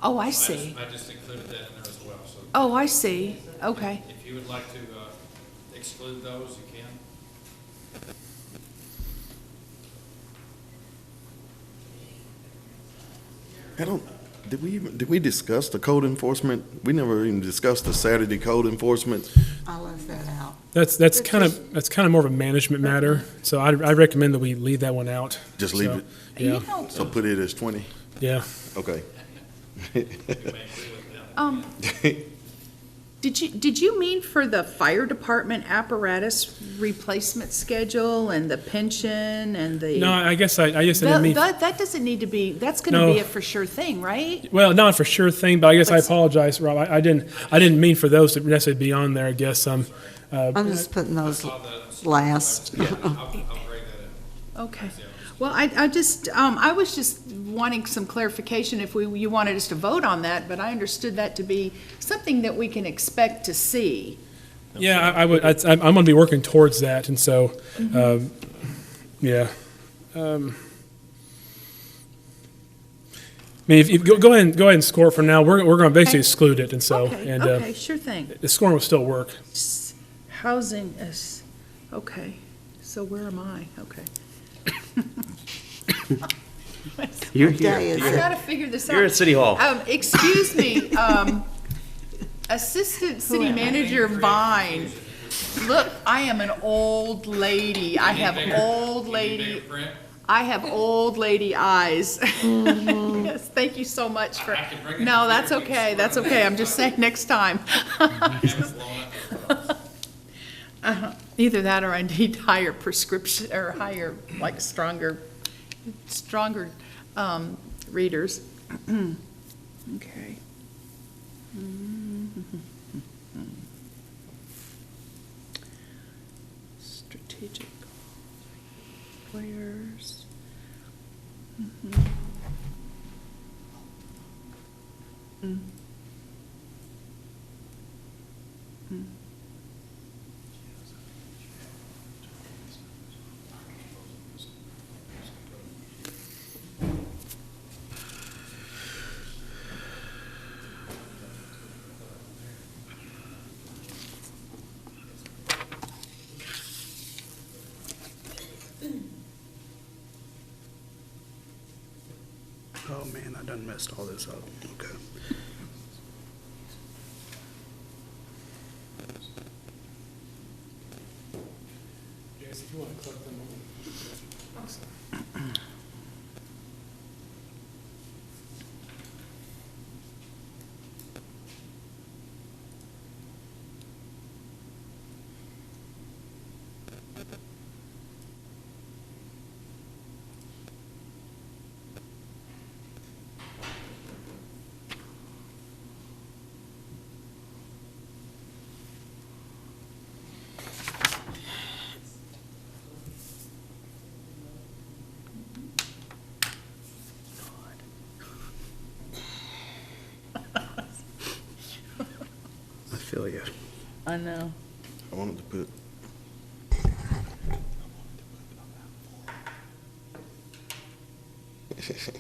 Oh, I So see. I just included that in there as well, so. Oh, I see. Okay. If you would like to exclude those, you can. I don't, did we discuss the code enforcement? We never even discussed the Saturday code enforcement. I left that out. That's kind of more of a management matter, so I recommend that we leave that one out. Just leave So, it, Yeah, so put it as 20, yeah. okay. Did you mean for the fire department apparatus replacement schedule and the pension and the? No, I guess I didn't mean, That doesn't need to be, that's gonna No. be a for sure thing, right? well, not for sure thing, but I guess I apologize, Rob. I didn't mean for those to necessarily be on there, I guess. I'm just putting those last. I'll break that in. Okay. Well, I just, I was just wanting some clarification if you wanted us to vote on that, but I understood that to be something that we can expect to see. Yeah, I would, I'm gonna be working towards that, and so, yeah. I mean, if you go ahead and score it for now. We're gonna basically Okay. exclude it, and so, Okay, and, okay, sure thing. the scoring will still work. Housing is, okay, so where am I? Okay. You're What day here. is I it? gotta figure this out. You're at City Hall. Excuse me, Assistant City Manager Vine. Look, I am an old lady. I have old lady, I have old lady eyes. Yes, thank you so much for, no, that's okay, that's okay. I'm just saying next time. Either that or I need higher prescription, or higher, like stronger readers. Okay. Strategic players. Oh, man, I done messed all this up. Okay. Jason, if you want to click them on. I feel you. I know. I wanted to put, Some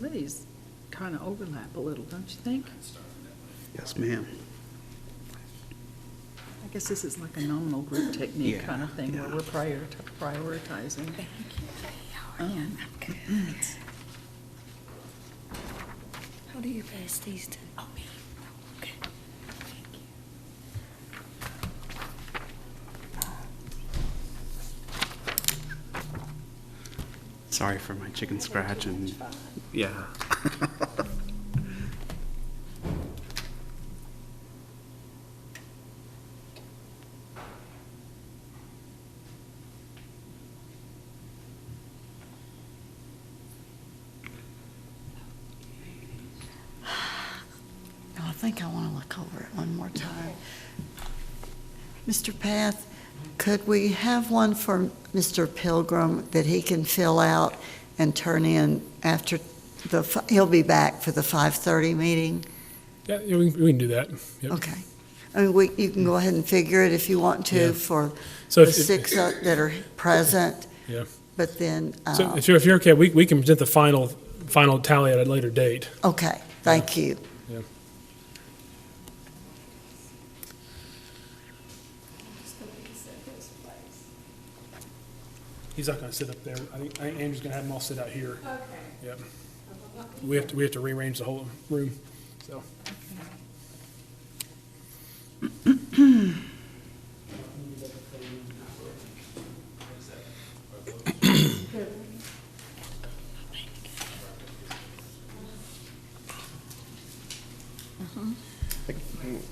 of these kind of overlap a little, don't you think? Yes, ma'am. I guess this is like a nominal group technique Yeah, kind of thing where we're prioritizing. How do you pass these to? Oh, me. Okay. Sorry for my chicken scratch and, yeah. I think I want to look over it one more time. Mr. Path, could we have one for Mr. Pilgrim that he can fill out and turn in after he'll be back for the 5:30 meeting? Yeah, we can do that. Yep. Okay. I mean, you can go ahead and figure it if you want to Yeah. for So the if- six that are present. Yeah. But then, So if you're okay, we can present the final tally at a later date. okay, thank you. Yeah. He's not gonna sit up there. I think Andrew's gonna have them all sit out here. Okay. Yep. We have to rearrange the whole room, so.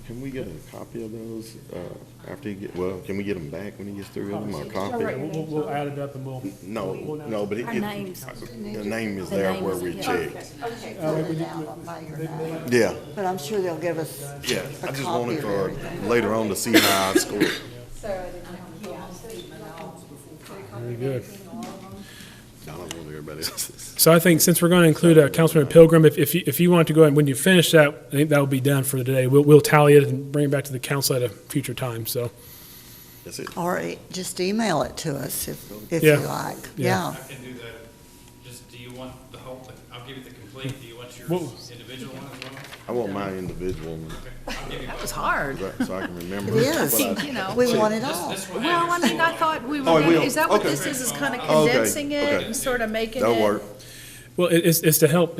Can we get a copy of those after can we get them back when he gets through with them, or a copy? We'll add it up and we'll. No, but Our names. the name is The there name where is- we yeah. checked. Okay, fill it out by your name. Yeah, But I'm sure they'll give us yeah, a I just copy wanted of for everything. later on to see how I scored. Very good. I don't want everybody else's. So I think since we're going to include Councilman Pilgrim, if you want to go ahead, when you finish that, I think that will be done for today. We'll tally it and bring it back to the council at a future time, so. That's it. Or just email it to us if Yeah. you like. Yeah. Yeah. I can do that. Just, do you want the whole, I'll give you the complete, do you want your Well- individual one as well? I want my individual, That was hard. so I can remember. It is. what I- You know. We want it all. Well, I mean, I thought we were, Oh, it gonna- will. is that what Okay. this is kind of Okay, condensing it okay. and sort of making it? That'll work. Well, it's to help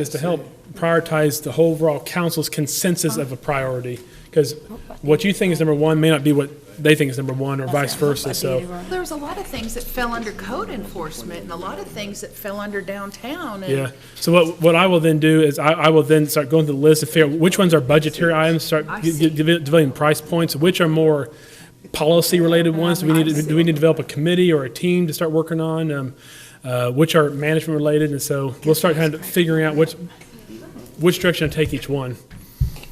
prioritize the whole overall council's consensus of a priority. Because what you think is number one may not be what they think is number one, or vice versa, so. There's a lot of things that fell under code enforcement and a lot of things that fell under downtown and. Yeah, so what I will then do is I will then start going through the list and figure out which ones are budgetary items, start I see. developing price points, which are more policy-related ones. Do we need to develop a committee or a team to start working on? Which are management-related, and so we'll start kind of figuring out which direction to take each one.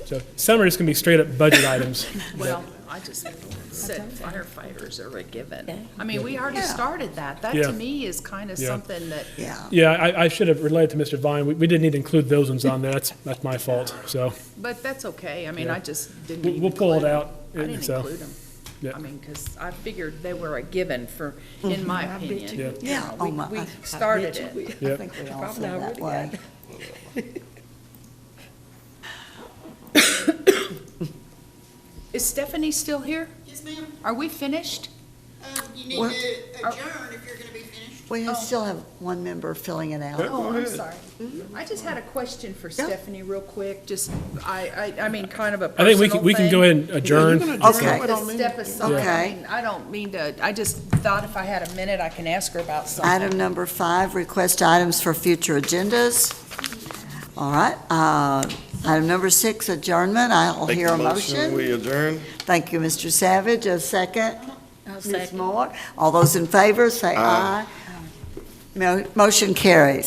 So some are just gonna be straight-up budget items. Well, I just said firefighters are a given. I mean, we already started that. That Yeah. to me is kind of Yeah. something that, Yeah. Yeah, I should have related to Mr. Vine. We didn't need to include those ones on there. That's my fault, so. but that's okay. I mean, Yeah. I just didn't We'll even pull it include 'em. out, I didn't so, include them. yeah. I mean, because I figured they were a given for, in my opinion. Yeah. You Yeah. know, Oh, my- We I started bet you it. I think we all feel that way. Is Stephanie still here? Yes, ma'am. Are we finished? You need What? to adjourn if you're gonna be finished. We still have one member filling it out. Oh, I'm sorry. I just had a question for Stephanie real quick, just, I mean, kind of a I think personal we can go thing. ahead and adjourn. Okay. To step aside, Okay. I mean, I don't mean to, I just thought if I had a minute, I can ask her about something. Item number 5, request items for future agendas. All right, item number 6, adjournment. I'll Make hear the a motion. We adjourn. Thank you, Mr. Savage. A second? I'll Ms. second. Moore. All those in favor, say aye. Aye. Motion carries.